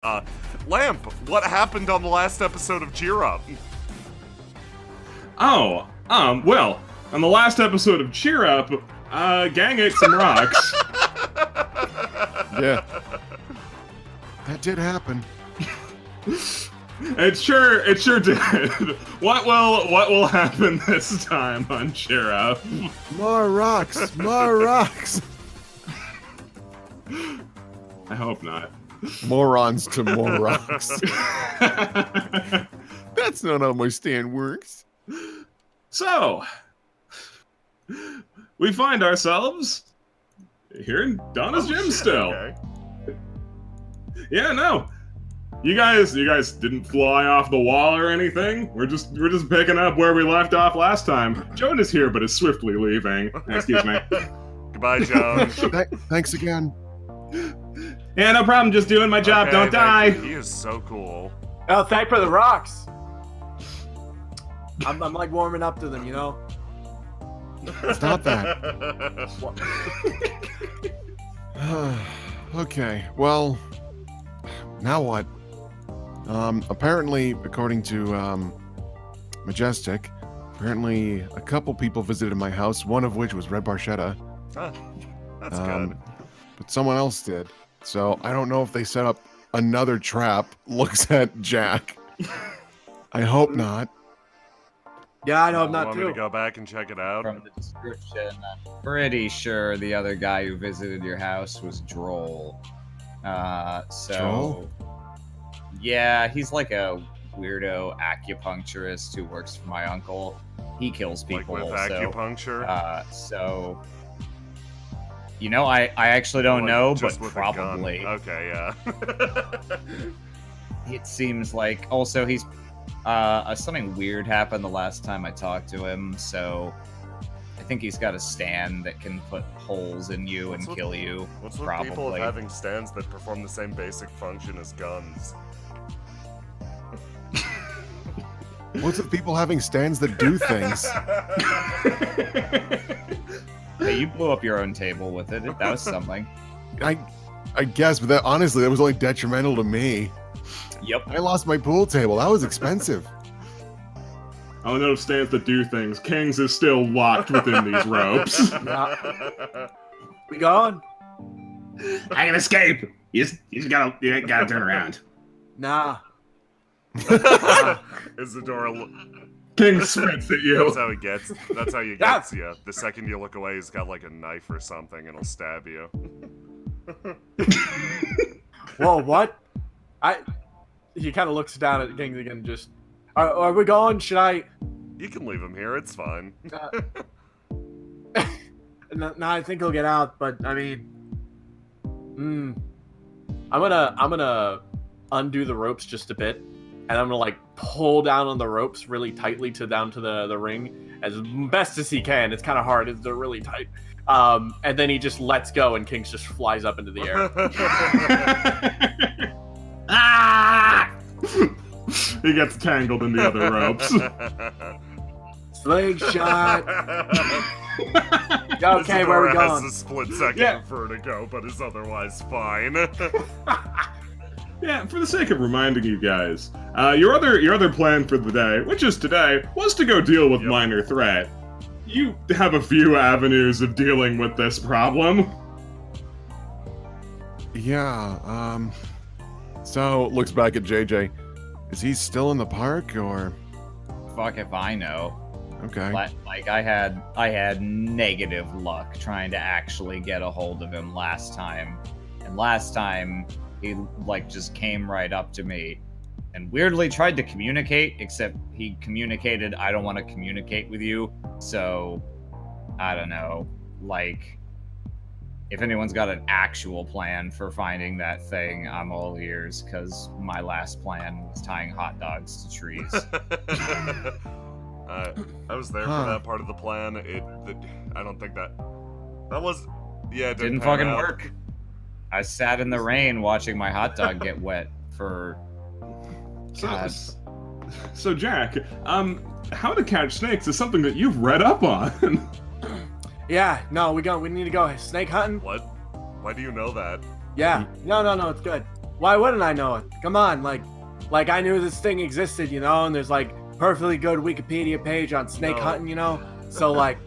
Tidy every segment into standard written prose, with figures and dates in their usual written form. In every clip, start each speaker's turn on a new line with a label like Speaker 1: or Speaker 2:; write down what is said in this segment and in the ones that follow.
Speaker 1: Lamp, what happened on the last episode of Cheer Up?
Speaker 2: Well, on the last episode of Cheer Up, gang ate some rocks.
Speaker 3: Yeah. That did happen.
Speaker 2: It sure did. What will happen this time on Cheer Up?
Speaker 3: More rocks, more rocks.
Speaker 2: I hope not.
Speaker 3: Morons to more rocks. That's not how my stand works.
Speaker 2: So, we find ourselves here in Donna's gym still.
Speaker 1: Okay.
Speaker 2: Yeah, no. You guys didn't fly off the wall or anything. We're just picking up where we left off last time. Joan is here, but is swiftly leaving. Excuse me.
Speaker 1: Goodbye, Joan.
Speaker 3: Thanks again.
Speaker 2: Yeah, no problem. Just doing my job.
Speaker 1: Okay,
Speaker 2: Don't die.
Speaker 1: He is so cool.
Speaker 4: Oh, thank for the rocks. I'm like warming up to them, you know?
Speaker 3: Stop that. Okay, well, now what? Apparently, according to Majestic, apparently a couple people visited my house, one of which was Red Barchetta.
Speaker 1: Huh, that's good.
Speaker 3: But someone else did. So I don't know if they set up another trap. Looks at Jack. I hope not.
Speaker 4: Yeah, I know, I'm
Speaker 1: You
Speaker 4: not
Speaker 1: want me
Speaker 4: too.
Speaker 1: to go back and check it out?
Speaker 5: From the description, I'm pretty sure the other guy who visited your house was Droll.
Speaker 3: Droll?
Speaker 5: Yeah, he's like a weirdo acupuncturist who works for my uncle. He kills people.
Speaker 1: Like with acupuncture?
Speaker 5: So, you know, I actually don't know, but
Speaker 1: just with a gun.
Speaker 5: probably.
Speaker 1: Okay, yeah.
Speaker 5: It seems like also he's something weird happened the last time I talked to him, so I think he's got a stand that can put holes in you and kill you.
Speaker 1: What's with
Speaker 5: probably.
Speaker 1: people having stands that perform the same basic function as guns?
Speaker 3: What's with people having stands that do things?
Speaker 5: Hey, you blew up your own table with it. That was something.
Speaker 3: I guess, but honestly, that was only detrimental to me.
Speaker 5: Yep.
Speaker 3: I lost my pool table. That was expensive.
Speaker 2: Oh no, stands that do things. Kings is still locked within these ropes.
Speaker 4: Yeah. We gone?
Speaker 2: I can escape. You gotta turn around.
Speaker 4: Nah.
Speaker 1: Isadora,
Speaker 2: King spits at you.
Speaker 1: that's how he gets. That's how you gets you. The second you look away, he's got like a knife or something, and he'll stab you.
Speaker 4: Whoa, what? He kind of looks down at Kings again, just... Are we going? Should I...
Speaker 1: You can leave him here. It's fine.
Speaker 4: No, I think he'll get out, but, I mean... I'm gonna undo the ropes just a bit, and I'm gonna, like, pull down on the ropes really tightly down to the ring as best as he can. It's kind of hard. They're really tight. And then he just lets go, and Kings just flies up into the air.
Speaker 2: Ah! He gets tangled in the other ropes.
Speaker 4: Slingshot! Okay, where are we
Speaker 1: Isadora
Speaker 4: going?
Speaker 1: has a split second of vertigo, but is otherwise fine.
Speaker 2: Yeah, for the sake of reminding you guys, your other plan for the day, which is today, was to go deal with minor threat. You have a few avenues of dealing with this problem.
Speaker 3: Yeah, so looks back at JJ. Is he still in the park or?
Speaker 5: Fuck if I know.
Speaker 3: Okay.
Speaker 5: Like I had negative luck trying to actually get a hold of him last time. And last time he like just came right up to me and weirdly tried to communicate, except he communicated, I don't want to communicate with you. So I don't know. Like, if anyone's got an actual plan for finding that thing, I'm all ears, because my last plan was tying hot dogs to trees.
Speaker 1: I was there for that part of the plan. I don't think that was... Yeah, it didn't
Speaker 5: fucking
Speaker 1: pan out.
Speaker 5: work. I sat in the rain watching my hot dog get wet for... God.
Speaker 2: So Jack, how to catch snakes is something that you've read up on.
Speaker 4: Yeah, no, we need to go snake hunting.
Speaker 1: What? Why do you know that?
Speaker 4: Yeah, no, it's good. why wouldn't I know it? Come on, like I knew this thing existed, you know, and there's like perfectly good Wikipedia page on snake hunting, you know? So like,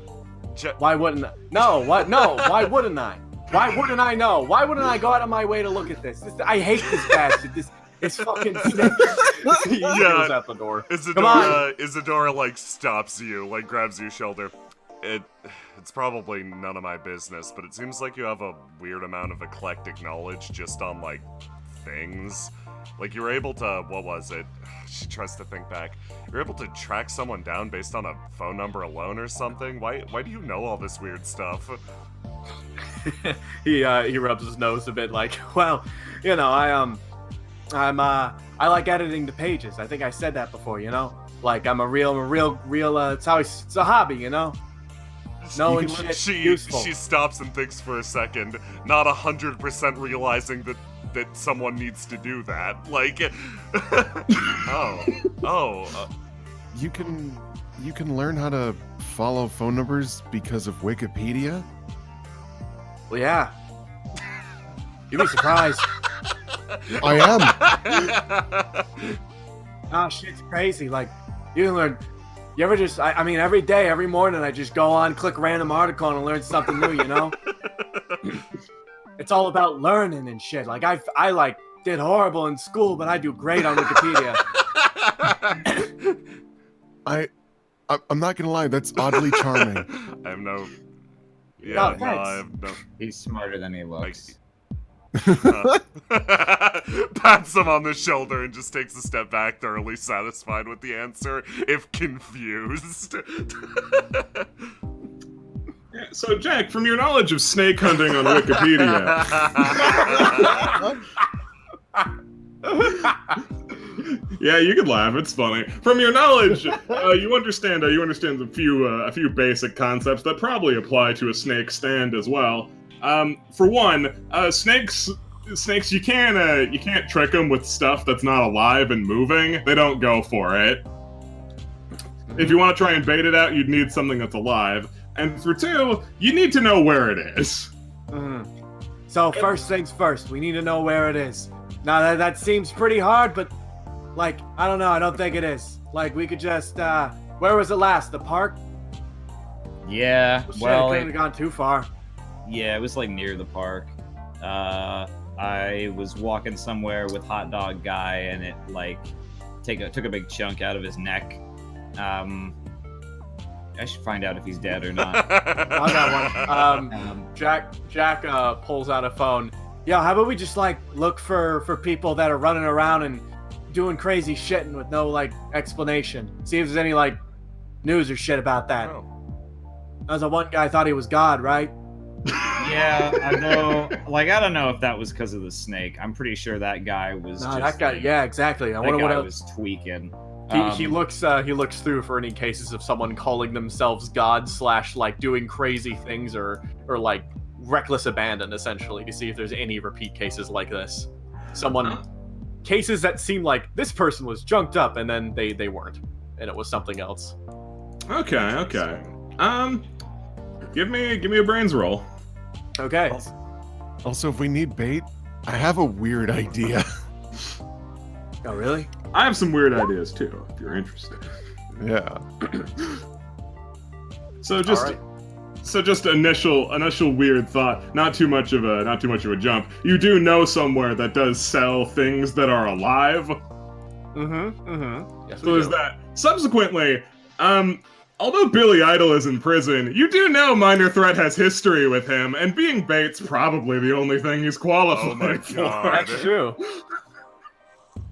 Speaker 4: why wouldn't I? No, what? No, why wouldn't I? Why wouldn't I know? Why wouldn't I go out of my way to look at this? I hate this bastard. It's fucking snake. He goes out the door.
Speaker 1: Isadora like stops you, like grabs your shoulder. It's probably none of my business, but it seems like you have a weird amount of eclectic knowledge just on like things. Like you were able to, what was it? She tries to think back. You're able to track someone down based on a phone number alone or something? Why do you know all this weird stuff?
Speaker 4: He rubs his nose a bit like, well, you know, I like editing the pages. I think I said that before, you know? Like I'm a real it's a hobby, you know? Knowing shit's useful.
Speaker 1: She stops and thinks for a second, not 100% realizing that someone needs to do that. Like,
Speaker 3: You can learn how to follow phone numbers because of Wikipedia?
Speaker 4: Well, yeah. You'd be surprised.
Speaker 3: I am.
Speaker 4: Oh, shit's crazy. Like, you can learn. You ever just, I mean, every day, every morning, I just go on, click random article, and learn something new, you know? It's all about learning and shit. Like, I like, did horrible in school, but I do great on Wikipedia.
Speaker 3: I'm not gonna lie, that's oddly charming.
Speaker 1: I have no... Yeah,
Speaker 4: No,
Speaker 1: no, I have no...
Speaker 5: He's smarter than he looks.
Speaker 1: Pats him on the shoulder and just takes a step back, thoroughly satisfied with the answer, if confused.
Speaker 2: Yeah, so, Jack, from your knowledge of snake hunting on Wikipedia... Yeah, you could laugh. It's funny. From your knowledge, you understand a few basic concepts that probably apply to a snake stand as well. For one, snakes you can't trick them with stuff that's not alive and moving. They don't go for it. If you want to try and bait it out, you'd need something that's alive. And for two, you need to know where it is.
Speaker 4: So first things first, we need to know where it is. Now that seems pretty hard, but like, I don't know, I don't think it is. Like, we could just, where was it last? The park?
Speaker 5: Yeah,
Speaker 4: Well, it couldn't have gone too far.
Speaker 5: Yeah, it was like near the park. I was walking somewhere with Hot Dog Guy, and it like took a big chunk out of his neck. I should find out if he's dead or not.
Speaker 4: I got one. Jack pulls out a phone. Yo, how about we just like look for people that are running around and doing crazy shit and with no like explanation. See if there's any like news or shit about that.
Speaker 1: Oh.
Speaker 4: That was the one guy thought he was God, right?
Speaker 5: Yeah, I know. Like, I don't know if that was because of the snake. I'm pretty sure that guy was.
Speaker 4: No,
Speaker 5: just,
Speaker 4: that guy.
Speaker 5: like,
Speaker 4: Yeah, exactly. I
Speaker 5: that
Speaker 4: wonder
Speaker 5: guy
Speaker 4: what else.
Speaker 5: was tweaking.
Speaker 4: He looks through for any cases of someone calling themselves God / like doing crazy things or like reckless abandon, essentially, to see if there's any repeat cases like this. Cases that seem like this person was junked up and then they weren't, and it was something else.
Speaker 2: Okay. Give me a brains roll.
Speaker 4: Okay.
Speaker 3: Also, if we need bait, I have a weird idea.
Speaker 4: Oh, really?
Speaker 2: I have some weird ideas too, if you're interested.
Speaker 3: Yeah.
Speaker 2: So just initial weird thought. Not too much of a jump. You do know somewhere that does sell things that are alive.
Speaker 4: Yes,
Speaker 2: So there's that. Subsequently, although Billy Idol is in prison, you do know Minor Threat has history with him, and being bait's probably the only thing he's qualified
Speaker 1: Oh my
Speaker 2: for.
Speaker 1: God.
Speaker 4: That's true.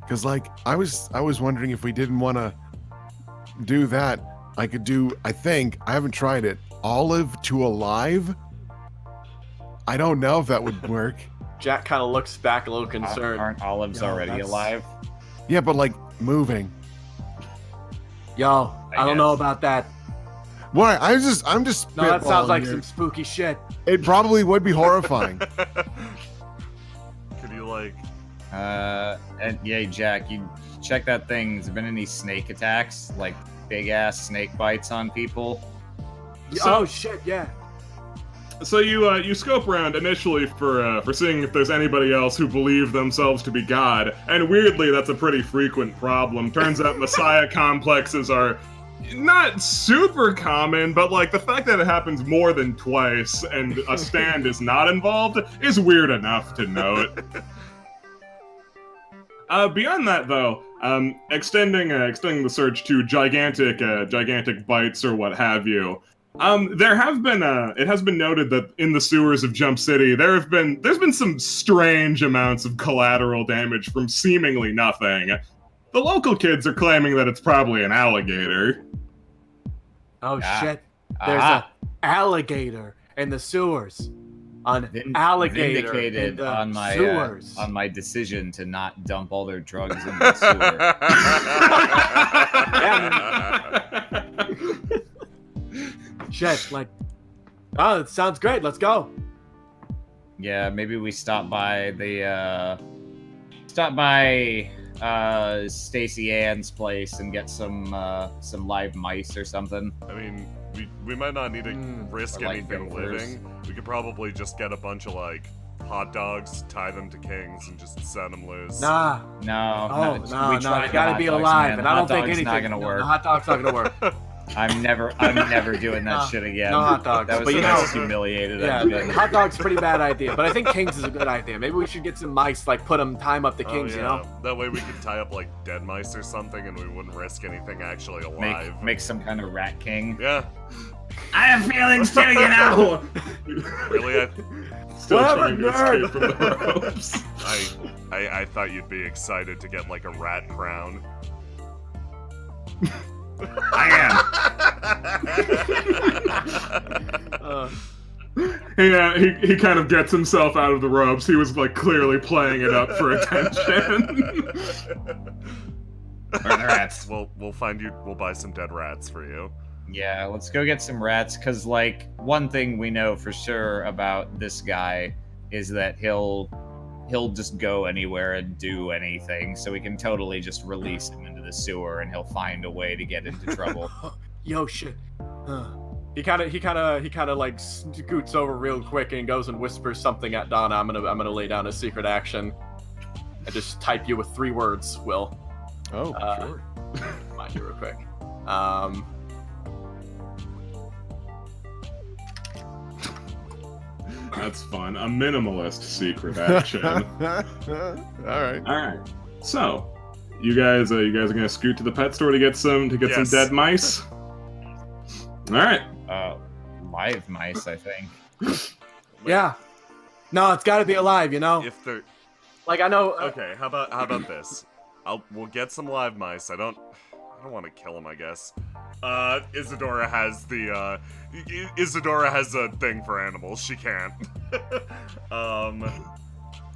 Speaker 3: Because, like, I was wondering if we didn't want to do that, I could do, I haven't tried it, olive to alive? I don't know if that would work.
Speaker 4: Jack kind of looks back a little concerned.
Speaker 5: Aren't olives
Speaker 4: No,
Speaker 5: already
Speaker 4: that's-
Speaker 5: alive?
Speaker 3: Yeah, but, like, moving.
Speaker 4: Yo, I don't know
Speaker 5: guess.
Speaker 4: about that.
Speaker 3: Why? I'm just
Speaker 4: No, that sounds
Speaker 3: spitballing
Speaker 4: like
Speaker 3: here.
Speaker 4: some spooky shit.
Speaker 3: It probably would be horrifying.
Speaker 1: Could you like...
Speaker 5: And yeah, Jack, you check that thing. Has there been any snake attacks? Like big ass snake bites on people?
Speaker 2: So-
Speaker 4: Oh shit, yeah.
Speaker 2: So you scope around initially for seeing if there's anybody else who believe themselves to be God, and weirdly, that's a pretty frequent problem. Turns out Messiah complexes are not super common, but like the fact that it happens more than twice and a stand is not involved is weird enough to note. Beyond that, though, extending the search to gigantic bites or what have you. There have been it has been noted that in the sewers of Jump City there's been some strange amounts of collateral damage from seemingly nothing. The local kids are claiming that it's probably an alligator.
Speaker 4: Oh shit! There's a alligator in the sewers. An alligator in the sewers.
Speaker 5: On my decision to not dump all their drugs in the sewer.
Speaker 4: Shit! Like, oh, it sounds great. Let's go.
Speaker 5: Yeah, maybe we stop by Stacey Ann's place and get some live mice or something.
Speaker 1: I mean, we might not need to risk anything living. We could probably just get a bunch of like hot dogs, tie them to kings, and just send them loose.
Speaker 4: No,
Speaker 5: we
Speaker 4: they
Speaker 5: tried
Speaker 4: gotta
Speaker 5: the
Speaker 4: be
Speaker 5: hot dogs,
Speaker 4: alive,
Speaker 5: man.
Speaker 4: and
Speaker 5: The
Speaker 4: I don't
Speaker 5: hot
Speaker 4: think
Speaker 5: dog's
Speaker 4: anything.
Speaker 5: not gonna work.
Speaker 4: The hot dog's not gonna work.
Speaker 5: I'm never doing that shit again.
Speaker 4: No hot dogs.
Speaker 5: That was
Speaker 4: But
Speaker 5: the
Speaker 4: you
Speaker 5: most
Speaker 4: know,
Speaker 5: humiliated
Speaker 4: yeah,
Speaker 5: I've been.
Speaker 4: hot dog's a pretty bad idea, but I think kings is a good idea. Maybe we should get some mice, like time up the kings, you know?
Speaker 1: That way we could tie up like dead mice or something, and we wouldn't risk anything actually alive.
Speaker 5: Make some kind of rat king.
Speaker 1: Yeah.
Speaker 2: I have feelings too, you know.
Speaker 1: Really?
Speaker 2: Still
Speaker 4: Whatever,
Speaker 2: trying to escape from the ropes.
Speaker 1: I thought you'd be excited to get like a rat crown.
Speaker 2: I am. He kind of gets himself out of the ropes. He was like clearly playing it up for attention.
Speaker 5: Where are the rats?
Speaker 1: We'll find you. We'll buy some dead rats for you.
Speaker 5: Yeah, let's go get some rats, because, like, one thing we know for sure about this guy is that he'll just go anywhere and do anything, so we can totally just release him into the sewer, and he'll find a way to get into trouble.
Speaker 4: Yo, shit. He kind of like scoots over real quick and goes and whispers something at Donna. I'm gonna lay down a secret action. I just type you with 3 words, Will.
Speaker 3: Oh, sure.
Speaker 4: Mind you real quick.
Speaker 2: That's fun. A minimalist secret action.
Speaker 3: All right.
Speaker 2: All right. So, you guys are gonna scoot to the pet store to get some
Speaker 1: Yes.
Speaker 2: dead mice. All right.
Speaker 5: Live mice, I think.
Speaker 4: Yeah. No, it's got to be alive, you know.
Speaker 1: If they're
Speaker 4: Like I know.
Speaker 1: okay, how about this? We'll get some live mice. I don't want to kill them, I guess. Isadora has a thing for animals. She can't.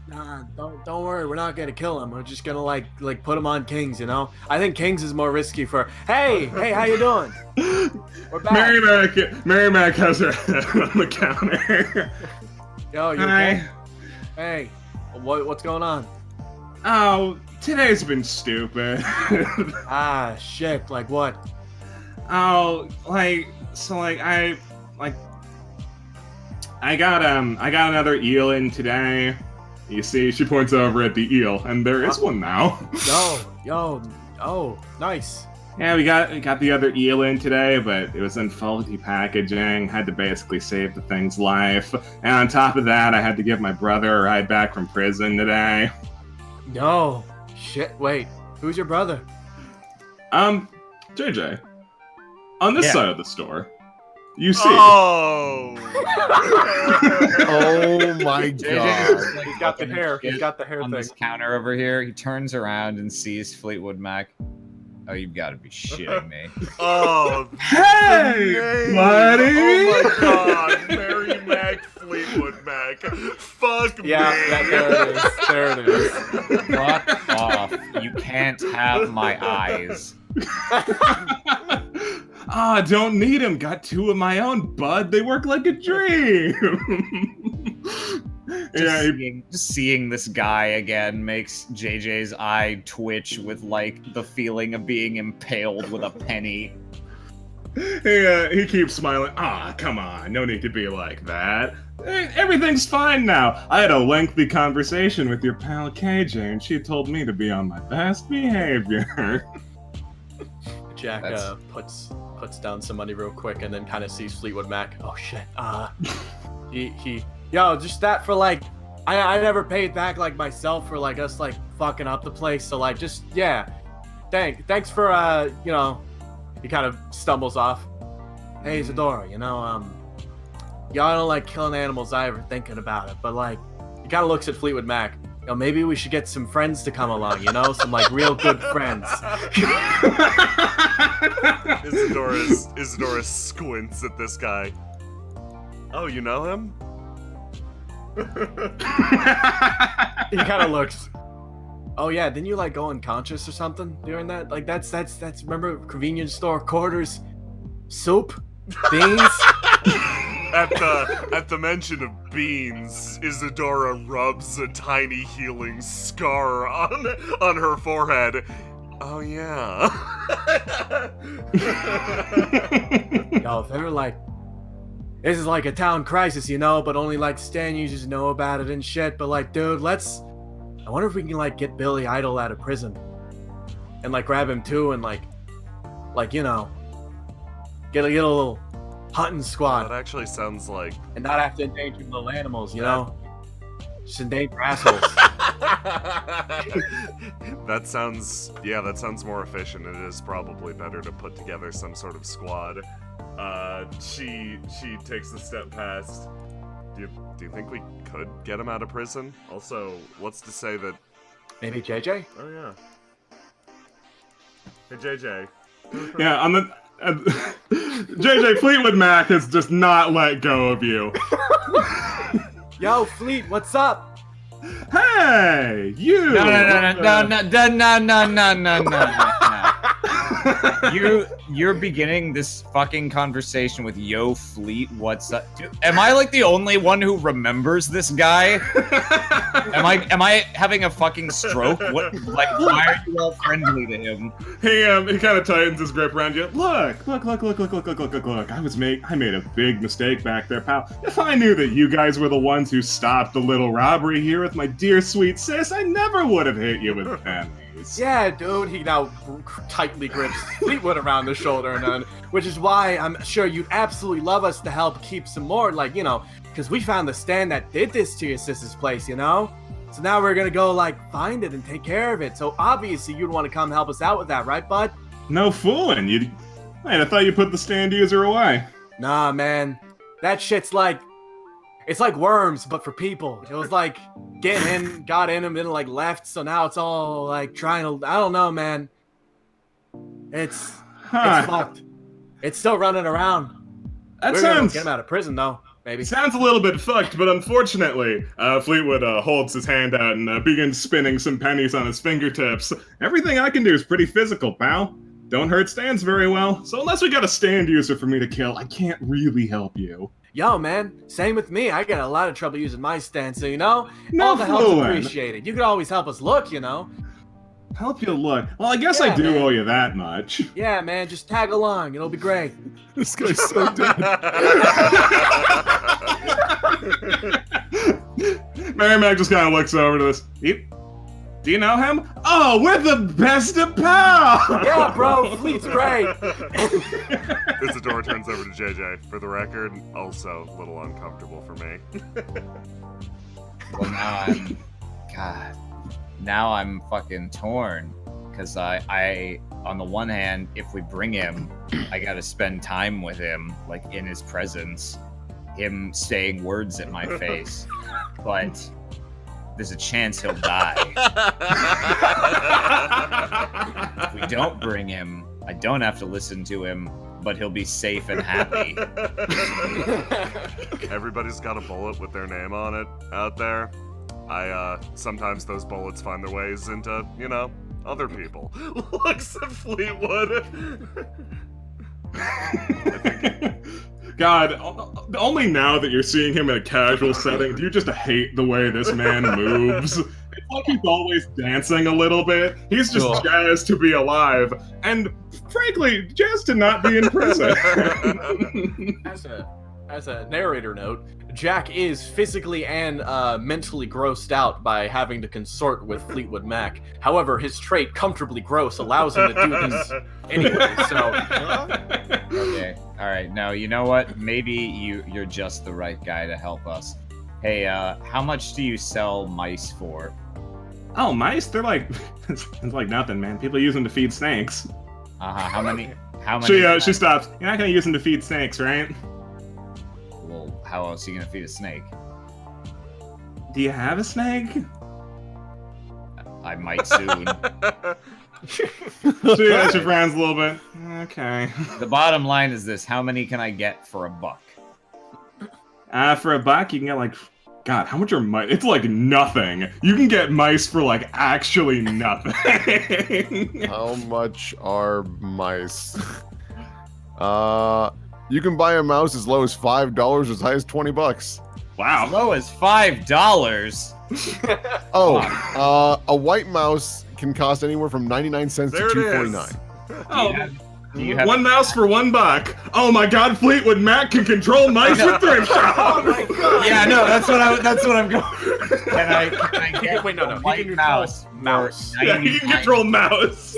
Speaker 4: Nah, don't worry. We're not gonna kill him. We're just gonna like put him on kings, you know. I think kings is more risky for. Hey, how you doing? We're back.
Speaker 2: Mary Mac has her head on the counter.
Speaker 4: Yo, you okay? Hey, what's going on?
Speaker 2: Oh, today's been stupid.
Speaker 4: Ah, shit. Like what?
Speaker 2: Oh, I got another eel in today. You see, she points over at the eel, and there is one now.
Speaker 4: Oh, nice.
Speaker 2: Yeah, we got the other eel in today, but it was in faulty packaging. Had to basically save the thing's life. And on top of that, I had to give my brother a ride back from prison today.
Speaker 4: No, shit. Wait, who's your brother?
Speaker 2: JJ. On this side of the store, you see.
Speaker 1: Oh!
Speaker 3: Oh my god.
Speaker 4: He's got the hair. He's got the hair
Speaker 5: On
Speaker 4: thing.
Speaker 5: this counter over here, he turns around and sees Fleetwood Mac. Oh, you've got to be shitting me.
Speaker 1: Oh!
Speaker 2: Hey, buddy!
Speaker 1: Oh my god! Mary Mac, Fleetwood Mac. Fuck me!
Speaker 4: Yeah, there it is.
Speaker 5: Fuck off. You can't have my eyes.
Speaker 2: Don't need him. Got 2 of my own, bud. They work like a dream.
Speaker 5: Just seeing this guy again makes JJ's eye twitch with, like, the feeling of being impaled with a penny.
Speaker 2: He keeps smiling. Ah, come on, no need to be like that. Everything's fine now. I had a lengthy conversation with your pal KJ, and she told me to be on my best behavior.
Speaker 4: Jack puts down some money real quick and then kind of sees Fleetwood Mac. Oh shit. Yo, just that for like, I never paid back like myself for like us like fucking up the place. So like, just yeah, thanks for you know. He kind of stumbles off. Hey Isadora, you know y'all don't like killing animals either, thinking about it, but like, he kind of looks at Fleetwood Mac. You know, maybe we should get some friends to come along, you know, some like real good friends.
Speaker 1: Isadora squints at this guy. Oh, you know him?
Speaker 4: He kind of looks. Oh yeah, didn't you like go unconscious or something during that? Like that's remember convenience store quarters, soup, beans.
Speaker 1: At the mention of beans, Isadora rubs a tiny healing scar on her forehead. Oh yeah.
Speaker 4: Yo, if ever like, this is like a town crisis, you know, but only like stand users know about it and shit. But like, dude, I wonder if we can like get Billy Idol out of prison, and like grab him too, and like you know, get a little hunting squad.
Speaker 1: That actually sounds like,
Speaker 4: and not have to endanger little animals, you know, just endanger assholes.
Speaker 1: That sounds more efficient. It is probably better to put together some sort of squad. She takes a step past. Do you think we could get him out of prison? Also, what's to say that...
Speaker 4: Maybe JJ?
Speaker 1: Oh, yeah. Hey, JJ.
Speaker 2: Yeah, on the... JJ, Fleetwood Mac has just not let go of you.
Speaker 4: Yo, Fleet, what's up?
Speaker 2: Hey, you!
Speaker 5: No. You're beginning this fucking conversation with Yo Fleet, what's up? Dude, am I like the only one who remembers this guy? Am I having a fucking stroke? What, like, why are you all friendly to him?
Speaker 2: He kind of tightens his grip around you. Look. I made a big mistake back there, pal. If I knew that you guys were the ones who stopped the little robbery here with my dear sweet sis, I never would have hit you with pennies.
Speaker 4: Yeah, dude, he now tightly grips Fleetwood around the shoulder, and which is why I'm sure you'd absolutely love us to help keep some more, like, you know, because we found the stand that did this to your sister's place, you know? So now we're gonna go, like, find it and take care of it. So obviously you'd want to come help us out with that, right, bud?
Speaker 2: No fooling. Wait, I thought you put the stand user away.
Speaker 4: Nah, man. That shit's like... It's like worms, but for people. It was like got in them, and like left. So now it's all like trying to. I don't know, man. It's fucked. It's still running around.
Speaker 2: We're
Speaker 4: gonna get him out of prison, though. Maybe.
Speaker 2: Sounds a little bit fucked, but unfortunately, Fleetwood holds his hand out and begins spinning some pennies on his fingertips. Everything I can do is pretty physical, pal. Don't hurt stands very well. So unless we got a stand user for me to kill, I can't really help you.
Speaker 4: Yo, man, same with me. I got a lot of trouble using my stand, so, you know,
Speaker 2: no
Speaker 4: all the help's appreciated. You could always help us look, you know.
Speaker 2: Help you look? Well, I guess I do owe you that much.
Speaker 4: Yeah, man, just tag along. It'll be great.
Speaker 3: This guy's so dead.
Speaker 2: Mary Mac just kind of looks over to this. Do you know him? Oh, we're the best of pals!
Speaker 4: Yeah, bro, Fleet's great.
Speaker 1: Isadora turns over to JJ. For the record, also a little uncomfortable for me.
Speaker 5: Well, now I'm fucking torn. Because I, on the one hand, if we bring him, I gotta spend time with him, like in his presence, him saying words at my face. But there's a chance he'll die. If we don't bring him, I don't have to listen to him, but he'll be safe and happy.
Speaker 1: Everybody's got a bullet with their name on it out there. Sometimes those bullets find their ways into, you know, other people. Looks at Fleetwood.
Speaker 2: God, only now that you're seeing him in a casual setting, do you just hate the way this man moves? like he's always dancing a little bit. He's just
Speaker 4: Cool.
Speaker 2: jazzed to be alive, and frankly, jazzed to not be in prison.
Speaker 4: As a narrator note, Jack is physically and mentally grossed out by having to consort with Fleetwood Mac. However, his trait, comfortably gross, allows him to do this anyway, so...
Speaker 5: Okay. All right. No, you know what? Maybe you're just the right guy to help us. Hey, how much do you sell mice for?
Speaker 2: Oh, mice? They're like, it's like nothing, man. People use them to feed snakes.
Speaker 5: How many? How many?
Speaker 2: She stops. You're not gonna use them to feed snakes, right?
Speaker 5: Well, how else are you gonna feed a snake?
Speaker 2: Do you have a snake?
Speaker 5: I might soon.
Speaker 2: She frowns a little bit. Okay.
Speaker 5: The bottom line is this: how many can I get for $1?
Speaker 2: For $1, you can get like, God, how much are mice? It's like nothing. You can get mice for like actually nothing.
Speaker 3: How much are mice? You can buy a mouse as low as $5, as high as $20.
Speaker 5: As
Speaker 2: Wow.
Speaker 5: low as $5.
Speaker 3: Oh, a white mouse can cost anywhere from 99 cents to
Speaker 1: There it is.
Speaker 3: $2.49.
Speaker 2: Oh,
Speaker 5: Do you have?
Speaker 2: one mouse for $1. Oh my God, Fleetwood Mac can control mice with thrift shop.
Speaker 4: Oh my god!
Speaker 5: Yeah, no, that's what I'm going. Can I get
Speaker 4: Wait, no,
Speaker 5: a
Speaker 4: he
Speaker 5: white
Speaker 4: can
Speaker 5: mouse?
Speaker 4: control mouse.
Speaker 2: Yeah, he can control mouse.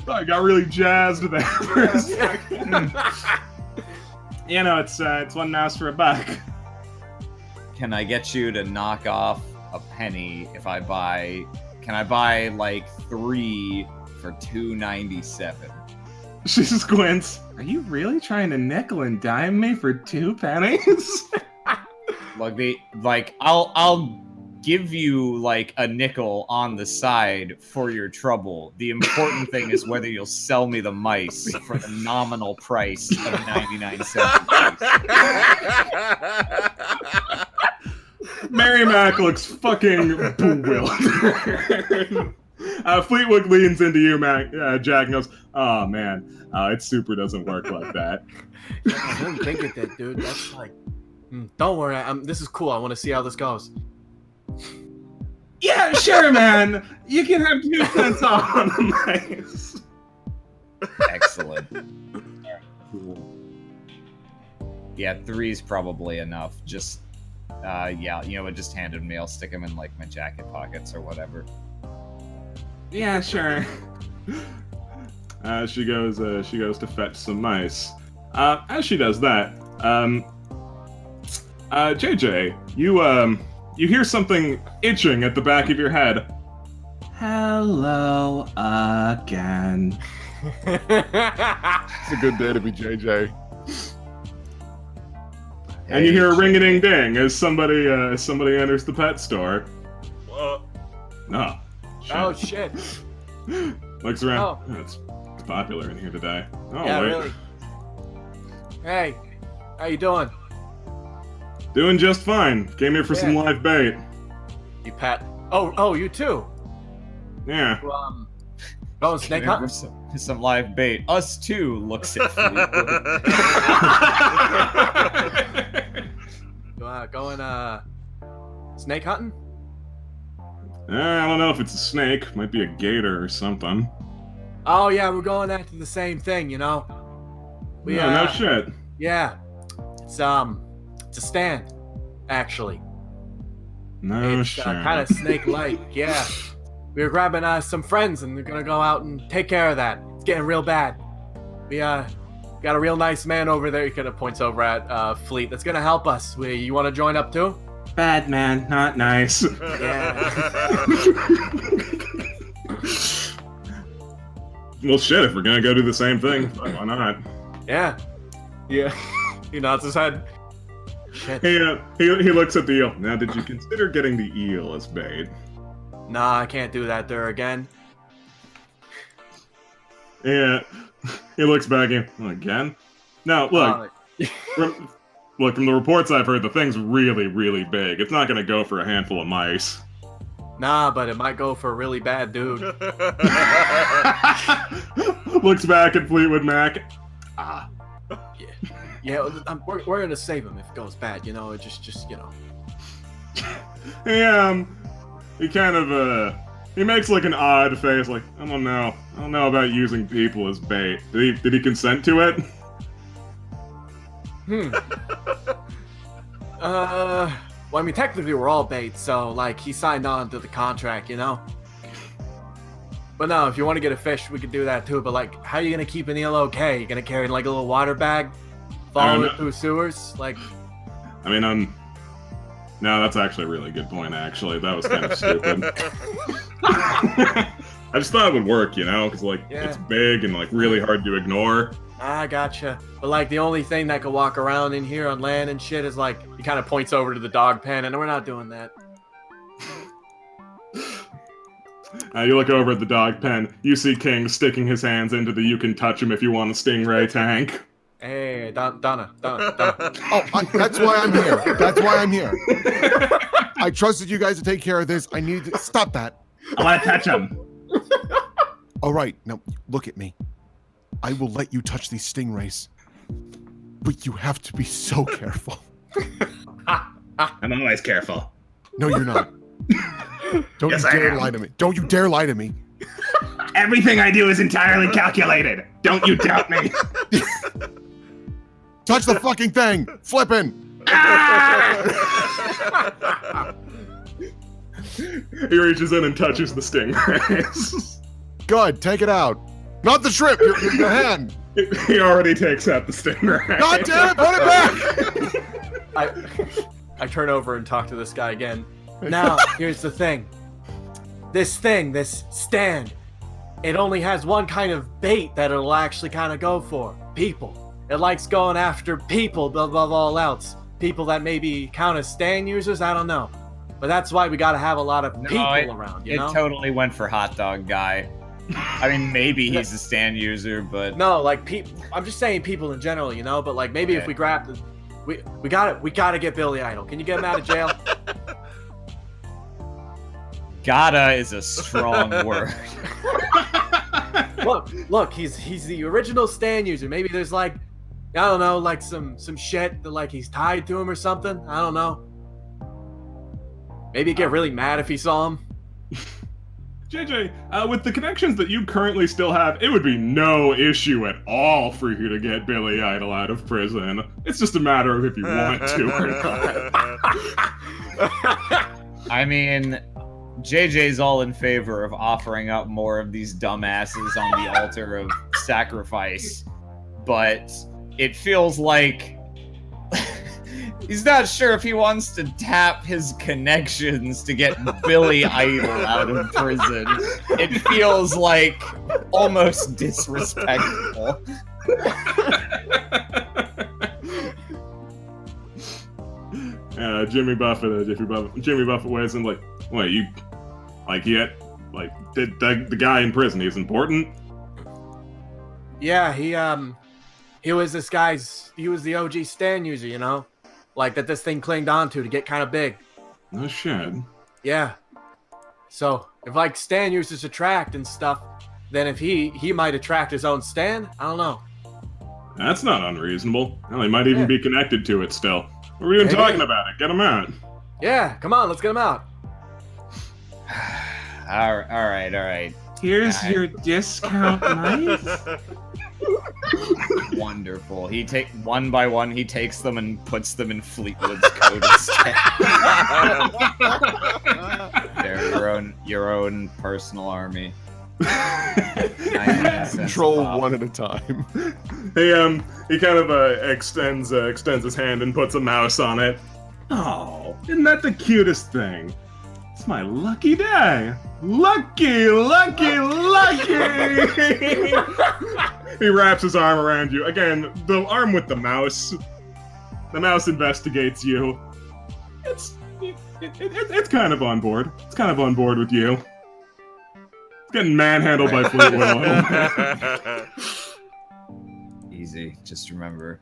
Speaker 2: I got really jazzed there for a second. You know, it's one mouse for $1.
Speaker 5: Can I get you to knock off a penny if I buy? Can I buy like 3 for $2.97?
Speaker 2: She squints. Are you really trying to nickel and dime me for 2 pennies?
Speaker 5: I'll give you like a nickel on the side for your trouble. The important thing is whether you'll sell me the mice for the nominal price of 99 cents.
Speaker 2: Mary Mac looks fucking bewildered. Fleetwood leans into you, Jack, and goes, "Oh man, it super doesn't work like that."
Speaker 4: I didn't think it did, dude. That's like... don't worry, this is cool. I want to see how this goes.
Speaker 2: Yeah, sure, man. You can have 2 cents off on the mice.
Speaker 5: Excellent. Yeah, 3's probably enough. Just, yeah, you know what? Just hand it to me. I'll stick them in like my jacket pockets or whatever.
Speaker 2: Yeah, sure. She goes to fetch some mice. As she does that, JJ, you hear something itching at the back of your head. Hello again.
Speaker 3: It's a good day to be JJ.
Speaker 2: And you hear a ring-a-ding-ding as somebody enters the pet store. No. Shit.
Speaker 4: Oh shit!
Speaker 2: Looks around.
Speaker 4: Oh.
Speaker 2: Oh, it's popular in here today. Oh,
Speaker 4: Yeah,
Speaker 2: wait.
Speaker 4: really. Hey, how you doing?
Speaker 2: Doing just fine. Came here for some
Speaker 4: Yeah.
Speaker 2: live bait.
Speaker 4: You pat. Oh, you too.
Speaker 2: Yeah.
Speaker 4: Going snake hunting?
Speaker 5: Some live bait. Us too looks at Fleetwood.
Speaker 4: Going snake hunting?
Speaker 2: I don't know if it's a snake. Might be a gator or something.
Speaker 4: Oh yeah, we're going after the same thing, you know.
Speaker 2: No shit.
Speaker 4: Yeah, it's a stand, actually.
Speaker 2: No
Speaker 4: It's
Speaker 2: shit.
Speaker 4: kind of snake-like. Yeah, we were grabbing some friends, and we're gonna go out and take care of that. It's getting real bad. We got a real nice man over there. He kind of points over at Fleet. That's gonna help us. You want to join up too?
Speaker 2: Bad man, not nice. Well, shit. If we're gonna go do the same thing, why not?
Speaker 4: Yeah. He nods his head. Shit.
Speaker 2: He looks at the eel. Now, did you consider getting the eel as bait?
Speaker 4: Nah, I can't do that there again.
Speaker 2: Yeah. He looks back at you. Again? No, look. From the reports I've heard, the thing's really, really big. It's not gonna go for a handful of mice.
Speaker 4: Nah, but it might go for a really bad dude.
Speaker 2: Looks back at Fleetwood Mac.
Speaker 4: Yeah. Yeah, we're gonna save him if it goes bad. You know, just you know.
Speaker 2: He kind of he makes like an odd face, like I don't know about using people as bait. Did he consent to it?
Speaker 4: Well, I mean, technically we're all bait, so like he signed on to the contract, you know. But no, if you want to get a fish, we could do that too. But like, how are you gonna keep an eel okay? You gonna carry like a little water bag, follow it through sewers, like?
Speaker 2: I mean, no, that's actually a really good point. Actually, that was kind of stupid. I just thought it would work, you know, because like it's big and like really hard to ignore.
Speaker 4: I gotcha. But like the only thing that could walk around in here on land and shit is like he kind of points over to the dog pen, and we're not doing that.
Speaker 2: You look over at the dog pen. You see King sticking his hands into the "you can touch him if you want" a stingray tank.
Speaker 4: Hey, Donna.
Speaker 3: Oh, that's why I'm here. That's why I'm here. I trusted you guys to take care of this. I need to stop that.
Speaker 2: I want to touch him.
Speaker 3: All right, now look at me. I will let you touch these stingrays, but you have to be so careful.
Speaker 2: I'm always careful.
Speaker 3: No, you're not. Don't you dare lie to me. Don't you dare lie to me.
Speaker 2: Everything I do is entirely calculated. Don't you doubt me.
Speaker 3: Touch the fucking thing. Flippin'.
Speaker 2: He reaches in and touches the stingrays.
Speaker 3: Good, take it out. Not the shrimp, your hand.
Speaker 2: He already takes out the stingray.
Speaker 3: God damn it, put it back!
Speaker 4: I turn over and talk to this guy again. Now, here's the thing. This stand, it only has one kind of bait that it'll actually kind of go for. People. It likes going after people above all else. People that maybe count as stand users, I don't know. But that's why we gotta have a lot of people around, you know?
Speaker 5: It totally went for hot dog guy. I mean, maybe he's a stand user, but
Speaker 4: no, like people. I'm just saying people in general, you know. But like maybe if we grab the, we gotta get Billy Idol. Can you get him out of jail?
Speaker 5: Gotta is a strong word.
Speaker 4: Look, he's the original stand user. Maybe there's like, I don't know, like some shit that like he's tied to him or something. I don't know. Maybe he'd get really mad if he saw him.
Speaker 2: JJ, with the connections that you currently still have, it would be no issue at all for you to get Billy Idol out of prison. It's just a matter of if you want to or not.
Speaker 5: I mean, JJ's all in favor of offering up more of these dumbasses on the altar of sacrifice, but it feels like he's not sure if he wants to tap his connections to get Billy Idol out of prison. It feels like almost disrespectful.
Speaker 2: Jimmy Buffett weighs in like, wait, you, like, yet, like, did the guy in prison, he's important?
Speaker 4: Yeah, he was he was the OG stand user, you know? Like, that this thing clinged onto to get kind of big.
Speaker 2: No shit.
Speaker 4: Yeah. So, if, like, stand users attract and stuff, then if he might attract his own stand, I don't know.
Speaker 2: That's not unreasonable. Well, he might even be connected to it still. What are we even talking about it? Get him out.
Speaker 4: Yeah, come on, let's get him out.
Speaker 5: All right.
Speaker 2: Here's your discount knife.
Speaker 5: Wonderful. One by one, he takes them and puts them in Fleetwood's coat instead. They're your own personal army.
Speaker 3: Control one at a time.
Speaker 2: He kind of extends his hand and puts a mouse on it. Oh, isn't that the cutest thing? It's my lucky day. Lucky. He wraps his arm around you. Again, the arm with the mouse. The mouse investigates you. It's kind of on board. It's kind of on board with you. It's getting manhandled by Fleetwood.
Speaker 5: Easy. Just remember,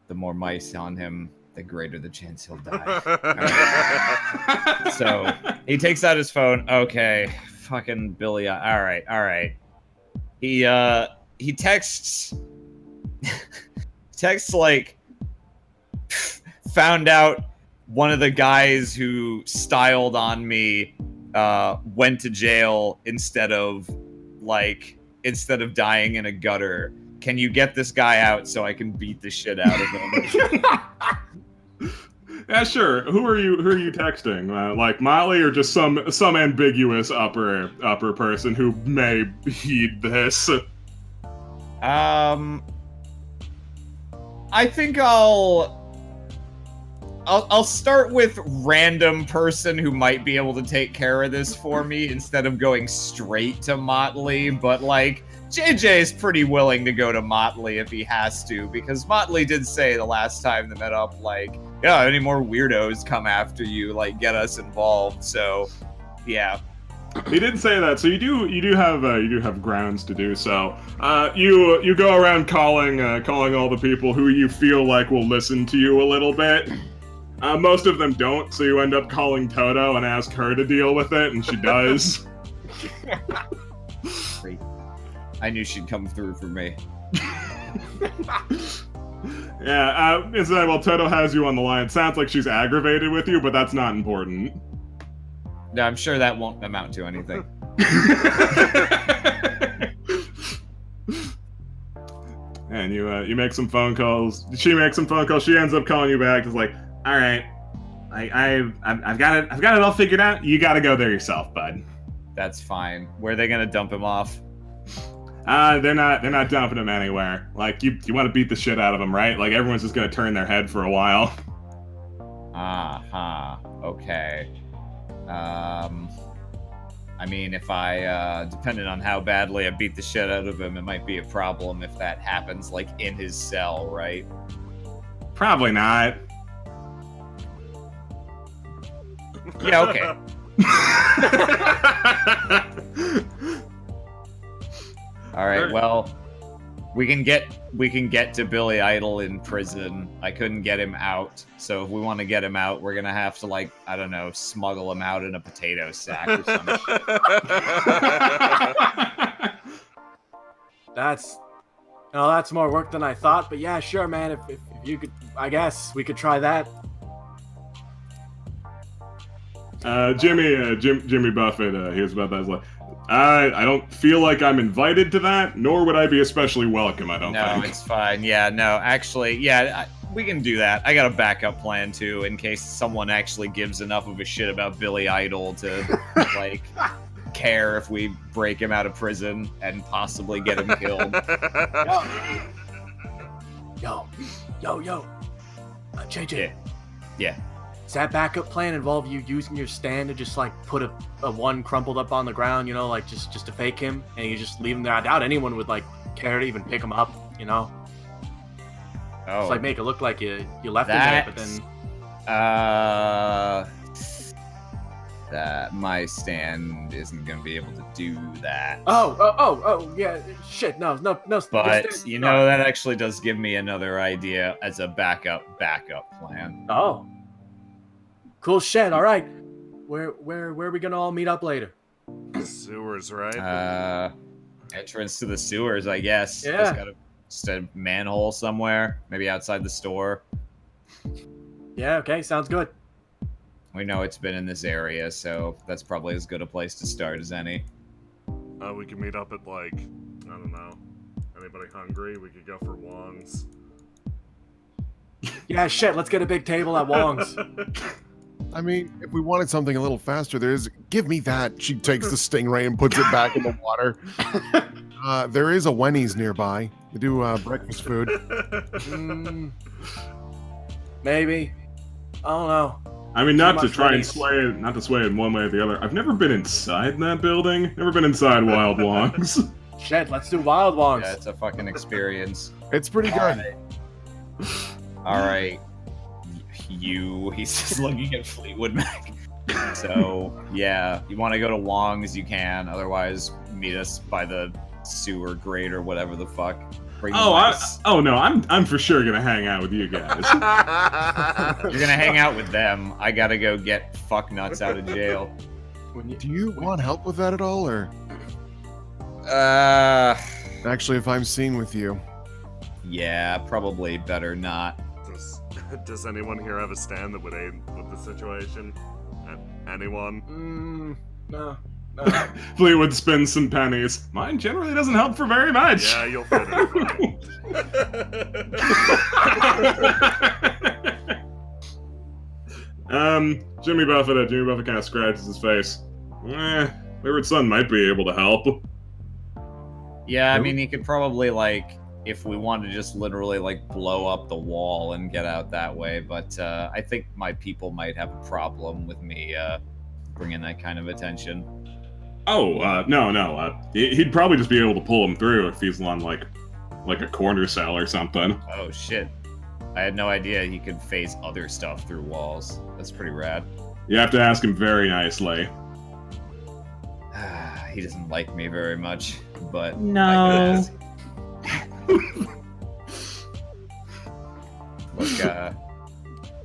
Speaker 5: the more mice on him, the greater the chance he'll die. Right. So he takes out his phone. Okay, fucking Billy. All right. He texts like found out one of the guys who styled on me went to jail instead of dying in a gutter. Can you get this guy out so I can beat the shit out of him?
Speaker 2: Yeah, sure. Who are you texting? Like Molly or just some ambiguous upper person who may heed this?
Speaker 5: I think I'll start with random person who might be able to take care of this for me instead of going straight to Motley, but like JJ is pretty willing to go to Motley if he has to, because Motley did say the last time they met up, like, yeah, any more weirdos come after you, like, get us involved. So, yeah.
Speaker 2: He did say that, so you do have grounds to do so. You go around calling all the people who you feel like will listen to you a little bit. Most of them don't, so you end up calling Toto and ask her to deal with it, and she does.
Speaker 5: Great. I knew she'd come through for me.
Speaker 2: Yeah, well, Toto has you on the line. It sounds like she's aggravated with you, but that's not important.
Speaker 5: No, I'm sure that won't amount to anything.
Speaker 2: And you make some phone calls. She makes some phone calls. She ends up calling you back. It's like, all right, I've got it all figured out. You got to go there yourself, bud.
Speaker 5: That's fine. Where are they gonna dump him off?
Speaker 2: They're not dumping him anywhere. Like, you want to beat the shit out of him, right? Like, everyone's just gonna turn their head for a while.
Speaker 5: Okay. I mean, if I, depending on how badly I beat the shit out of him, it might be a problem if that happens, like, in his cell, right?
Speaker 2: Probably not.
Speaker 5: Yeah, okay. All right, well, we can get to Billy Idol in prison. I couldn't get him out, so if we want to get him out, we're gonna have to, like, I don't know, smuggle him out in a potato sack or something.
Speaker 4: That's more work than I thought, but yeah, sure, man. If you could, I guess we could try that.
Speaker 2: Jimmy Buffett hears about that. He's like, I don't feel like I'm invited to that, nor would I be especially welcome, I don't think.
Speaker 5: No, it's fine. Yeah, no, actually, yeah, we can do that. I got a backup plan, too, in case someone actually gives enough of a shit about Billy Idol to, like, care if we break him out of prison and possibly get him killed.
Speaker 4: Yo. JJ.
Speaker 5: Yeah.
Speaker 4: Does that backup plan involve you using your stand to just, like, put a one crumpled up on the ground, you know, like, just to fake him, and you just leave him there? I doubt anyone would, like, care to even pick him up, you know?
Speaker 5: Oh.
Speaker 4: Just, like, make it look like you left him there, but then...
Speaker 5: That my stand isn't gonna be able to do that.
Speaker 4: Oh, yeah, shit, no.
Speaker 5: But, you know, that actually does give me another idea as a backup plan.
Speaker 4: Oh. Cool shit, alright. Where are we gonna all meet up later?
Speaker 1: Sewers, right?
Speaker 5: Entrance to the sewers, I guess.
Speaker 4: Yeah.
Speaker 5: Just a manhole somewhere, maybe outside the store.
Speaker 4: Yeah, okay, sounds good.
Speaker 5: We know it's been in this area, so that's probably as good a place to start as any.
Speaker 1: We could meet up at, like, I don't know. Anybody hungry? We could go for Wong's.
Speaker 4: Yeah, shit, let's get a big table at Wong's.
Speaker 3: I mean, if we wanted something a little faster, give me that. She takes the stingray and puts it back in the water. There is a Wenny's nearby. They do breakfast food.
Speaker 4: Maybe. I don't know.
Speaker 2: I mean, not to try and sway it in one way or the other. I've never been inside that building. Never been inside Wild Wong's.
Speaker 4: Shit, let's do Wild Wong's.
Speaker 5: Yeah, it's a fucking experience.
Speaker 3: It's pretty good.
Speaker 5: All right. He's just looking at Fleetwood Mac. So, yeah, you want to go to Wong's, you can. Otherwise, meet us by the sewer grate or whatever the fuck. I'm for sure gonna hang out with you guys. You're gonna hang out with them. I gotta go get fucknuts out of jail.
Speaker 3: Do you want help with that at all, or? Actually, if I'm seen with you.
Speaker 5: Yeah, probably better not.
Speaker 1: Does anyone here have a stand that would aid with the situation? Anyone?
Speaker 4: No.
Speaker 2: Fleetwood spends some pennies. Mine generally doesn't help for very much.
Speaker 1: Yeah, you'll fit in fine.
Speaker 2: Jimmy Buffett kind of scratches his face. Wayward Son might be able to help.
Speaker 5: Yeah, I mean, he could probably, like, if we wanted to just literally, like, blow up the wall and get out that way, but I think my people might have a problem with me bringing that kind of attention.
Speaker 2: Oh, no. He'd probably just be able to pull him through if he's on, like a corner cell or something.
Speaker 5: Oh, shit. I had no idea he could phase other stuff through walls. That's pretty rad.
Speaker 2: You have to ask him very nicely.
Speaker 5: He doesn't like me very much, but...
Speaker 6: No.
Speaker 5: Look,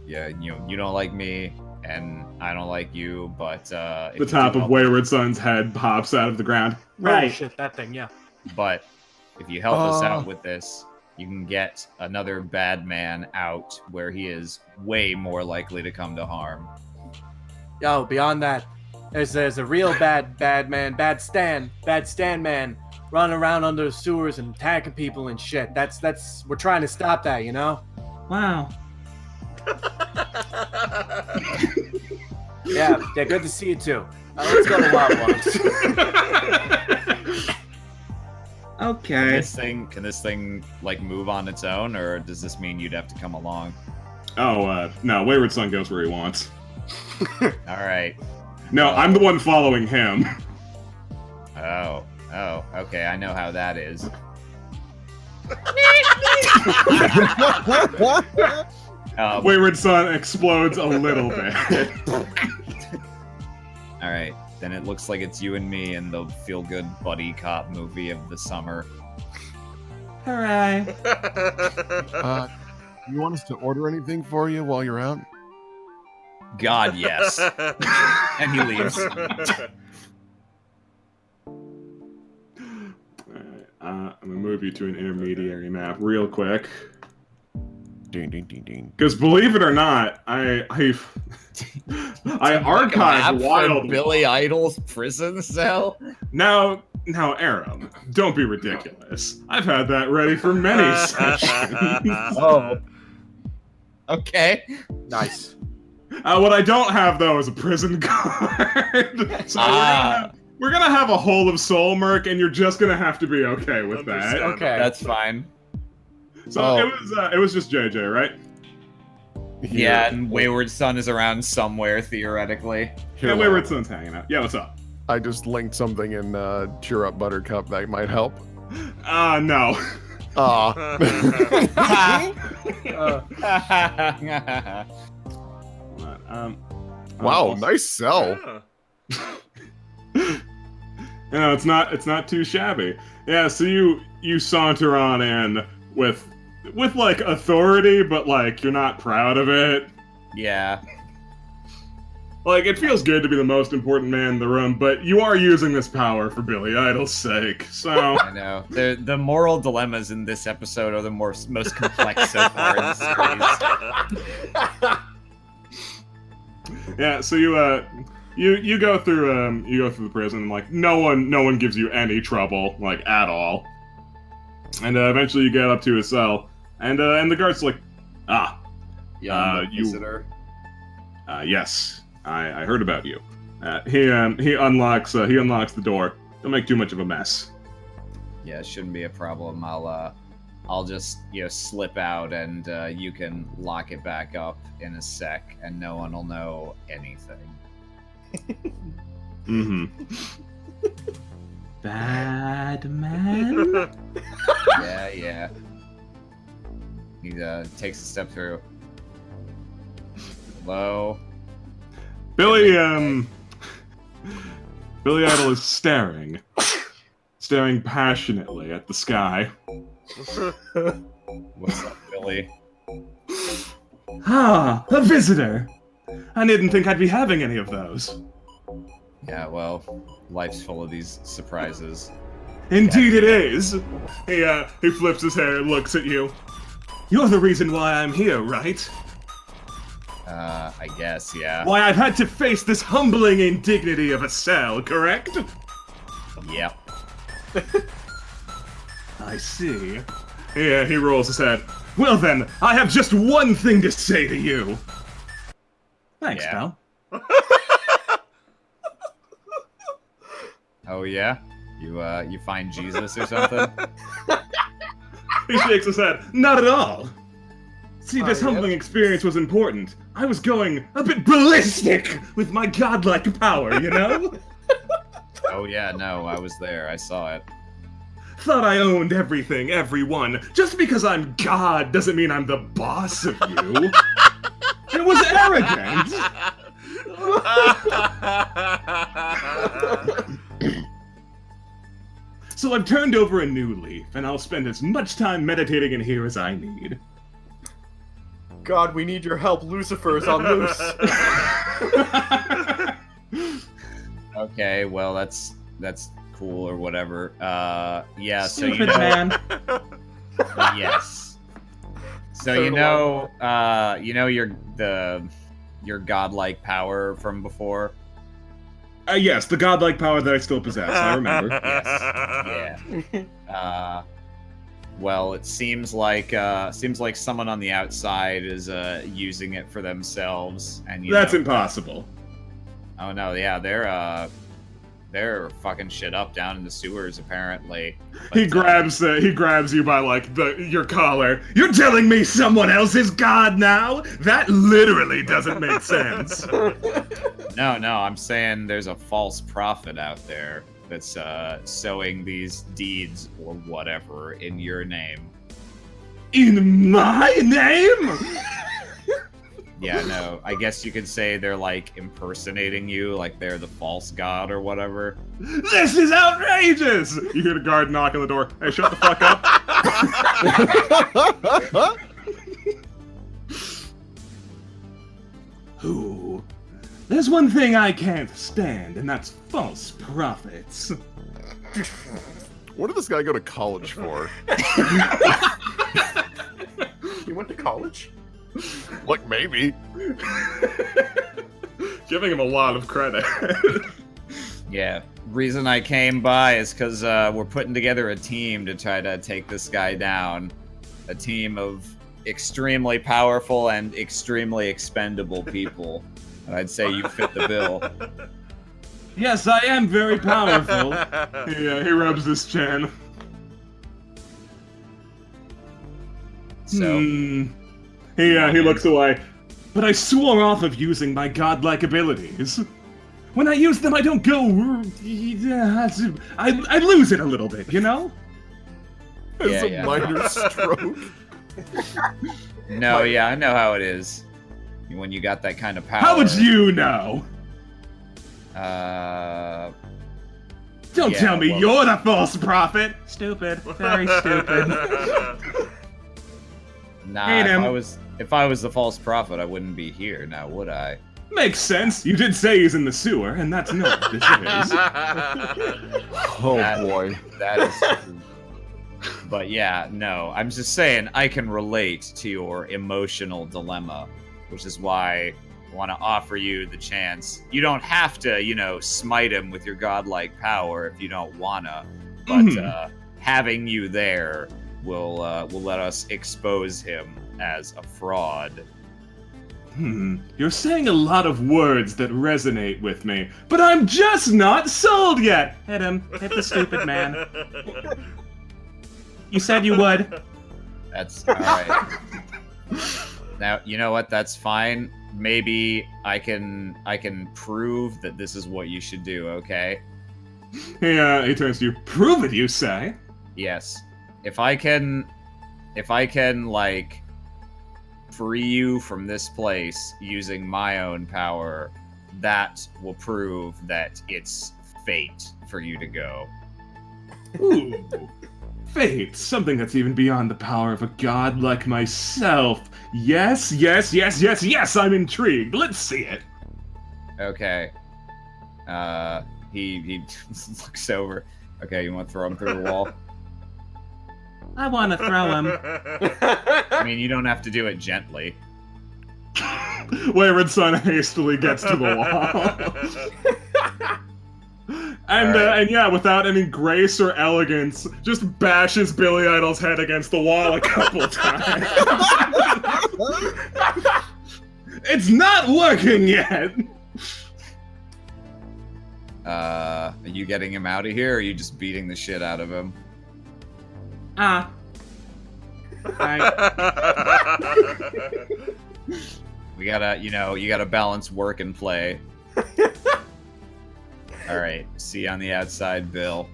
Speaker 5: yeah, you don't like me, and I don't like you, but if
Speaker 2: The
Speaker 5: you
Speaker 2: top
Speaker 5: do
Speaker 2: of
Speaker 5: help-
Speaker 2: Wayward Son's head pops out of the ground.
Speaker 4: Oh,
Speaker 6: Right.
Speaker 4: shit, that thing, yeah.
Speaker 5: But if you help us out with this, you can get another bad man out where he is way more likely to come to harm.
Speaker 4: Yo, beyond that, there's a real bad man, bad stand man, running around under the sewers and attacking people and shit. That's we're trying to stop that, you know?
Speaker 6: Wow.
Speaker 4: Yeah, good to see you too. Let's go to Wild Ones.
Speaker 6: Okay.
Speaker 5: Can this thing like move on its own, or does this mean you'd have to come along?
Speaker 2: Oh, no, Wayward Son goes where he wants.
Speaker 5: All right.
Speaker 2: No, I'm the one following him.
Speaker 5: Oh, okay. I know how that is.
Speaker 2: Wayward Son explodes a little bit.
Speaker 5: All right. Then it looks like it's you and me in the feel-good buddy cop movie of the summer.
Speaker 6: Hooray.
Speaker 3: You want us to order anything for you while you're out?
Speaker 5: God, yes. And he leaves.
Speaker 2: I'm gonna move you to an intermediary map real quick.
Speaker 3: Ding, ding, ding, ding.
Speaker 2: Because believe it or not, I archived Wild.
Speaker 5: Billy Idol's prison cell.
Speaker 2: Now, Aram, don't be ridiculous. I've had that ready for many sessions.
Speaker 5: Oh. Okay.
Speaker 4: Nice.
Speaker 2: What I don't have though is a prison guard. So we're gonna have a Hole of Soul Merc, and you're just gonna have to be okay with that.
Speaker 4: Okay.
Speaker 5: That's fine.
Speaker 2: So it was just JJ, right?
Speaker 5: Yeah, and Wayward Son is around somewhere, theoretically.
Speaker 2: Yeah, Wayward Son's hanging out. Yeah, what's up?
Speaker 3: I just linked something in Cheer Up Buttercup that might help.
Speaker 2: No.
Speaker 3: Wow, nice sell.
Speaker 2: No, it's not too shabby. Yeah, so you saunter on in with like authority, but like you're not proud of it.
Speaker 5: Yeah.
Speaker 2: Like it feels good to be the most important man in the room, but you are using this power for Billy Idol's sake. So
Speaker 5: I know. The moral dilemmas in this episode are the most complex so far in the series.
Speaker 2: yeah, so you go through the prison, and like no one gives you any trouble, like at all. And eventually you get up to his cell, and the guard's like,
Speaker 5: Young
Speaker 2: you-
Speaker 5: visitor.
Speaker 2: yes, I heard about you. He unlocks the door. Don't make too much of a mess.
Speaker 5: Yeah, it shouldn't be a problem. I'll just slip out, and you can lock it back up in a sec, and no one will know anything.
Speaker 2: Mm-hmm.
Speaker 6: Bad man?
Speaker 5: Yeah. He takes a step through. Hello?
Speaker 2: Billy Idol is staring passionately at the sky.
Speaker 5: What's up, Billy?
Speaker 2: Ah, a visitor. I didn't think I'd be having any of those.
Speaker 5: Yeah, well, life's full of these surprises.
Speaker 2: Indeed it is. He flips his hair and looks at you. You're the reason why I'm here, right?
Speaker 5: I guess, yeah.
Speaker 2: Why, I've had to face this humbling indignity of a cell, correct?
Speaker 5: Yep.
Speaker 2: I see. Yeah, he rolls his head. Well then, I have just one thing to say to you. Thanks,
Speaker 5: Yeah.
Speaker 2: pal.
Speaker 5: Oh yeah? You find Jesus or something?
Speaker 2: He shakes his head. Not at all. See, this
Speaker 4: Oh, yeah?
Speaker 2: humbling experience was important. I was going a bit ballistic with my godlike power, you know?
Speaker 5: Oh yeah, no, I was there. I saw it.
Speaker 2: Thought I owned everything, everyone. Just because I'm God doesn't mean I'm the boss of you. It was arrogant. So I've turned over a new leaf, and I'll spend as much time meditating in here as I need.
Speaker 4: God, we need your help. Lucifer's on loose.
Speaker 5: Okay, well that's cool or whatever. Yeah, so you
Speaker 6: Stupid
Speaker 5: know,
Speaker 6: man.
Speaker 5: yes. So
Speaker 4: Third
Speaker 5: you know your godlike power from before.
Speaker 2: Yes, the godlike power that I still possess. I remember.
Speaker 5: Yeah. Well, it seems like someone on the outside is using it for themselves, and
Speaker 2: That's
Speaker 5: know,
Speaker 2: impossible.
Speaker 5: Oh no, yeah, they're fucking shit up down in the sewers apparently.
Speaker 2: He
Speaker 5: But,
Speaker 2: grabs you by like your collar. You're telling me someone else is God now? That literally doesn't make sense.
Speaker 5: No, I'm saying there's a false prophet out there that's sowing these deeds or whatever in your name.
Speaker 2: In my name?
Speaker 5: Yeah, no, I guess you could say they're like impersonating you, like they're the false god or whatever.
Speaker 2: This is outrageous! You hear the guard knock on the door. Hey, shut the fuck up. Ooh. There's one thing I can't stand, and that's false prophets.
Speaker 3: What did this guy go to college for?
Speaker 4: You went to college?
Speaker 3: Like, maybe.
Speaker 2: Giving him a lot of credit.
Speaker 5: Yeah, reason I came by is because we're putting together a team to try to take this guy down. A team of extremely powerful and extremely expendable people. And I'd say you fit the bill.
Speaker 2: Yes, I am very powerful. Yeah, he rubs his chin.
Speaker 5: So,
Speaker 2: He looks away. But I swore off of using my godlike abilities. When I use them, I don't go... I lose it a little bit, you know?
Speaker 3: It's
Speaker 5: Yeah.
Speaker 3: a minor stroke.
Speaker 5: no, yeah, I know how it is. When you got that kind of power.
Speaker 2: How would you know? Don't
Speaker 5: Yeah,
Speaker 2: tell me
Speaker 5: well-
Speaker 2: you're the false prophet!
Speaker 6: Stupid. Very stupid.
Speaker 5: Nah,
Speaker 2: Hate him.
Speaker 5: if I was the false prophet, I wouldn't be here now, would I?
Speaker 2: Makes sense. You did say he's in the sewer, and that's not what this is.
Speaker 3: Oh
Speaker 5: That-
Speaker 3: boy.
Speaker 5: That is true. But yeah, no, I'm just saying I can relate to your emotional dilemma, which is why I want to offer you the chance. You don't have to, smite him with your godlike power if you don't wanna, but having you there will let us expose him as a fraud.
Speaker 2: You're saying a lot of words that resonate with me, but I'm just not sold yet!
Speaker 6: Hit him. Hit the stupid man. You said you would.
Speaker 5: That's all right. Now, you know what? That's fine. Maybe I can prove that this is what you should do, okay?
Speaker 2: He turns to you. Prove it, you say?
Speaker 5: Yes. If I can like free you from this place using my own power, that will prove that it's fate for you to go.
Speaker 2: Ooh. Fate, something that's even beyond the power of a god like myself. Yes, I'm intrigued. Let's see it.
Speaker 5: Okay. He looks over. Okay, you want to throw him through the wall?
Speaker 6: I want to throw him.
Speaker 5: I mean, you don't have to do it gently.
Speaker 2: Wayward Son hastily gets to the wall. And yeah, without any grace or elegance, just bashes Billy Idol's head against the wall a couple times. It's not working yet!
Speaker 5: Are you getting him out of here, or are you just beating the shit out of him?
Speaker 6: Alright.
Speaker 5: We gotta, you gotta balance work and play. Alright, see you on the outside, Bill.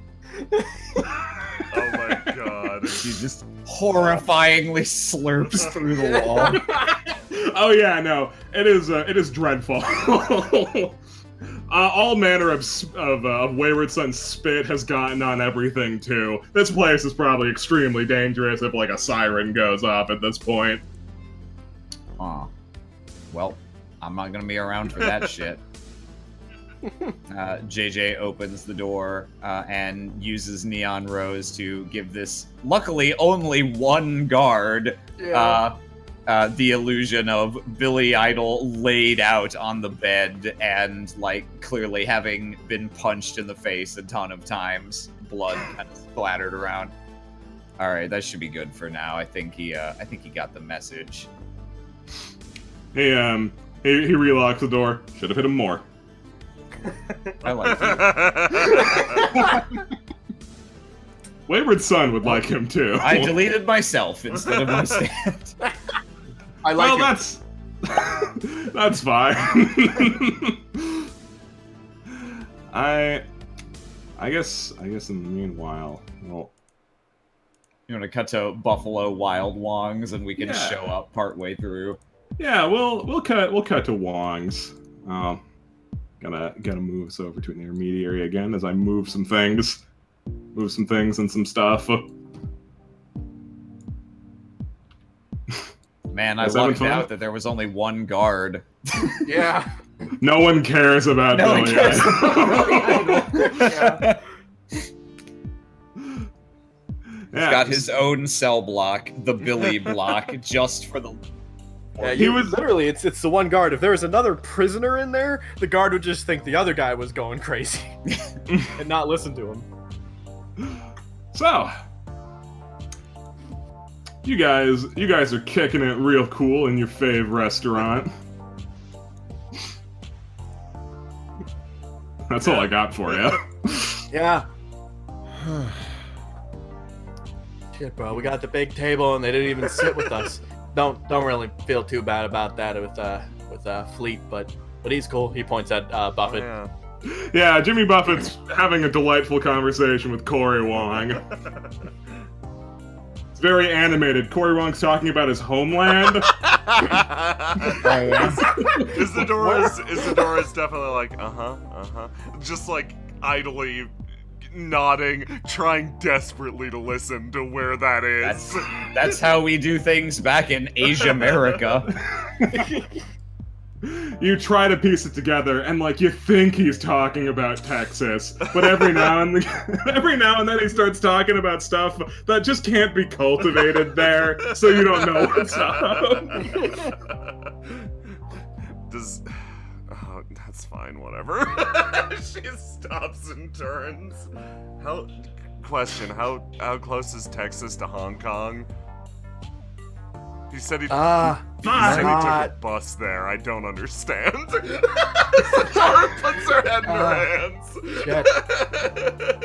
Speaker 1: Oh my god.
Speaker 5: He just horrifyingly slurps through the wall.
Speaker 2: Oh yeah, no, it is dreadful. All manner of Wayward Son's spit has gotten on everything too. This place is probably extremely dangerous if like a siren goes off at this point.
Speaker 5: Aw. Well, I'm not gonna be around for that shit. JJ opens the door and uses Neon Rose to give this, luckily only one guard, the illusion of Billy Idol laid out on the bed and, like, clearly having been punched in the face a ton of times, blood kind of splattered around. All right, that should be good for now. I think he got the message.
Speaker 2: He relocks the door. Should have hit him more.
Speaker 5: I like it.
Speaker 2: Wayward Son would like him too.
Speaker 5: I deleted myself instead of my stand.
Speaker 4: I like
Speaker 2: well,
Speaker 4: it.
Speaker 2: that's fine. I guess in the meanwhile, well,
Speaker 5: You want to cut to Buffalo Wild Wongs, and we can
Speaker 2: Yeah.
Speaker 5: show up partway through.
Speaker 2: yeah, we'll cut to Wong's. Gotta move us over to an intermediary again as I move some things and some stuff.
Speaker 5: Man, I
Speaker 2: Was having
Speaker 5: lucked
Speaker 2: fun?
Speaker 5: out that there was only one guard.
Speaker 4: Yeah.
Speaker 2: No one cares about
Speaker 5: No one
Speaker 2: Billy
Speaker 5: cares
Speaker 2: Idol.
Speaker 5: He's got his own cell block, the Billy block, just for the...
Speaker 4: Yeah,
Speaker 2: He was-
Speaker 4: literally, it's the one guard. If there was another prisoner in there, the guard would just think the other guy was going crazy and not listen to him.
Speaker 2: So, you guys are kicking it real cool in your fave restaurant. That's all I got for you.
Speaker 4: Yeah. Shit, bro, we got the big table and they didn't even sit with us. Don't really feel too bad about that with Fleet, but he's cool. He points at Buffett.
Speaker 1: Yeah.
Speaker 2: Yeah, Jimmy Buffett's having a delightful conversation with Cory Wong. It's very animated. Cory Wong's talking about his homeland.
Speaker 1: Isadora is definitely like, just like idly nodding, trying desperately to listen to where that is.
Speaker 5: That's how we do things back in Asia America.
Speaker 2: You try to piece it together, and like you think he's talking about Texas, but every now and then he starts talking about stuff that just can't be cultivated there, so you don't know what's up.
Speaker 1: Oh, that's fine, whatever. She stops and turns. How close is Texas to Hong Kong? He said he took a bus there. I don't understand. Isadora puts her head in her hands.
Speaker 4: Shit.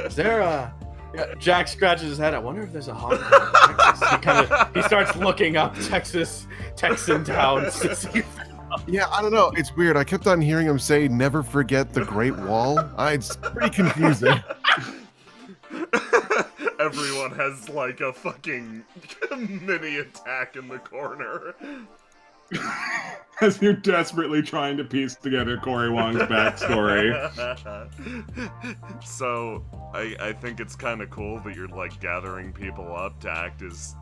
Speaker 4: Is there a... Yeah, Jack scratches his head. I wonder if there's a Hong Kong, Texas. He starts looking up Texan towns to see if...
Speaker 3: Yeah, I don't know. It's weird. I kept on hearing him say, "Never forget the Great Wall." It's pretty confusing.
Speaker 1: Everyone has like a fucking mini attack in the corner.
Speaker 2: As you're desperately trying to piece together Cory Wong's backstory.
Speaker 1: So, I think it's kind of cool that you're like gathering people up to act as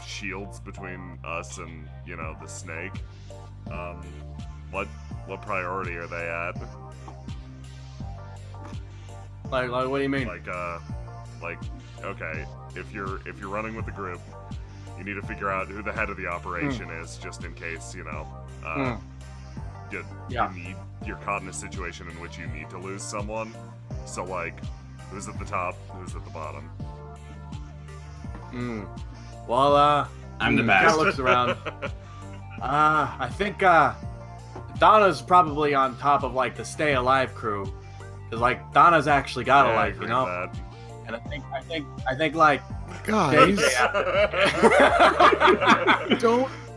Speaker 1: shields between us and, you know, the snake. What priority are they at?
Speaker 4: Like what do you mean?
Speaker 1: Like, okay, if you're running with the group, you need to figure out who the head of the operation is, just in case, you know. you're caught in a situation in which you need to lose someone. So, like, who's at the top, who's at the bottom?
Speaker 4: Well,
Speaker 2: I'm the
Speaker 4: Kind
Speaker 2: best.
Speaker 4: of looks around. I think Donna's probably on top of like the Stay Alive crew, because like Donna's actually got a
Speaker 1: Yeah, I
Speaker 4: life,
Speaker 1: agree
Speaker 4: you know.
Speaker 1: with that.
Speaker 4: And I think like
Speaker 3: Guys,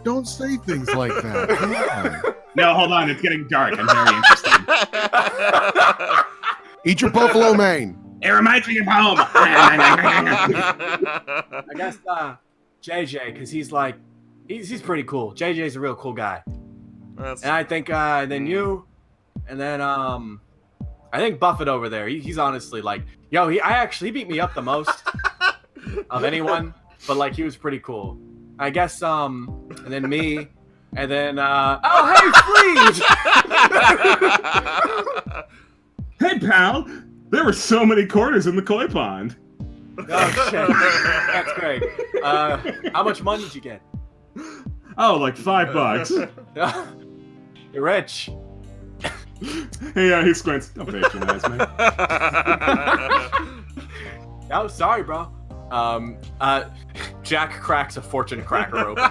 Speaker 3: don't say things like that. Come on.
Speaker 2: No, hold on. It's getting dark. I'm very interested.
Speaker 3: Eat your buffalo mane.
Speaker 2: It reminds me of home.
Speaker 4: I guess JJ, because he's like he's pretty cool. JJ's a real cool guy.
Speaker 1: That's,
Speaker 4: And I think then you, and then I think Buffett over there. He's honestly like, he actually beat me up the most of anyone, but like he was pretty cool. I guess and then me, and then oh hey Fleet!
Speaker 2: Hey, pal. There were so many quarters in the koi pond.
Speaker 4: Oh shit, that's great. How much money did you get?
Speaker 2: Oh, like $5.
Speaker 4: You're rich.
Speaker 2: Hey, he squints. Don't patronize me.
Speaker 4: Oh, sorry, bro. Jack cracks a fortune cracker open,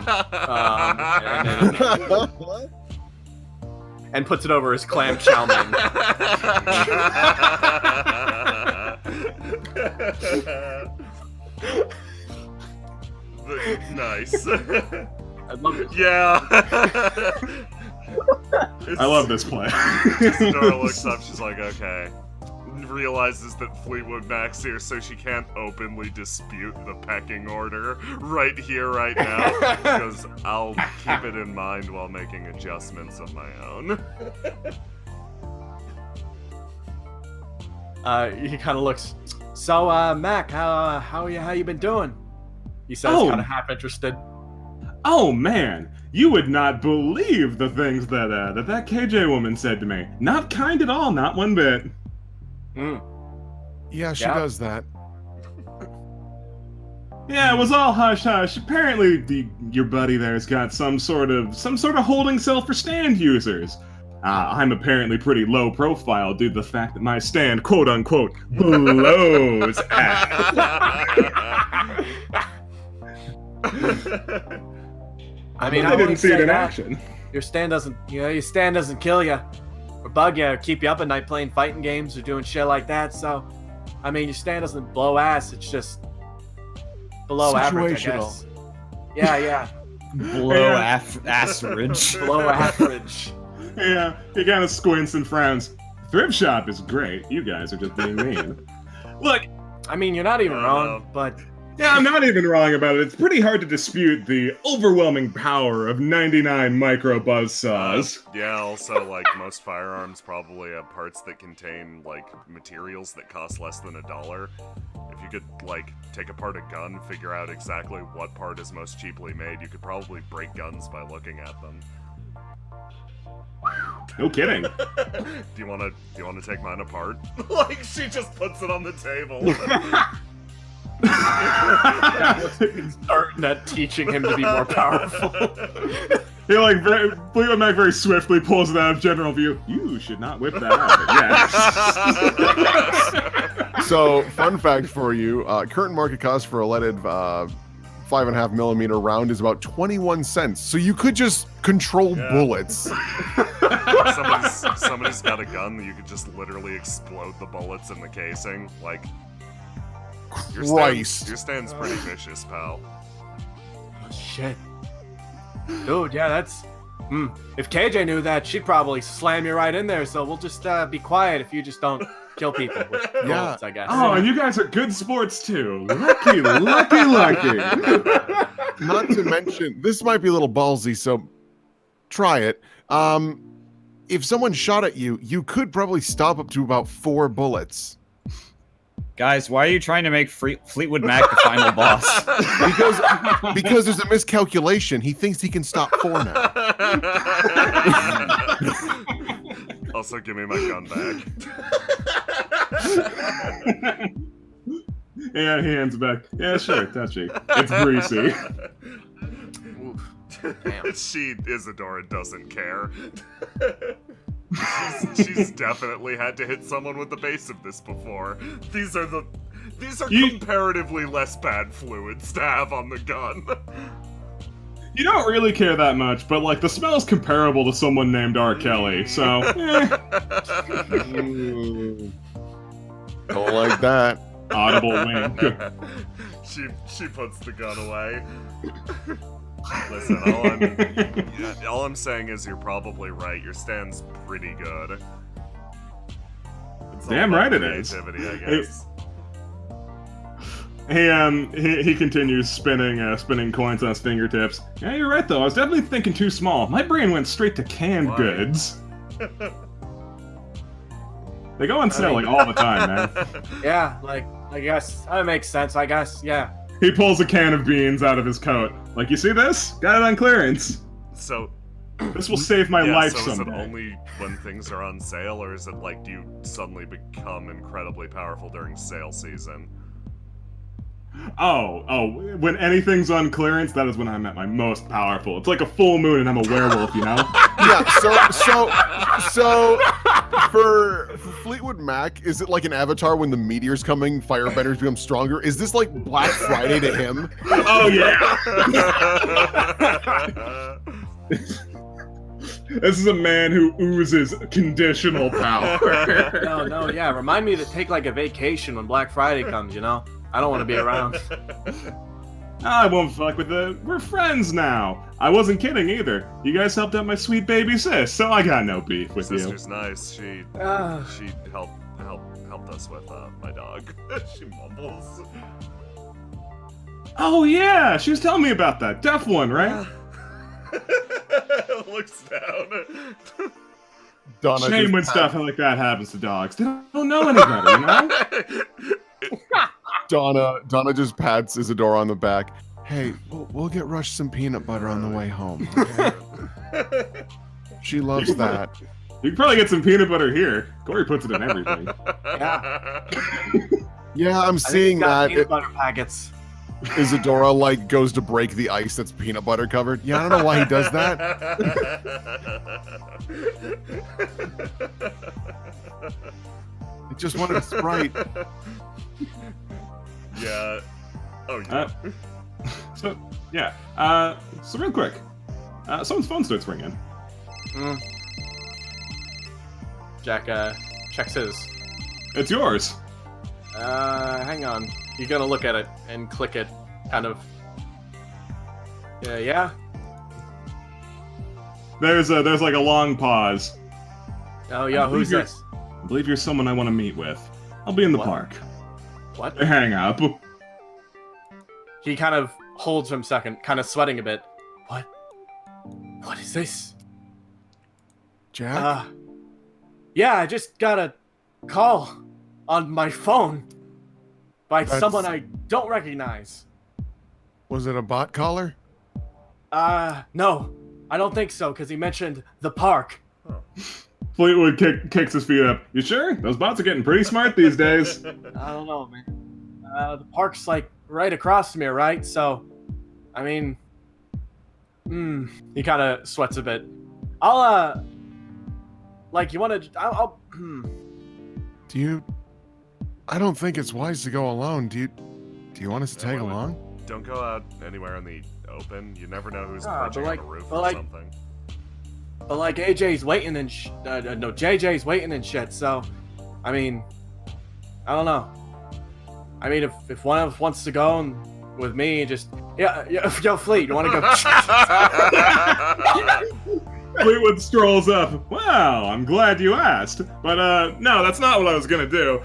Speaker 4: and puts it over his clam chow mein.
Speaker 1: Nice.
Speaker 4: I love it.
Speaker 1: Yeah.
Speaker 2: I love this play.
Speaker 1: Dora looks up, she's like, okay. Realizes that Fleetwood Mac's here, so she can't openly dispute the pecking order right here, right now, because I'll keep it in mind while making adjustments of my own.
Speaker 4: He kind of looks. So, Mac, how you been doing? He says,
Speaker 2: Oh.
Speaker 4: kind of half interested.
Speaker 2: Oh man, you would not believe the things that that KJ woman said to me. Not kind at all, not one bit.
Speaker 3: Yeah, she
Speaker 4: Yeah.
Speaker 3: does that.
Speaker 2: Yeah, it was all hush hush. Apparently, your buddy there's got some sort of holding cell for stand users. I'm apparently pretty low profile due to the fact that my stand, quote unquote, blows ass.
Speaker 4: I mean,
Speaker 2: I
Speaker 4: I
Speaker 2: didn't
Speaker 4: wouldn't
Speaker 2: see it
Speaker 4: say
Speaker 2: in
Speaker 4: that.
Speaker 2: action.
Speaker 4: Your stand doesn't kill you, or bug you, or keep you up at night playing fighting games or doing shit like that. So, I mean, your stand doesn't blow ass. It's just below average, I guess. Yeah.
Speaker 5: Below average.
Speaker 4: Below average.
Speaker 2: Yeah, he kind of squints and frowns. Thrift shop is great. You guys are just being mean. Look,
Speaker 4: I mean, you're not even wrong, but
Speaker 2: yeah, I'm not even wrong about it. It's pretty hard to dispute the overwhelming power of 99 micro buzzsaws.
Speaker 1: Yeah, also, like, most firearms probably have parts that contain, like, materials that cost less than $1. If you could, like, take apart a gun, figure out exactly what part is most cheaply made, you could probably break guns by looking at them.
Speaker 2: No kidding.
Speaker 1: Do you wanna take mine apart? Like, she just puts it on the table.
Speaker 4: starting at teaching him to be more powerful.
Speaker 2: He Fleetwood Mac very swiftly pulls it out of general view. You should not whip that out. Yes.
Speaker 3: So, fun fact for you: current market cost for a leaded 5.5mm round is about 21 cents. So you could just control bullets.
Speaker 1: Somebody's got a gun that you could just literally explode the bullets in the casing. Like, your stand's pretty vicious, pal.
Speaker 4: Oh, shit. Dude, yeah, that's... If KJ knew that, she'd probably slam you right in there, so we'll just be quiet if you just don't kill people with bullets, I guess.
Speaker 2: Oh, and you guys are good sports too. Lucky.
Speaker 3: Not to mention, this might be a little ballsy, so try it. If someone shot at you, you could probably stop up to about 4 bullets.
Speaker 5: Guys, why are you trying to make Fleetwood Mac the final boss?
Speaker 3: Because there's a miscalculation. He thinks he can stop 4 now.
Speaker 1: Also, give me my gun back.
Speaker 2: Yeah, he hands back. Yeah, sure, touchy. It's greasy.
Speaker 4: Damn.
Speaker 1: Isadora doesn't care. she's definitely had to hit someone with the base of this before. These are comparatively less bad fluids to have on the gun.
Speaker 2: You don't really care that much, but like the smell is comparable to someone named R. Kelly, so.
Speaker 3: Don't like that.
Speaker 2: Audible wink.
Speaker 1: She puts the gun away. Listen, all I'm saying is you're probably right. Your stand's pretty good. It's all
Speaker 2: Damn
Speaker 1: about
Speaker 2: right it is.
Speaker 1: creativity, I guess.
Speaker 2: He continues spinning coins on his fingertips. Yeah, you're right though. I was definitely thinking too small. My brain went straight to canned
Speaker 1: Why?
Speaker 2: goods. They go on sale like all the time, man.
Speaker 4: Yeah, like, I guess that makes sense. I guess, yeah.
Speaker 2: He pulls a can of beans out of his coat. Like, you see this? Got it on clearance.
Speaker 1: So,
Speaker 2: This will save my life
Speaker 1: so is it
Speaker 2: someday.
Speaker 1: only when things are on sale, or is it like, do you suddenly become incredibly powerful during sale season?
Speaker 2: Oh, when anything's on clearance, that is when I'm at my most powerful. It's like a full moon and I'm a werewolf, you know?
Speaker 3: Yeah, so for Fleetwood Mac, is it like an Avatar when the meteor's coming, firebenders become stronger? Is this like Black Friday to him?
Speaker 2: Oh, yeah! This is a man who oozes conditional power.
Speaker 4: No, yeah. Remind me to take like a vacation when Black Friday comes, you know? I don't want to be around.
Speaker 2: I won't fuck with it. We're friends now. I wasn't kidding either. You guys helped out my sweet baby sis, so I got no beef with
Speaker 1: Sister's nice. She helped us with my dog. She mumbles.
Speaker 2: Oh yeah, she was telling me about that. Deaf one, right?
Speaker 1: Looks down.
Speaker 3: Donna
Speaker 2: Shame
Speaker 3: just
Speaker 2: when stuff like that happens to dogs. They don't know any better, you know?
Speaker 3: Donna just pats Isadora on the back. Hey, we'll get Rush some peanut butter on the way home. Okay? She loves that.
Speaker 2: You can probably get some peanut butter here. Corey puts it in everything.
Speaker 4: Yeah.
Speaker 3: Yeah, I'm
Speaker 4: I think
Speaker 3: seeing
Speaker 4: he's got
Speaker 3: that.
Speaker 4: peanut butter packets.
Speaker 3: Isadora like goes to break the ice that's peanut butter covered. Yeah, I don't know why he does that. I just wanted a Sprite.
Speaker 1: Yeah. Oh yeah.
Speaker 2: So real quick. Someone's phone starts ringing.
Speaker 4: Jack checks his.
Speaker 2: It's yours.
Speaker 4: Hang on. You're gonna look at it and click it, kind of. Yeah.
Speaker 2: There's like a long pause.
Speaker 4: Oh yeah, who's this?
Speaker 2: I believe you're someone I want to meet with. I'll be in the
Speaker 4: What?
Speaker 2: park.
Speaker 4: What?
Speaker 2: They hang up.
Speaker 4: He kind of holds for a second, kind of sweating a bit. What? What is this?
Speaker 3: Jack?
Speaker 4: Yeah, I just got a call on my phone by someone I don't recognize.
Speaker 3: Was it a bot caller?
Speaker 4: No, I don't think so, because he mentioned the park.
Speaker 2: Fleetwood kicks his feet up. You sure? Those bots are getting pretty smart these days.
Speaker 4: I don't know, man. The park's like right across from here, right? So, I mean, he kind of sweats a bit. I'll, like, you want to? I'll.
Speaker 3: Do you? I don't think it's wise to go alone. Do you want us to tag
Speaker 1: wait.
Speaker 3: along?
Speaker 1: Don't go out anywhere in the open. You never know who's
Speaker 4: Ah,
Speaker 1: perching
Speaker 4: but
Speaker 1: on
Speaker 4: like-
Speaker 1: the roof
Speaker 4: but
Speaker 1: or
Speaker 4: like-
Speaker 1: something.
Speaker 4: But like AJ's waiting and no, JJ's waiting and shit. So, I mean, I don't know. I mean, if one of us wants to go and with me, just yo, Fleet, you want to go?
Speaker 2: Fleetwood strolls up. Wow, I'm glad you asked. But no, that's not what I was gonna do.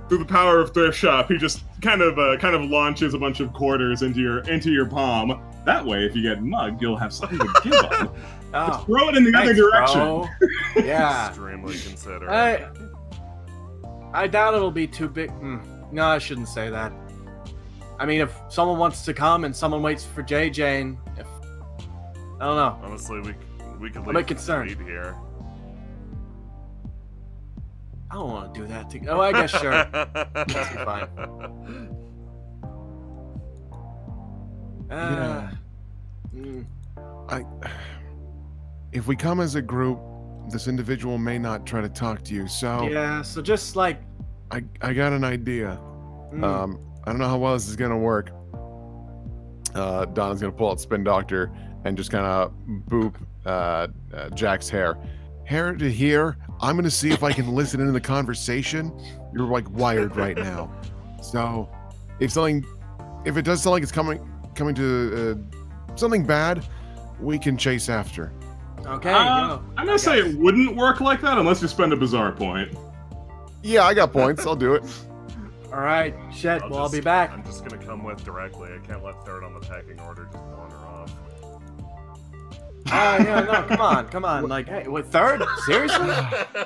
Speaker 2: Through the power of thrift shop, he just kind of launches a bunch of quarters into your palm. That way, if you get mugged, you'll have something to give them.
Speaker 4: Oh,
Speaker 2: Throw it in the other
Speaker 4: thanks,
Speaker 2: direction.
Speaker 4: bro. Yeah.
Speaker 1: Extremely considerate.
Speaker 4: I doubt it'll be too big. No, I shouldn't say that. I mean, if someone wants to come and someone waits for JJ, and if I don't know.
Speaker 1: Honestly, we could
Speaker 4: I'm
Speaker 1: leave
Speaker 4: concerned.
Speaker 1: Fleet here.
Speaker 4: I don't want to do that. Oh, I guess sure. That's fine.
Speaker 3: Yeah. If we come as a group, this individual may not try to talk to you. So
Speaker 4: Yeah, so just like...
Speaker 3: I got an idea. I don't know how well this is gonna work. Donna's gonna pull out Spin Doctor and just kind of boop Jack's hair. Hair to here. I'm gonna see if I can listen into the conversation. You're like wired right now. So if it does sound like it's coming to something bad, we can chase after.
Speaker 4: Okay, go.
Speaker 2: I'm gonna say it wouldn't work like that unless you spend a bizarre point.
Speaker 3: Yeah, I got points. I'll do it.
Speaker 4: All right, shit. I'll be back.
Speaker 1: I'm just gonna come with directly. I can't let third on the pecking order just wander off.
Speaker 4: Oh, yeah, no, come on. Like, hey, what, third? Seriously?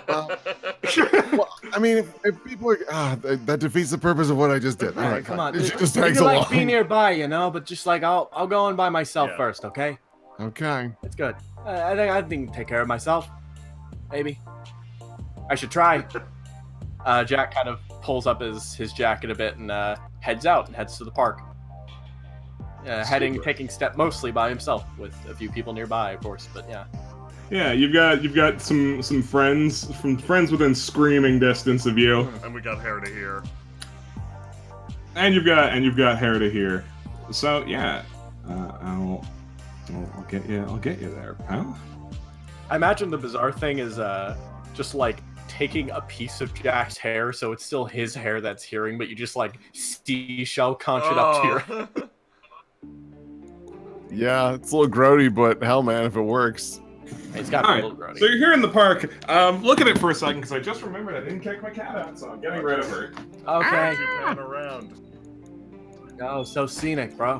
Speaker 3: Well, I mean, if people are that defeats the purpose of what I just did. All right,
Speaker 4: come on.
Speaker 3: It just
Speaker 4: You
Speaker 3: tags
Speaker 4: can,
Speaker 3: along.
Speaker 4: like, be nearby, you know, but just like I'll go in by myself first, okay?
Speaker 3: Okay.
Speaker 4: It's good. I think take care of myself. Maybe. I should try. Jack kind of pulls up his jacket a bit and heads to the park. Taking step mostly by himself with a few people nearby, of course, but yeah.
Speaker 2: Yeah, you've got some friends within screaming distance of you,
Speaker 1: And we got hair to here.
Speaker 2: and you've got hair to here. So yeah, I'll get you there, pal.
Speaker 4: I imagine the bizarre thing is just like taking a piece of Jack's hair, so it's still his hair that's hearing, but you just like seashell conch it up to your.
Speaker 3: Yeah, it's a little grody, but hell, man, if it works.
Speaker 4: It's got
Speaker 2: All
Speaker 4: a
Speaker 2: right,
Speaker 4: little grody.
Speaker 2: so you're here in the park. Look at it for a second, because I just remembered I didn't kick my cat out, so I'm getting rid of her.
Speaker 4: Okay.
Speaker 1: Keep pan around.
Speaker 4: Oh, so scenic, bro.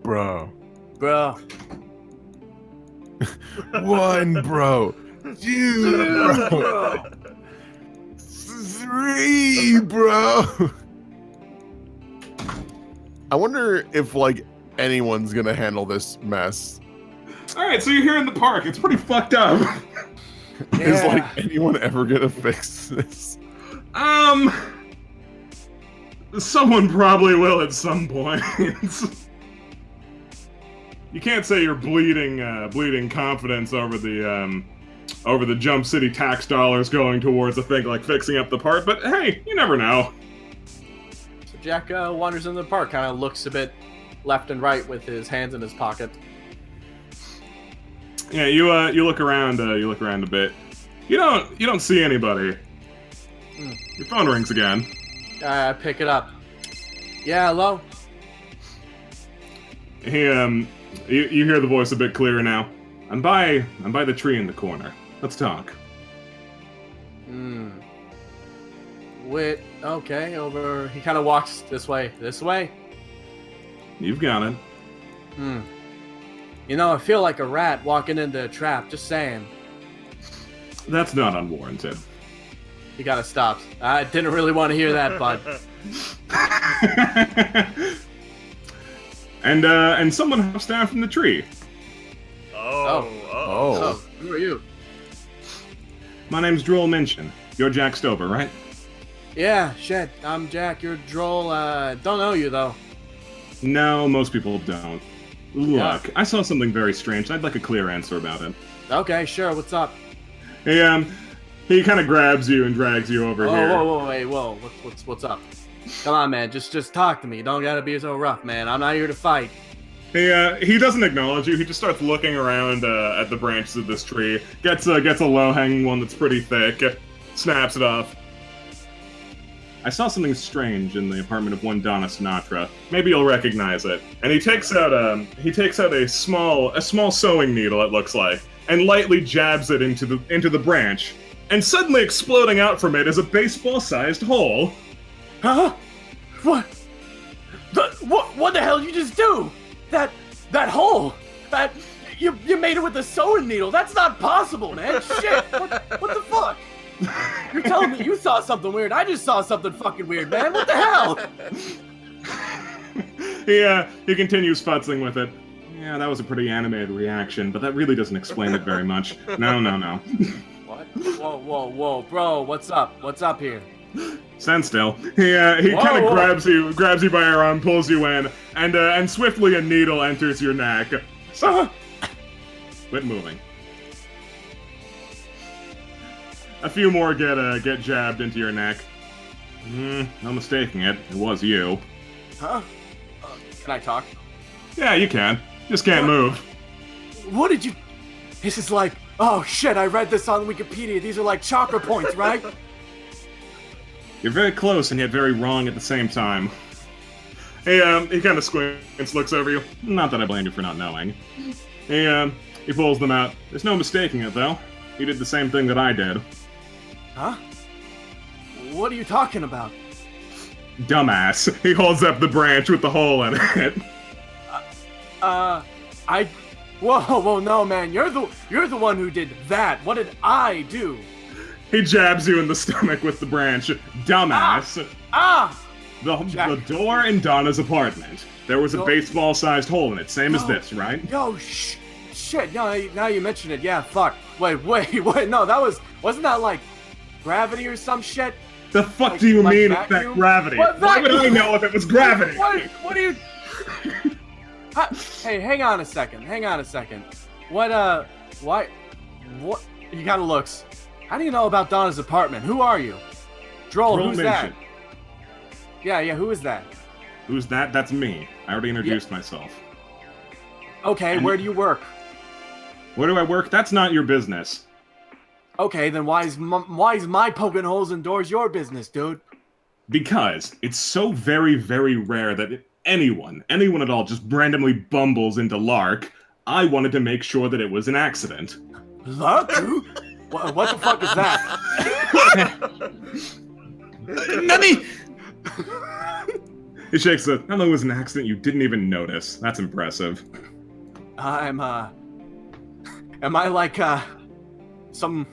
Speaker 3: Bro. One, bro. Two, bro. Three, bro. I wonder if, like, anyone's gonna handle this mess.
Speaker 2: All right, so you're here in the park. It's pretty fucked up.
Speaker 3: Is, like, anyone ever gonna fix this?
Speaker 2: Someone probably will at some point. You can't say you're bleeding confidence over the Jump City tax dollars going towards a thing like fixing up the park, but hey, you never know.
Speaker 4: So Jack wanders into the park, kind of looks a bit left and right with his hands in his pocket.
Speaker 2: Yeah, you look around a bit. You don't see anybody. Your phone rings again.
Speaker 4: I pick it up. Yeah, hello?
Speaker 2: You hear the voice a bit clearer now. I'm by the tree in the corner. Let's talk.
Speaker 4: Wait, okay, over. He kind of walks this way. This way?
Speaker 2: You've got it.
Speaker 4: You know, I feel like a rat walking into a trap, just saying.
Speaker 2: That's not unwarranted.
Speaker 4: You gotta stop. I didn't really want to hear that, bud.
Speaker 2: And someone hops down from the tree.
Speaker 3: Oh.
Speaker 4: Who are you?
Speaker 2: My name's Droll Minchin. You're Jack Stover, right?
Speaker 4: Yeah, shit. I'm Jack. You're Droll. Don't know you, though.
Speaker 2: No, most people don't. Look, I saw something very strange. I'd like a clear answer about it.
Speaker 4: Okay, sure. What's up?
Speaker 2: He kind of grabs you and drags you over here.
Speaker 4: Whoa. What's up? Come on, man. Just talk to me. You don't gotta be so rough, man. I'm not here to fight.
Speaker 2: He doesn't acknowledge you. He just starts looking around at the branches of this tree. Gets a low-hanging one that's pretty thick. Snaps it off. I saw something strange in the apartment of one Donna Sinatra. Maybe you'll recognize it. And he takes out a small sewing needle, it looks like, and lightly jabs it into the branch. And suddenly exploding out from it is a baseball-sized hole.
Speaker 4: Huh? What the hell did you just do? That hole! That you made it with a sewing needle. That's not possible, man. Shit! What the fuck? You're telling me you saw something weird? I just saw something fucking weird, man. What the hell?
Speaker 2: He continues futzing with it. Yeah, that was a pretty animated reaction, but that really doesn't explain it very much. No.
Speaker 4: What? Whoa, bro. What's up? What's up here?
Speaker 2: Stand still. He kind of grabs you by your arm, pulls you in, and swiftly a needle enters your neck. Stop. Quit moving. A few more get jabbed into your neck. No mistaking it. It was you.
Speaker 4: Huh? Can I talk?
Speaker 2: Yeah, you can. Just can't move.
Speaker 4: What did you... This is like... Oh, shit, I read this on Wikipedia. These are like chakra points, right?
Speaker 2: You're very close and yet very wrong at the same time. He kind of squints, looks over you. Not that I blame you for not knowing. He pulls them out. There's no mistaking it, though. You did the same thing that I did.
Speaker 4: Huh? What are you talking about?
Speaker 2: Dumbass. He holds up the branch with the hole in it.
Speaker 4: Whoa, no, man. You're the one who did that. What did I do?
Speaker 2: He jabs you in the stomach with the branch. Dumbass. The door in Donna's apartment. There was a baseball-sized hole in it, same as this, right?
Speaker 4: Yo, shit. Now you mention it. Yeah, fuck. Wait. No, wasn't that like gravity or some shit?
Speaker 2: The fuck do you mean it's that gravity? Why would I know if it was gravity?
Speaker 4: What are you... Hey, hang on a second. What, he kind of looks. How do you know about Donna's apartment? Who are you? Droll, who's that? Yeah, who is that?
Speaker 2: Who's that? That's me. I already introduced myself.
Speaker 4: Okay, where do you work?
Speaker 2: Where do I work? That's not your business.
Speaker 4: Okay, then why is my poking holes in doors your business, dude?
Speaker 2: Because it's so very, very rare that anyone at all just randomly bumbles into Lark. I wanted to make sure that it was an accident.
Speaker 4: Lark? What the fuck is that?
Speaker 5: Nani?
Speaker 2: He shakes it. I know it was an accident you didn't even notice. That's impressive.
Speaker 4: Am I like, some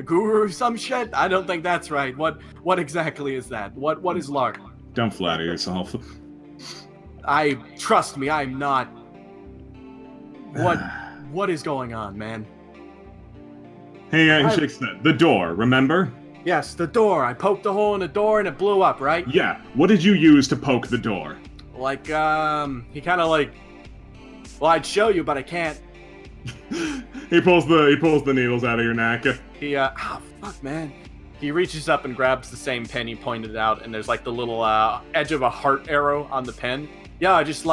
Speaker 4: guru or some shit? I don't think that's right. What exactly is that? What is Lark?
Speaker 2: Don't flatter yourself.
Speaker 4: Trust me, I'm not. What is going on, man?
Speaker 2: He shakes the door, remember?
Speaker 4: Yes, the door. I poked a hole in the door and it blew up, right?
Speaker 2: Yeah. What did you use to poke the door?
Speaker 4: Like, he kind of like... Well, I'd show you, but I can't.
Speaker 2: He pulls the needles out of your neck.
Speaker 4: Fuck, man. He reaches up and grabs the same pen he pointed out, and there's like the little edge of a heart arrow on the pen. Yeah, I just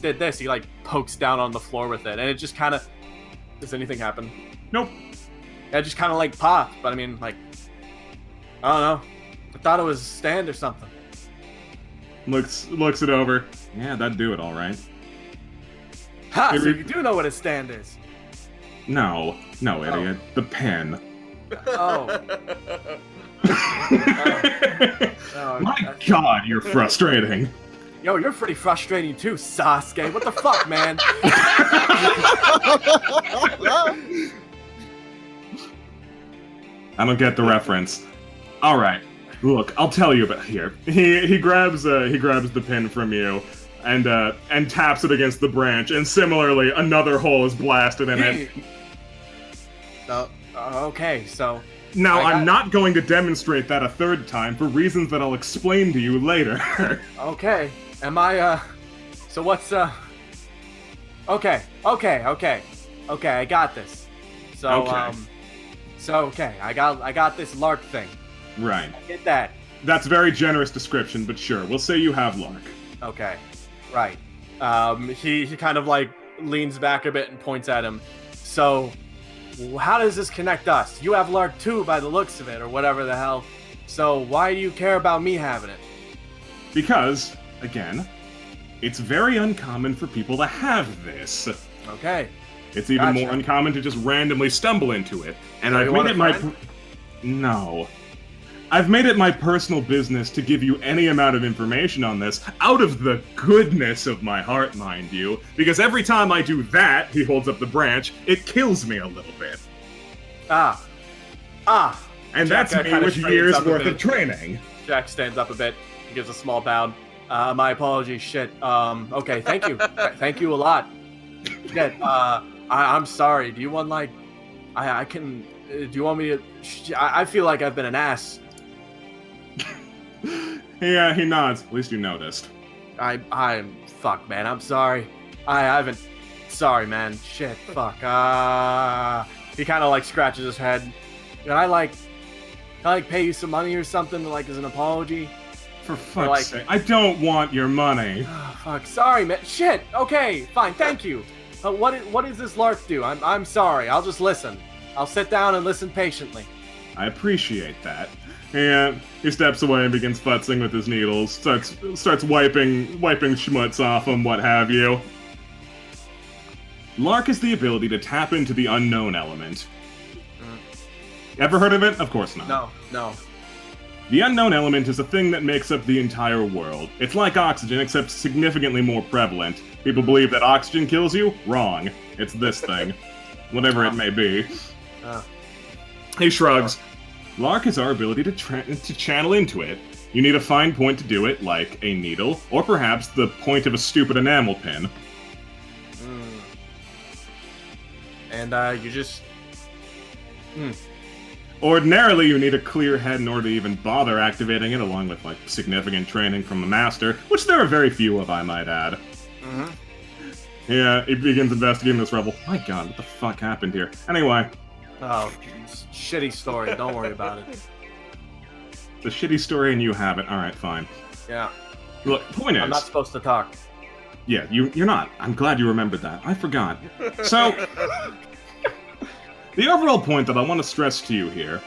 Speaker 4: did this. He like pokes down on the floor with it, and it just kind of... Does anything happen?
Speaker 2: Nope.
Speaker 4: It just kind of like popped, but I mean, like... I don't know. I thought it was a stand or something.
Speaker 2: Looks it over. Yeah, that'd do it all right.
Speaker 4: Ha! So you do know what a stand is?
Speaker 2: No, idiot. The pen.
Speaker 4: Oh.
Speaker 2: My God, you're frustrating.
Speaker 4: Yo, you're pretty frustrating too, Sasuke. What the fuck, man?
Speaker 2: I don't get the reference. All right, look, I'll tell you about here. He grabs the pin from you, and taps it against the branch, and similarly, another hole is blasted in it.
Speaker 4: Okay, so...
Speaker 2: Now, I'm not going to demonstrate that a third time for reasons that I'll explain to you later.
Speaker 4: Okay. Am I, So what's, Okay, I got this. So,
Speaker 2: okay.
Speaker 4: I got this Lark thing.
Speaker 2: Right.
Speaker 4: I get that.
Speaker 2: That's a very generous description, but sure, we'll say you have Lark.
Speaker 4: Okay. Right. He kind of, like, leans back a bit and points at him. So... How does this connect us? You have Lark too by the looks of it, or whatever the hell. So why do you care about me having it?
Speaker 2: Because, again, it's very uncommon for people to have this.
Speaker 4: Okay.
Speaker 2: It's even more uncommon to just randomly stumble into it. And
Speaker 4: So
Speaker 2: I've
Speaker 4: you
Speaker 2: made
Speaker 4: want
Speaker 2: it
Speaker 4: a
Speaker 2: my...
Speaker 4: friend?
Speaker 2: No. I've made it my personal business to give you any amount of information on this, out of the goodness of my heart, mind you, because every time I do that, he holds up the branch, it kills me a little bit. And
Speaker 4: Jack,
Speaker 2: that's me
Speaker 4: kinda
Speaker 2: with
Speaker 4: straightens
Speaker 2: years
Speaker 4: up a
Speaker 2: worth
Speaker 4: bit.
Speaker 2: of training.
Speaker 4: Jack stands up a bit, gives a small bow. My apologies, shit. Okay, thank you. Thank you a lot. Shit, I'm sorry. Do you want, like... I can... do you want me to... I feel like I've been an ass.
Speaker 2: He nods. At least you noticed.
Speaker 4: I'm fuck, man. I'm sorry. I haven't Sorry, man. Shit, fuck. He kind of like scratches his head. Can I pay you some money or something, like as an apology?
Speaker 2: For fuck's sake, I don't want your money.
Speaker 4: Oh, fuck. Sorry, man. Shit. Okay, fine. Thank you. What does this lark do? I'm sorry. I'll just listen. I'll sit down and listen patiently.
Speaker 2: I appreciate that. And he steps away and begins futzing with his needles. Starts wiping schmutz off him, what have you. Lark has the ability to tap into the unknown element. Ever heard of it? Of course not.
Speaker 4: No.
Speaker 2: The unknown element is a thing that makes up the entire world. It's like oxygen, except significantly more prevalent. People believe that oxygen kills you? Wrong. It's this thing. Whatever it may be. He shrugs. Lark is our ability to channel into it. You need a fine point to do it, like a needle, or perhaps the point of a stupid enamel pin.
Speaker 4: And, you just...
Speaker 2: Ordinarily, you need a clear head in order to even bother activating it, along with, like, significant training from a master, which there are very few of, I might add. Yeah, he begins investigating this rebel. My god, what the fuck happened here? Anyway.
Speaker 4: Oh, shitty story. Don't worry about it.
Speaker 2: The shitty story and you have it. Alright, fine.
Speaker 4: Yeah.
Speaker 2: Look, point is...
Speaker 4: I'm not supposed to talk.
Speaker 2: Yeah, you're not. I'm glad you remembered that. I forgot. So... The overall point that I want to stress to you here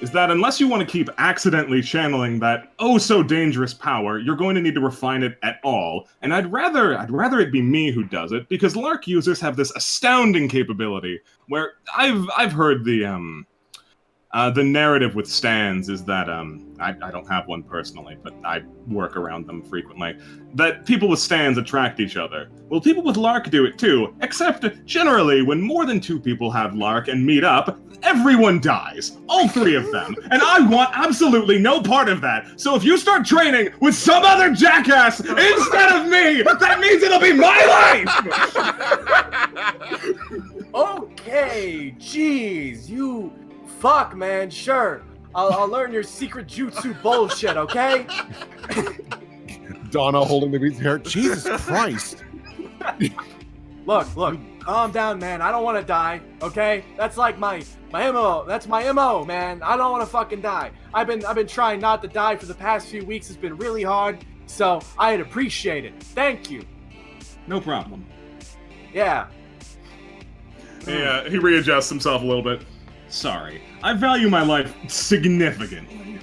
Speaker 2: is that unless you want to keep accidentally channeling that oh-so-dangerous power, you're going to need to refine it at all. And I'd rather it be me who does it, because Lark users have this astounding capability where I've heard the narrative with stands is that, I don't have one personally, but I work around them frequently, that people with stands attract each other. Well, people with Lark do it too, except generally, when more than 2 people have Lark and meet up, everyone dies. All 3 of them. And I want absolutely no part of that. So if you start training with some other jackass instead of me, that means it'll be my life!
Speaker 4: Okay, jeez, you... Fuck, man, sure. I'll learn your secret jutsu bullshit, okay?
Speaker 3: Donna holding the beat's hair. Jesus Christ.
Speaker 4: Look, calm down, man. I don't want to die, okay? That's like my MO. That's my MO, man. I don't want to fucking die. I've been trying not to die for the past few weeks. It's been really hard, so I'd appreciate it. Thank you.
Speaker 2: No problem.
Speaker 4: Yeah.
Speaker 2: Yeah, he readjusts himself a little bit. Sorry. I value my life significantly.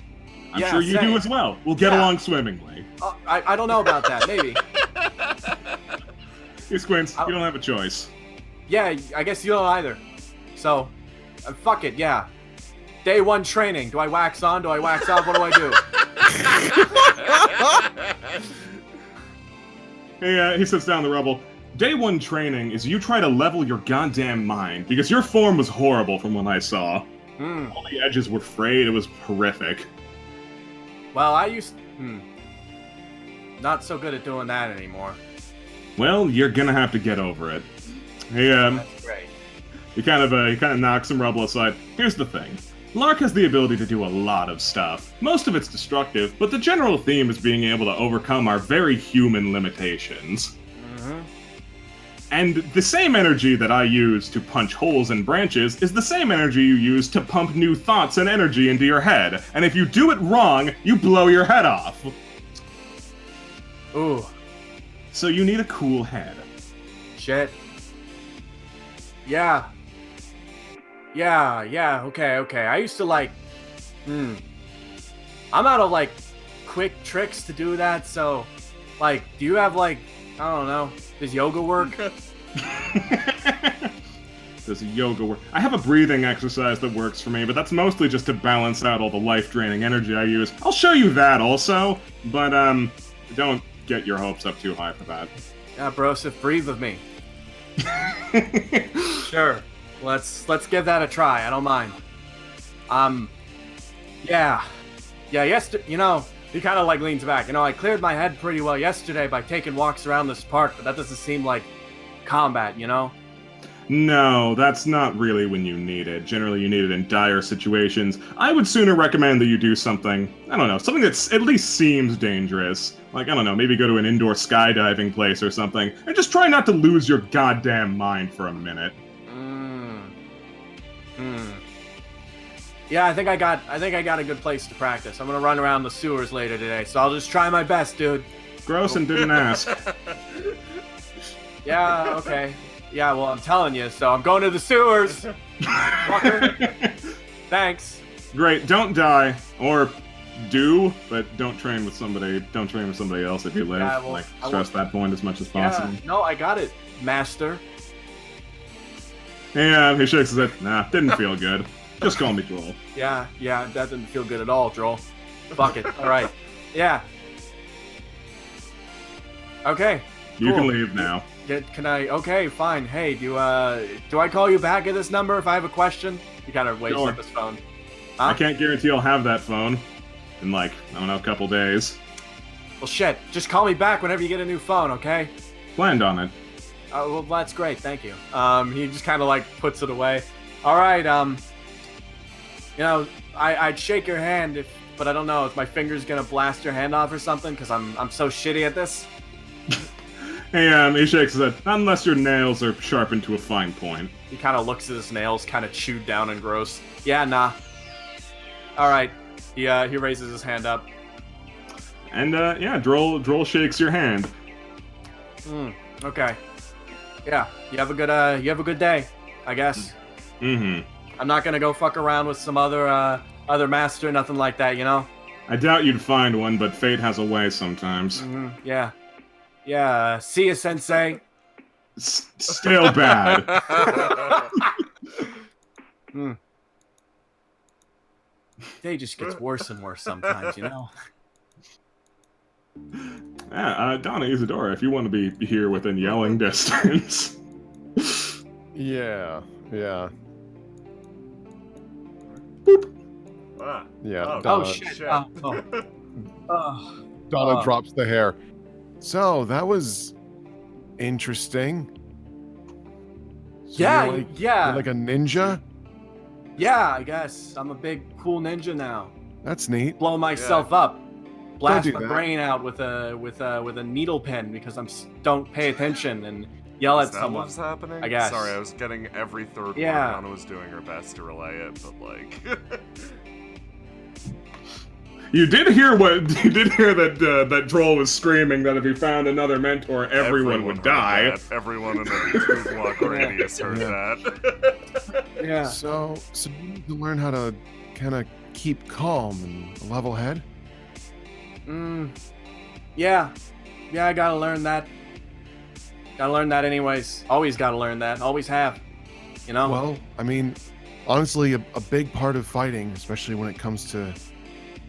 Speaker 2: I'm sure you do as well. We'll get along swimmingly.
Speaker 4: I don't know about that. Maybe.
Speaker 2: Hey, Squints, you don't have a choice.
Speaker 4: Yeah, I guess you don't either. So, fuck it, yeah. Day 1 training. Do I wax on? Do I wax off? What do I do?
Speaker 2: He sits down the rubble. Day 1 training is you try to level your goddamn mind, because your form was horrible from what I saw. All the edges were frayed, it was horrific.
Speaker 4: Well, I used... Not so good at doing that anymore.
Speaker 2: Well, you're gonna have to get over it.
Speaker 4: That's great.
Speaker 2: He kind of knocks some rubble aside. Here's the thing. Lark has the ability to do a lot of stuff. Most of it's destructive, but the general theme is being able to overcome our very human limitations. And the same energy that I use to punch holes in branches is the same energy you use to pump new thoughts and energy into your head. And if you do it wrong, you blow your head off.
Speaker 4: Ooh.
Speaker 2: So you need a cool head.
Speaker 4: Shit. Yeah, okay. I used to like... I'm out of, like, quick tricks to do that, so... Like, do you have, like... I don't know. Does yoga work?
Speaker 2: Does yoga work? I have a breathing exercise that works for me, but that's mostly just to balance out all the life-draining energy I use. I'll show you that also, but don't get your hopes up too high for that.
Speaker 4: Yeah, brosif, breathe with me. Sure. Let's give that a try. I don't mind. Yeah, yesterday, you know, he kind of like leans back. You know, I cleared my head pretty well yesterday by taking walks around this park, but that doesn't seem like combat, you know?
Speaker 2: No, that's not really when you need it. Generally, you need it in dire situations. I would sooner recommend that you do something, I don't know, something that's at least seems dangerous. Like, I don't know, maybe go to an indoor skydiving place or something, and just try not to lose your goddamn mind for a minute.
Speaker 4: Yeah, I think I got a good place to practice. I'm gonna run around the sewers later today, so I'll just try my best, dude.
Speaker 2: Gross and didn't ask.
Speaker 4: Yeah, okay. Yeah, well, I'm telling you, so I'm going to the sewers. Fucker. Thanks.
Speaker 2: Great, don't die. Or do, but don't train with somebody else if you live.
Speaker 4: Yeah, well,
Speaker 2: like, stress that point as much as
Speaker 4: Yeah,
Speaker 2: possible.
Speaker 4: no, I got it, master.
Speaker 2: Yeah, he shakes his head. Nah, didn't feel good. Just call me Joel.
Speaker 4: Yeah, that didn't feel good at all, Joel. Fuck it. All right. Yeah. Okay.
Speaker 2: You
Speaker 4: cool.
Speaker 2: can leave now.
Speaker 4: Can I? Okay, fine. Hey, do I call you back at this number if I have a question? He kind of waves
Speaker 2: Sure.
Speaker 4: up his phone.
Speaker 2: I can't guarantee I'll have that phone in, like, I don't know, a couple days.
Speaker 4: Well, shit. Just call me back whenever you get a new phone, okay?
Speaker 2: Planned on it.
Speaker 4: Well, that's great. Thank you. He just kind of like puts it away. All right. You know, I'd shake your hand but I don't know if my finger's gonna blast your hand off or something because I'm so shitty at this.
Speaker 2: Hey, he shakes his head. Unless your nails are sharpened to a fine point.
Speaker 4: He kind of looks at his nails, kind of chewed down and gross. Yeah, nah. All right. He raises his hand up.
Speaker 2: And yeah, Droll shakes your hand.
Speaker 4: Okay. Yeah. You have a good day, I guess.
Speaker 2: Mm-hmm.
Speaker 4: I'm not gonna go fuck around with some other master, nothing like that, you know.
Speaker 2: I doubt you'd find one, but fate has a way sometimes.
Speaker 4: Yeah. Yeah. See ya, Sensei.
Speaker 2: Still bad.
Speaker 4: Day just gets worse and worse sometimes, you know.
Speaker 2: Yeah, Donna Isadora, if you want to be here within yelling distance.
Speaker 3: Yeah.
Speaker 1: Ah.
Speaker 3: Yeah.
Speaker 1: Oh,
Speaker 3: Donna,
Speaker 4: shit.
Speaker 3: Donna drops the hair. So that was interesting. So
Speaker 4: Yeah,
Speaker 3: you're like,
Speaker 4: yeah.
Speaker 3: you're like a ninja.
Speaker 4: Yeah, I guess I'm a big cool ninja now.
Speaker 3: That's neat.
Speaker 4: Blow myself up, blast
Speaker 3: do
Speaker 4: my
Speaker 3: that.
Speaker 4: brain out with a needle pen because don't pay attention and yell
Speaker 1: Is
Speaker 4: at
Speaker 1: that
Speaker 4: someone.
Speaker 1: what's happening?
Speaker 4: I guess.
Speaker 1: Sorry, I was getting every third
Speaker 4: Yeah.
Speaker 1: word. Donna was doing her best to relay it, but like...
Speaker 2: You did hear that that Droll was screaming that if he found another mentor, everyone would
Speaker 1: heard
Speaker 2: die.
Speaker 1: that. Everyone in a 2-block radius heard that.
Speaker 4: Yeah.
Speaker 3: So you need to learn how to kind of keep calm and a level head.
Speaker 4: Yeah, I gotta learn that. Gotta learn that anyways. Always gotta learn that. Always have. You know?
Speaker 3: Well, I mean, honestly, a big part of fighting, especially when it comes to,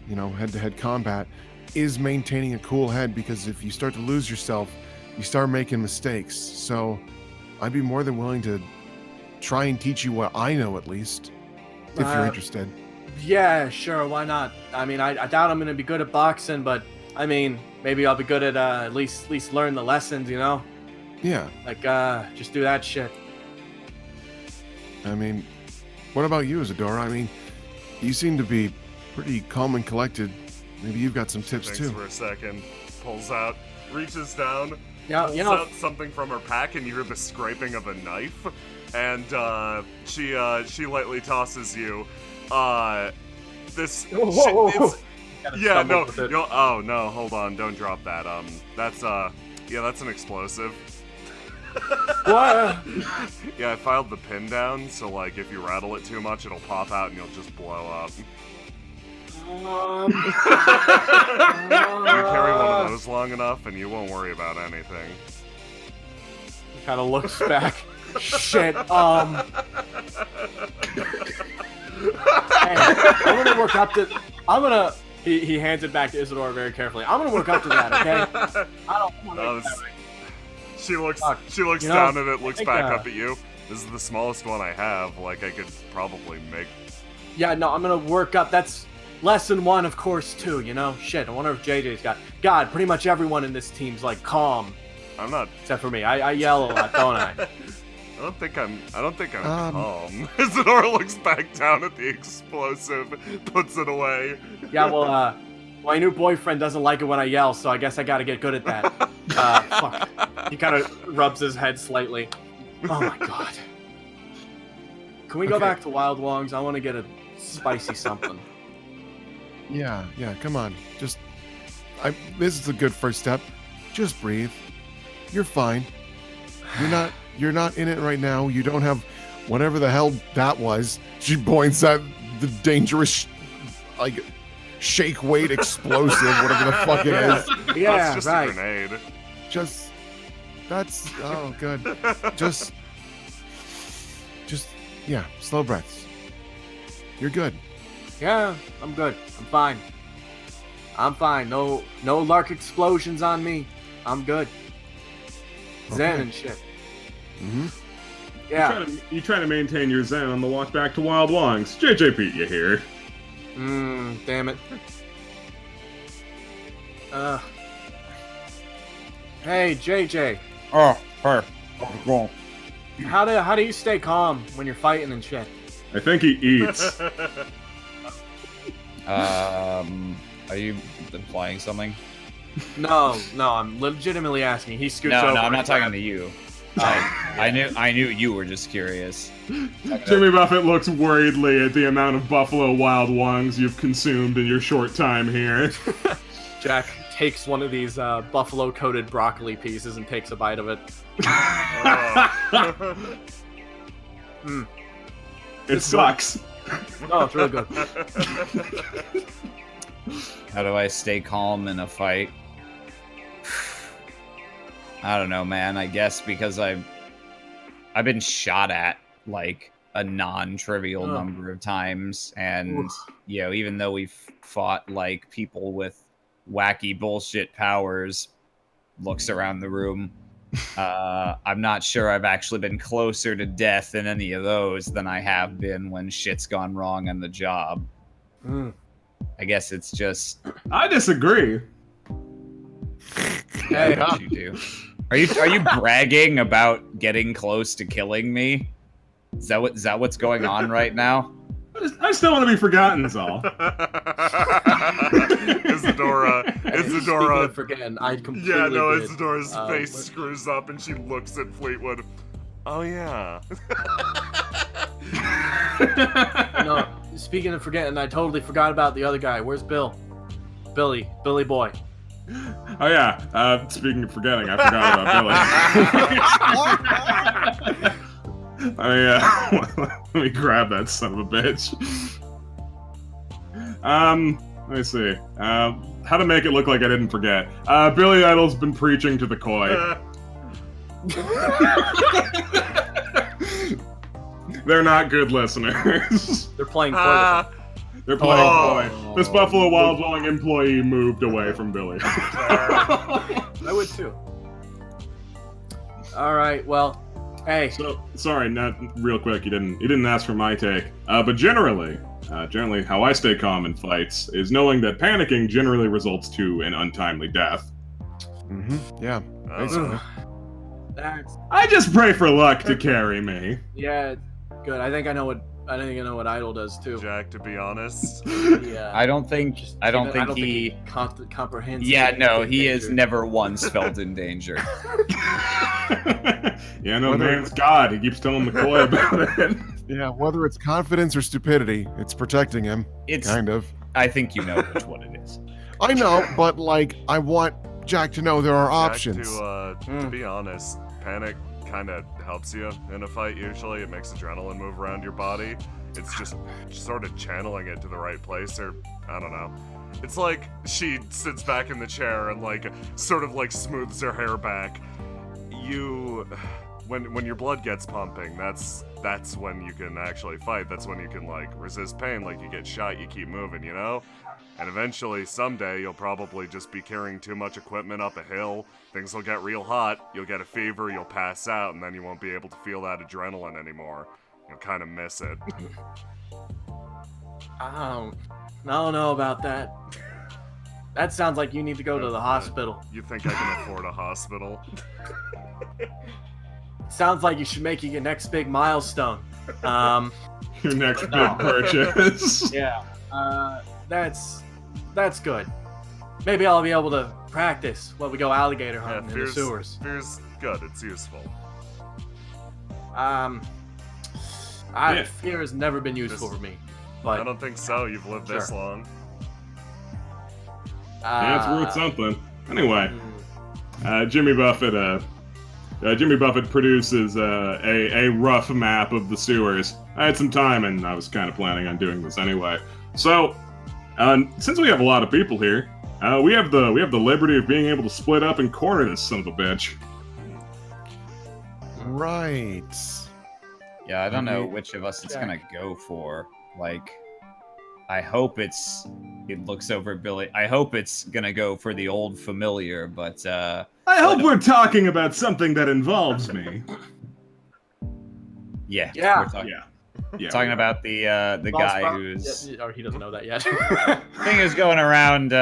Speaker 3: you know, head-to-head combat, is maintaining a cool head, because if you start to lose yourself, you start making mistakes. So I'd be more than willing to try and teach you what I know, at least, if you're interested.
Speaker 4: Yeah, sure, why not? I mean, I doubt I'm gonna be good at boxing, but I mean, maybe I'll be good at least learn the lessons, you know?
Speaker 3: Yeah.
Speaker 4: Like, just do that shit.
Speaker 3: I mean, what about you, Isadora? I mean, you seem to be pretty calm and collected. Maybe you've got some tips
Speaker 1: Thinks
Speaker 3: too.
Speaker 1: for a second, pulls out, reaches down,
Speaker 4: Yeah,
Speaker 1: pulls
Speaker 4: you know,
Speaker 1: out something from her pack, and you hear the scraping of a knife. And she lightly tosses you. This.
Speaker 4: Whoa.
Speaker 1: Yeah, no. Oh no, hold on, don't drop that. That's that's an explosive.
Speaker 4: What?
Speaker 1: Yeah, I filed the pin down, so like if you rattle it too much, it'll pop out and you'll just blow up.
Speaker 4: Um,
Speaker 1: You carry one of those long enough, and you won't worry about anything.
Speaker 4: He kind of looks back. Shit. Hey, I'm gonna work up to. He hands it back to Isadora very carefully. I'm gonna work up to that, okay? I don't want to.
Speaker 1: She looks
Speaker 4: Fuck. You know,
Speaker 1: down at it, looks
Speaker 4: think,
Speaker 1: back up at you. This is the smallest one I have. Like, I could probably make...
Speaker 4: Yeah, no, I'm gonna work up. That's lesson 1 of course 2, you know? Shit, I wonder if JJ's got... God, pretty much everyone in this team's, like, calm.
Speaker 1: I'm not...
Speaker 4: Except for me. I yell a lot, don't I?
Speaker 1: I don't think I'm calm. Isadora looks back down at the explosive, puts it away.
Speaker 4: Yeah, well, my new boyfriend doesn't like it when I yell, so I guess I gotta get good at that. Fuck. He kind of rubs his head slightly. Oh my god. Can we go back to Wild Wongs? I want to get a spicy something.
Speaker 3: Yeah, come on. This is a good first step. Just breathe. You're fine. You're not in it right now. You don't have whatever the hell that was. She points at the dangerous, like, shake weight explosive, whatever the fuck it is.
Speaker 4: Yeah,
Speaker 1: That's just
Speaker 4: right.
Speaker 1: a grenade.
Speaker 3: Oh, good. Just, yeah, slow breaths. You're good.
Speaker 4: Yeah, I'm good. I'm fine. No lark explosions on me. I'm good. Zen
Speaker 3: Okay.
Speaker 4: and shit.
Speaker 3: Mm-hmm.
Speaker 4: Yeah.
Speaker 2: You try to maintain your zen on the walk back to Wild Wongs. JJP, you here?
Speaker 4: Damn it. Hey, JJ.
Speaker 5: Oh, her. How's it going?
Speaker 4: How do you stay calm when you're fighting and shit?
Speaker 2: I think he eats.
Speaker 5: Are you implying something?
Speaker 4: No, I'm legitimately asking. He scoots over.
Speaker 5: No, I'm not
Speaker 4: and
Speaker 5: talking to you. I knew you were just curious.
Speaker 2: Jimmy Buffett looks worriedly at the amount of Buffalo Wild Wongs you've consumed in your short time here.
Speaker 4: Jack takes one of these buffalo-coated broccoli pieces and takes a bite of it.
Speaker 2: It sucks.
Speaker 4: Oh, it's really good.
Speaker 5: How do I stay calm in a fight? I don't know, man. I guess because I've been shot at like a non-trivial number of times, and even though we've fought like people with wacky bullshit powers, looks around the room. I'm not sure I've actually been closer to death in any of those than I have been when shit's gone wrong on the job. I guess it's just.
Speaker 2: I disagree.
Speaker 5: Yeah, what you do. Are you bragging about getting close to killing me? Is that what's going on right now?
Speaker 2: I still want to be forgotten, is all.
Speaker 1: Isadora.
Speaker 4: Speaking of forgetting, I completely
Speaker 1: Yeah, no,
Speaker 4: did.
Speaker 1: Isadora's face screws up and she looks at Fleetwood. Oh, yeah.
Speaker 4: No, speaking of forgetting, I totally forgot about the other guy. Where's Bill? Billy boy.
Speaker 2: Oh yeah, speaking of forgetting, I forgot about Billy. Let me grab that son of a bitch. Let me see. How to make it look like I didn't forget. Billy Idol's been preaching to the koi. They're not good listeners.
Speaker 4: They're playing koi.
Speaker 2: They're playing koi. This Buffalo Wild Wong employee moved away from Billy.
Speaker 4: I would too. All right, well, hey.
Speaker 2: So sorry, not real quick. You didn't ask for my take. But generally, how I stay calm in fights is knowing that panicking generally results to an untimely death.
Speaker 3: Mm-hmm. Yeah. Basically.
Speaker 2: I just pray for luck to carry me.
Speaker 4: Yeah, good. I think I know what Idol does too.
Speaker 1: Jack, to be honest.
Speaker 4: Yeah.
Speaker 5: I don't think he
Speaker 4: comprehends.
Speaker 5: Yeah, no, he has never once felt in danger.
Speaker 2: Yeah, no, man's God. He keeps telling McCoy about it.
Speaker 3: Yeah, whether it's confidence or stupidity, it's protecting him.
Speaker 5: It's
Speaker 3: kind of.
Speaker 5: I think you know which one it is.
Speaker 3: I know, but like, I want Jack to know there are options.
Speaker 1: To be honest, panic kind of helps you in a fight usually. It makes adrenaline move around your body. It's just sort of channeling it to the right place, or I don't know. It's like she sits back in the chair and like sort of like smooths her hair back. When your blood gets pumping, that's when you can actually fight. That's when you can like resist pain. Like you get shot, you keep moving, you know? And eventually, someday, you'll probably just be carrying too much equipment up a hill. Things will get real hot, you'll get a fever, you'll pass out, and then you won't be able to feel that adrenaline anymore. You'll kind of miss it.
Speaker 4: I don't know about that. That sounds like you need to go to the hospital.
Speaker 1: You think I can afford a hospital?
Speaker 4: sounds like you should make it your next big milestone.
Speaker 2: Your next
Speaker 4: No.
Speaker 2: big purchase.
Speaker 4: Yeah. That's good. Maybe I'll be able to practice while we go alligator
Speaker 1: Yeah,
Speaker 4: hunting in the sewers.
Speaker 1: fear's good. It's useful.
Speaker 4: Yeah. Fear has never been useful for me. But
Speaker 1: I don't think so. You've lived this
Speaker 4: Sure.
Speaker 1: long.
Speaker 2: Yeah, it's worth something. Anyway,
Speaker 4: mm,
Speaker 2: Jimmy Buffett produces a rough map of the sewers. I had some time, and I was kind of planning on doing this anyway. So, since we have a lot of people here, we have the liberty of being able to split up and corner this son of a bitch.
Speaker 3: Right.
Speaker 5: Yeah, I don't know
Speaker 3: Okay.
Speaker 5: which of us it's
Speaker 4: Jack.
Speaker 5: gonna go for. Like, I hope it looks over Billy. I hope it's gonna go for the old familiar, but
Speaker 2: I hope we're talking about something that involves me.
Speaker 5: yeah,
Speaker 4: Yeah.
Speaker 5: we're talking,
Speaker 2: Yeah.
Speaker 5: talking about the
Speaker 4: Boss
Speaker 5: guy
Speaker 4: Bob-
Speaker 5: who's
Speaker 4: or he doesn't know that yet.
Speaker 5: thing is going around.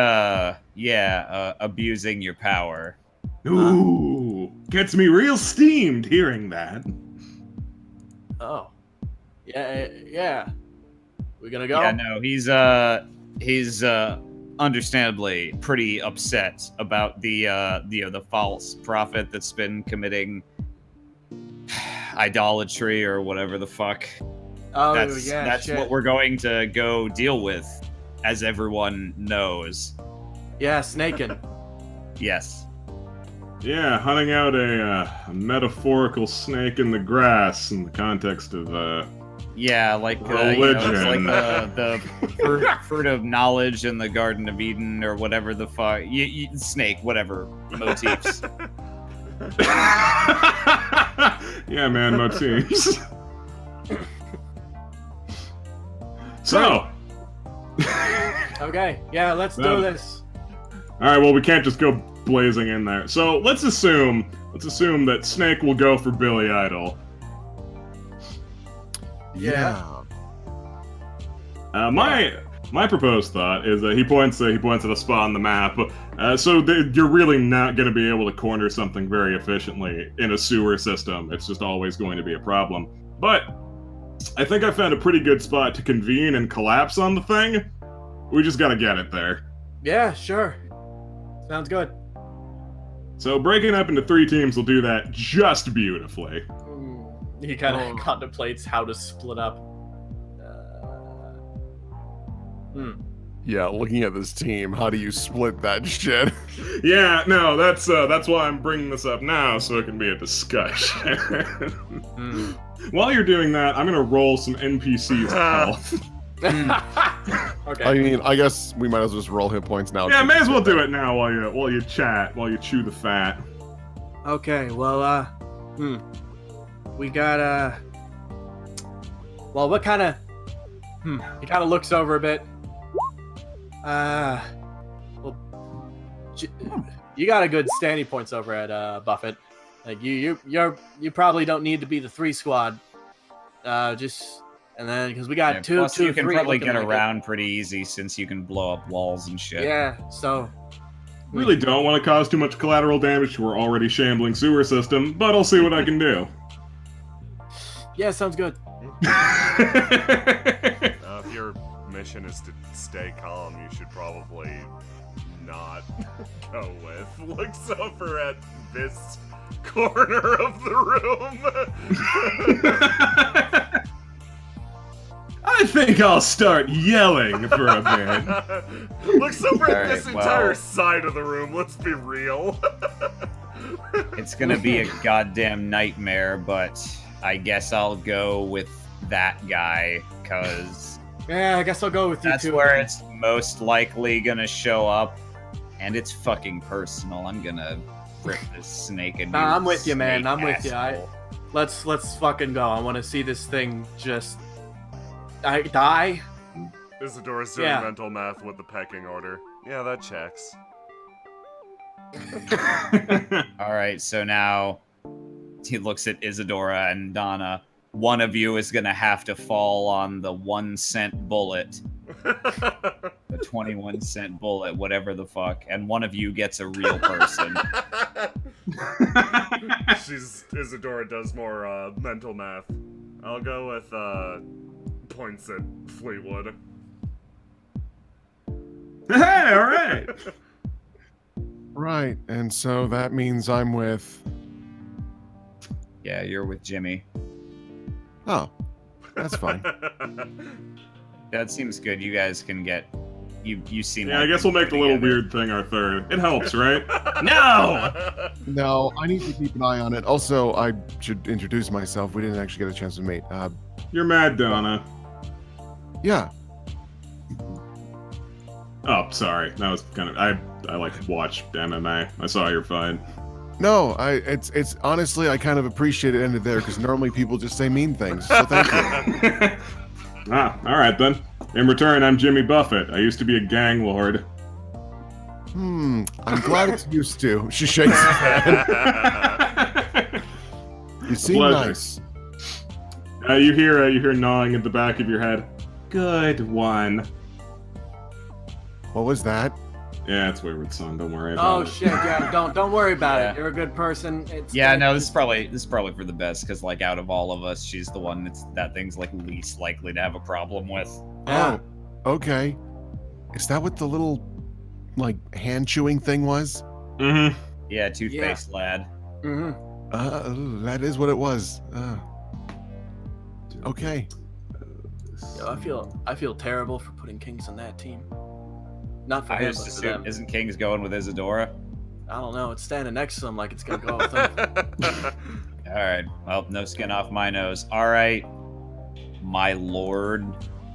Speaker 5: Abusing your power.
Speaker 2: Ooh, gets me real steamed hearing that.
Speaker 4: Oh. Yeah. We gonna go?
Speaker 5: Yeah, no, he's understandably pretty upset about the false prophet that's been committing idolatry or whatever the fuck.
Speaker 4: Oh,
Speaker 5: That's
Speaker 4: yeah, shit.
Speaker 5: what we're going to go deal with, as everyone knows.
Speaker 4: Yeah, snaking.
Speaker 5: Yes.
Speaker 2: Yeah, hunting out a metaphorical snake in the grass in the context of
Speaker 5: Yeah, like it's
Speaker 2: Religion.
Speaker 5: like the fruit of knowledge in the Garden of Eden or whatever the fuck. Snake, whatever motifs.
Speaker 2: yeah, man, motifs. So,
Speaker 4: Okay, yeah, let's do
Speaker 2: No.
Speaker 4: this.
Speaker 2: all right, well, we can't just go blazing in there. So let's assume that Snake will go for Billy Idol.
Speaker 3: Yeah.
Speaker 2: My proposed thought is that he points at a spot on the map. You're really not going to be able to corner something very efficiently in a sewer system. It's just always going to be a problem. But I think I found a pretty good spot to convene and collapse on the thing. We just got to get it there.
Speaker 4: Yeah, sure. Sounds good.
Speaker 2: So breaking up into 3 teams will do that just beautifully.
Speaker 4: He kind of contemplates how to split up.
Speaker 3: Yeah, looking at this team, how do you split that shit?
Speaker 2: Yeah, no, that's why I'm bringing this up now, so it can be a discussion. While you're doing that, I'm gonna roll some NPCs health.
Speaker 4: Okay.
Speaker 3: I mean, I guess we might as well just roll hit points now.
Speaker 2: Yeah, may as well do it now while you chat, while you chew the fat.
Speaker 4: Okay, well, we got, well, what kind of, he kind of looks over a bit. Well, you got a good standing points over at, Buffett. Like, you probably don't need to be the 3 squad. And then, because we got two,
Speaker 5: plus you can
Speaker 4: 3
Speaker 5: probably
Speaker 4: looking
Speaker 5: get
Speaker 4: like
Speaker 5: around pretty easy since you can blow up walls and
Speaker 4: it.
Speaker 5: shit.
Speaker 4: Yeah, so,
Speaker 2: Really don't want to cause too much collateral damage to our already shambling sewer system, but I'll see what I can do.
Speaker 4: yeah, sounds good.
Speaker 1: If your mission is to stay calm, you should probably not go with. Looks over at this corner of the room.
Speaker 2: I think I'll start yelling for a bit.
Speaker 1: Looks over at
Speaker 5: Alright,
Speaker 1: this entire
Speaker 5: well.
Speaker 1: side of the room, let's be real.
Speaker 5: It's gonna be a goddamn nightmare, but I guess I'll go with that guy, cause
Speaker 4: Yeah, I guess I'll go with you
Speaker 5: that's
Speaker 4: too.
Speaker 5: where it's most likely gonna show up, and it's fucking personal. I'm gonna rip this snake and
Speaker 4: Nah, I'm with you, man. I'm with you.
Speaker 5: asshole.
Speaker 4: Let's fucking go. I want to see this thing just die.
Speaker 1: Isadora's doing
Speaker 4: Yeah.
Speaker 1: mental math with the pecking order. Yeah, that checks.
Speaker 5: All right, so now he looks at Isadora and Donna. One of you is gonna have to fall on the 1-cent bullet, the 21-cent bullet, whatever the fuck, and one of you gets a real person.
Speaker 1: Isadora does more mental math. I'll go with points at Fleetwood.
Speaker 2: Hey, all right.
Speaker 3: Right, and so that means I'm with.
Speaker 5: Yeah, you're with Jimmy.
Speaker 3: Oh, that's fine.
Speaker 5: That seems good. You guys can get. You seem.
Speaker 2: Yeah,
Speaker 5: like
Speaker 2: I guess we'll make the little
Speaker 5: together.
Speaker 2: weird thing our third. It helps, right?
Speaker 5: No.
Speaker 3: No, I need to keep an eye on it. Also, I should introduce myself. We didn't actually get a chance to meet.
Speaker 2: You're mad, Donna.
Speaker 3: Yeah.
Speaker 2: Oh, sorry. That was kind of. I like watch MMA. I saw your fight.
Speaker 3: No, it's honestly I kind of appreciate it ended there because normally people just say mean things. So thank you.
Speaker 2: Ah, all right then. In return, I'm Jimmy Buffett. I used to be a gang lord.
Speaker 3: I'm glad it's used to. She shakes his hand. You seem
Speaker 2: Pleasure.
Speaker 3: nice.
Speaker 2: You hear gnawing at the back of your head. Good one.
Speaker 3: What was that?
Speaker 2: Yeah, it's Wayward Son. Don't worry about
Speaker 4: Oh
Speaker 2: it.
Speaker 4: shit! Yeah, don't worry about
Speaker 5: Yeah.
Speaker 4: it. You're a good person. It's
Speaker 5: Yeah, no, this is probably for the best because like out of all of us, she's the one that thing's like least likely to have a problem with.
Speaker 4: Yeah.
Speaker 3: Oh, okay. Is that what the little like hand chewing thing was?
Speaker 2: Mm-hmm.
Speaker 5: Yeah, toothpaste lad.
Speaker 4: Mm-hmm.
Speaker 3: That is what it was. Okay.
Speaker 4: Yo, I feel terrible for putting Kings on that team. Not for
Speaker 5: I
Speaker 4: him,
Speaker 5: just
Speaker 4: but for
Speaker 5: assume
Speaker 4: them.
Speaker 5: isn't King's going with Isadora?
Speaker 4: I don't know. It's standing next to him like it's gonna go with him.
Speaker 5: All right. Well, no skin off my nose. All right, my lord.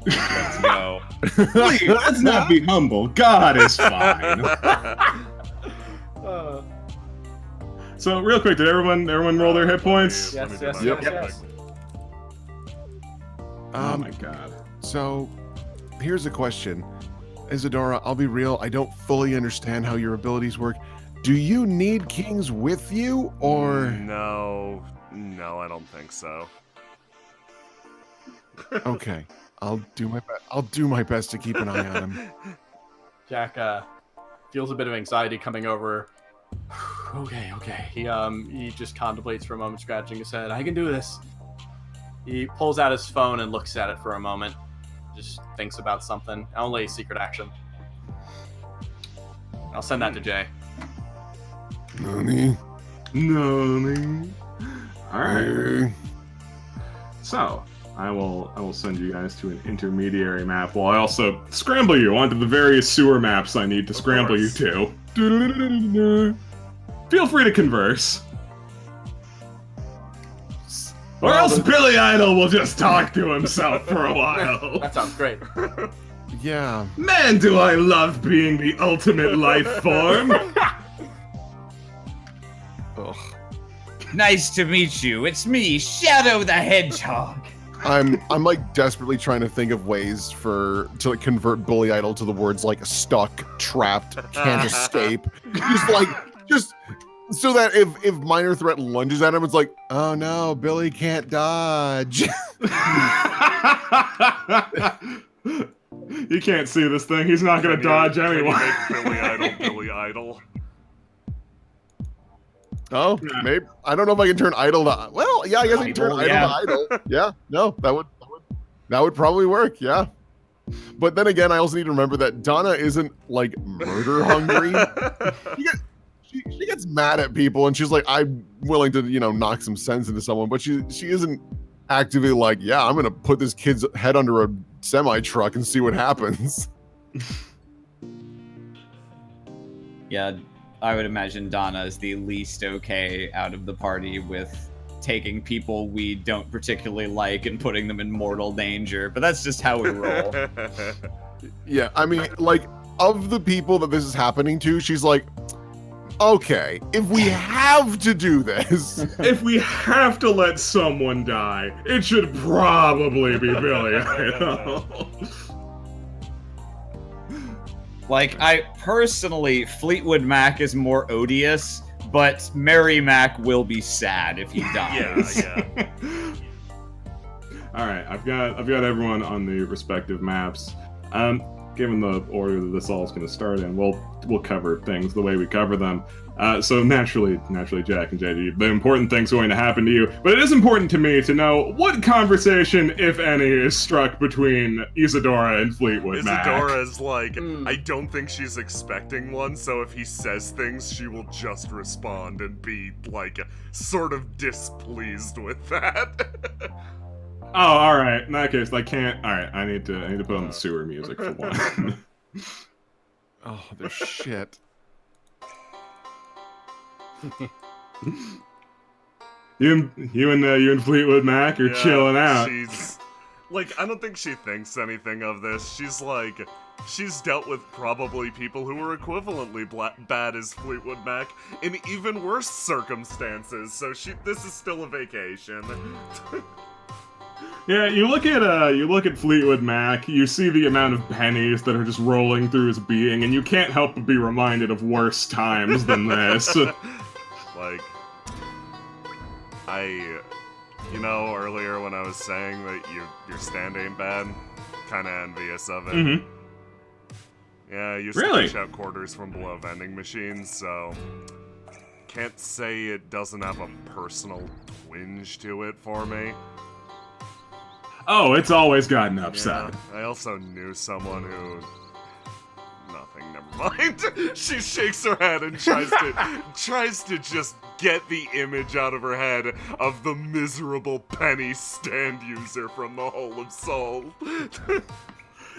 Speaker 5: Let's go.
Speaker 2: Please, let's not be humble. God is fine. So, real quick, did everyone roll their hit points?
Speaker 4: Yes,
Speaker 1: Let me do
Speaker 4: yes,
Speaker 1: my
Speaker 4: yes,
Speaker 1: math
Speaker 4: yes.
Speaker 1: quick.
Speaker 2: Oh my god.
Speaker 3: So, here's a question. Isadora, I'll be real, I don't fully understand how your abilities work. Do you need kings with you, or...
Speaker 1: No, I don't think so.
Speaker 3: Okay, I'll do my best to keep an eye on him.
Speaker 4: Jack feels a bit of anxiety coming over. Okay. He just contemplates for a moment, scratching his head. I can do this. He pulls out his phone and looks at it for a moment. Just thinks about something. Only secret action. I'll send that to Jay.
Speaker 3: Nani?
Speaker 2: No. Alright.
Speaker 3: Eh,
Speaker 2: So, I will send you guys to an intermediary map while I also scramble you onto the various sewer maps I need to scramble you
Speaker 1: course.
Speaker 2: to. Feel free to converse. Or else Billy Idol will just talk to himself for a while.
Speaker 4: That sounds great.
Speaker 3: Yeah.
Speaker 2: Man, do I love being the ultimate life form.
Speaker 3: Ugh.
Speaker 5: Nice to meet you. It's me, Shadow the Hedgehog.
Speaker 3: I'm like desperately trying to think of ways to like convert Bully Idol to the words like stuck, trapped, can't escape. Just so that if Minor Threat lunges at him, it's like, oh no, Billy can't dodge.
Speaker 2: You can't see this thing. He's not gonna dodge
Speaker 1: Can you
Speaker 2: anyway.
Speaker 1: make Billy Idol.
Speaker 3: Oh,
Speaker 2: Yeah.
Speaker 3: maybe I don't know if I can turn Idol to. Well, yeah, I guess I can turn
Speaker 5: Idol,
Speaker 3: Idol
Speaker 5: yeah.
Speaker 3: to Idol. Yeah, no, that would probably work. Yeah, but then again, I also need to remember that Donna isn't like murder hungry. She gets mad at people, and she's like, "I'm willing to, knock some sense into someone," but she isn't actively like, "Yeah, I'm gonna put this kid's head under a semi truck and see what happens."
Speaker 5: Yeah, I would imagine Donna is the least okay out of the party with taking people we don't particularly like and putting them in mortal danger, but that's just how we roll.
Speaker 3: Yeah, I mean, like, of the people that this is happening to, she's like, okay, if we have to do this,
Speaker 2: If we have to let someone die, it should probably be Billy Idol.
Speaker 5: Like, I personally, Fleetwood Mac is more odious, but Merry Mac will be sad if he dies.
Speaker 1: yeah.
Speaker 2: All right, I've got everyone on the respective maps. given the order that this all is going to start in, we'll cover things the way we cover them. So naturally, Jack and JD, the important thing's going to happen to you. But it is important to me to know what conversation, if any, is struck between Isadora and Fleetwood Mac.
Speaker 1: Isadora's like, I don't think she's expecting one, so if he says things, she will just respond and be, like, sort of displeased with that.
Speaker 2: Oh, alright. In that case, I can't... Alright, I need to put on the sewer music for one.
Speaker 3: Oh, there's shit.
Speaker 2: You and Fleetwood Mac are chilling out.
Speaker 1: She's like, I don't think she thinks anything of this. She's like, she's dealt with probably people who were equivalently bad as Fleetwood Mac in even worse circumstances. So this is still a vacation.
Speaker 2: Yeah, you look at Fleetwood Mac, you see the amount of pennies that are just rolling through his being, and you can't help but be reminded of worse times than this.
Speaker 1: Like, you know, earlier when I was saying that your stand ain't bad, kinda envious of it.
Speaker 2: Mm-hmm.
Speaker 1: Yeah, I used to fish out quarters from below vending machines, so can't say it doesn't have a personal twinge to it for me.
Speaker 2: Oh, it's always got an upside.
Speaker 1: Yeah, I also knew someone who... Nothing, never mind. She shakes her head and tries to just get the image out of her head of the miserable penny stand user from the Hole of Soul.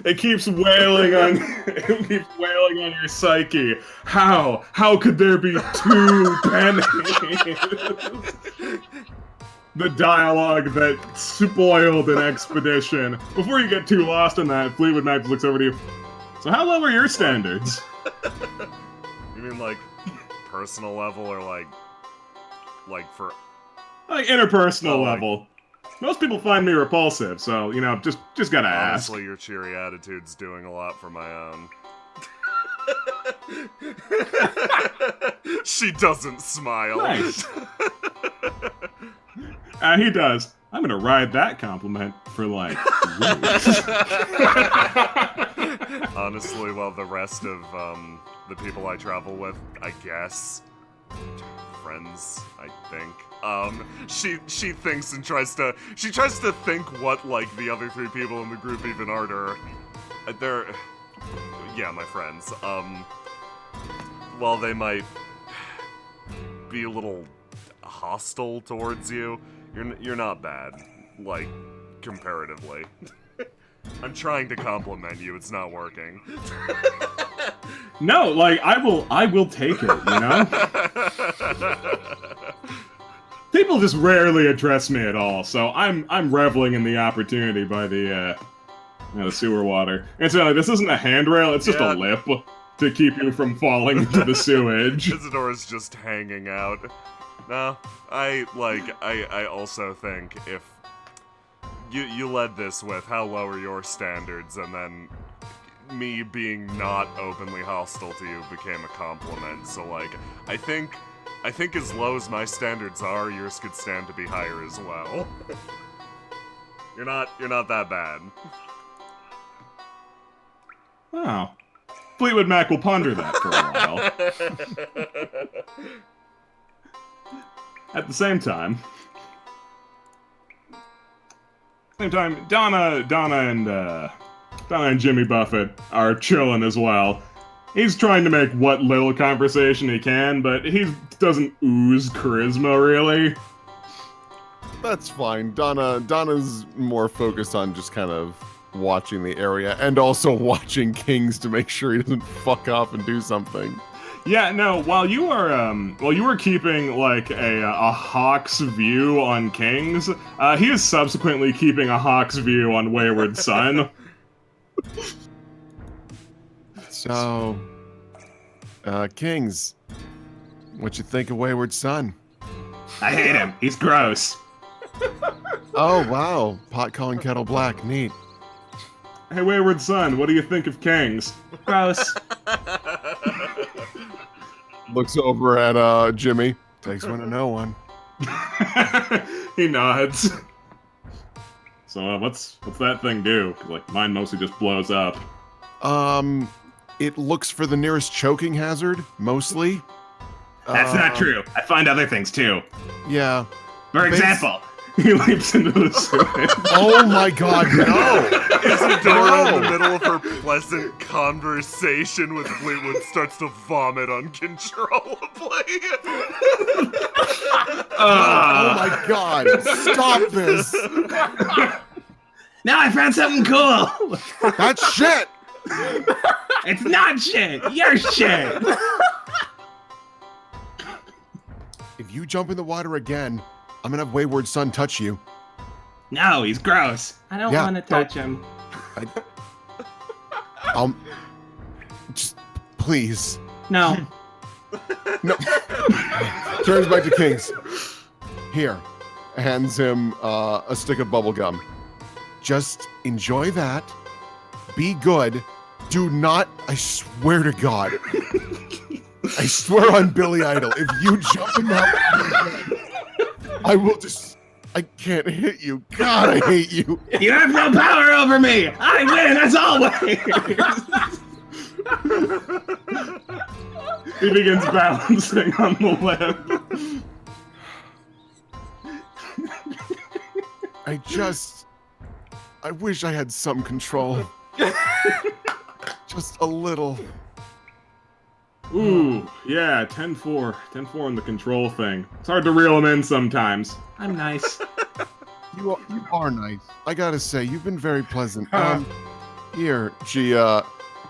Speaker 2: It keeps wailing on your psyche. How could there be two pennies? The dialogue that spoiled an expedition. Before you get too lost in that, Fleetwood Mac looks over to you. So how low are your standards?
Speaker 1: You mean like personal level or like for
Speaker 2: like interpersonal level? Most people find me repulsive, so you know, just gotta ask.
Speaker 1: Honestly, your cheery attitude's doing a lot for my own. She doesn't smile.
Speaker 2: Nice. He does. I'm gonna ride that compliment for like weeks.
Speaker 1: Honestly, well, the rest of the people I travel with, I guess, friends, I think. She thinks and tries to think what like the other three people in the group even are to her. They're, yeah, my friends. While they might be a little hostile towards you, you're not bad, like, comparatively. I'm trying to compliment you, it's not working.
Speaker 2: No, like, I will take it, you know? People just rarely address me at all, so I'm reveling in the opportunity by the sewer water. And so, like, this isn't a handrail, it's just a lip to keep you from falling into the sewage.
Speaker 1: Isadora's just hanging out. No, I also think if you led this with how low are your standards, and then me being not openly hostile to you became a compliment. So like, I think as low as my standards are, yours could stand to be higher as well. You're not that bad.
Speaker 2: Oh. Fleetwood Mac will ponder that for a while. At the same time, Donna and Jimmy Buffett are chilling as well. He's trying to make what little conversation he can, but he doesn't ooze charisma, really.
Speaker 3: That's fine. Donna's more focused on just kind of watching the area and also watching Kings to make sure he doesn't fuck up and do something.
Speaker 2: Yeah, no, while you were keeping, like, a hawk's view on Kings, he is subsequently keeping a hawk's view on Wayward Son.
Speaker 3: So, Kings, what you think of Wayward Son?
Speaker 2: I hate him. He's gross.
Speaker 3: Oh, wow. Pot calling kettle black. Neat.
Speaker 2: Hey, Wayward Son, what do you think of Kings? Gross.
Speaker 3: Looks over at Jimmy. Takes one to know one.
Speaker 2: He nods. So what's that thing do? 'Cause, like, mine mostly just blows up.
Speaker 3: It looks for the nearest choking hazard, mostly.
Speaker 2: That's not true. I find other things too.
Speaker 3: Yeah.
Speaker 2: For example, he leaps into the sewage.
Speaker 3: Oh my god, no!
Speaker 1: Isadora, in the middle of her pleasant conversation with Fleetwood, starts to vomit uncontrollably.
Speaker 3: Oh my god, stop this!
Speaker 6: Now I found something cool.
Speaker 3: That's shit!
Speaker 6: It's not shit. You're shit.
Speaker 3: If you jump in the water again, I'm gonna have Wayward Son touch you.
Speaker 6: No, he's gross. I don't
Speaker 3: Yeah,
Speaker 6: want to touch him.
Speaker 3: Just please.
Speaker 6: No.
Speaker 3: No. Turns back to Kings. Here. Hands him a stick of bubble gum. Just enjoy that. Be good. Do not, I swear to God. I swear on Billy Idol, if you jump in that water, I will just, I can't hit you. God, I hate you.
Speaker 6: You have no power over me. I win as always.
Speaker 2: He begins balancing on the lip.
Speaker 3: I wish I had some control. Just a little.
Speaker 2: Ooh, yeah, 10-4. 10-4 on the control thing. It's hard to reel him in sometimes.
Speaker 6: I'm nice.
Speaker 3: You are nice. I gotta say, you've been very pleasant. Here, she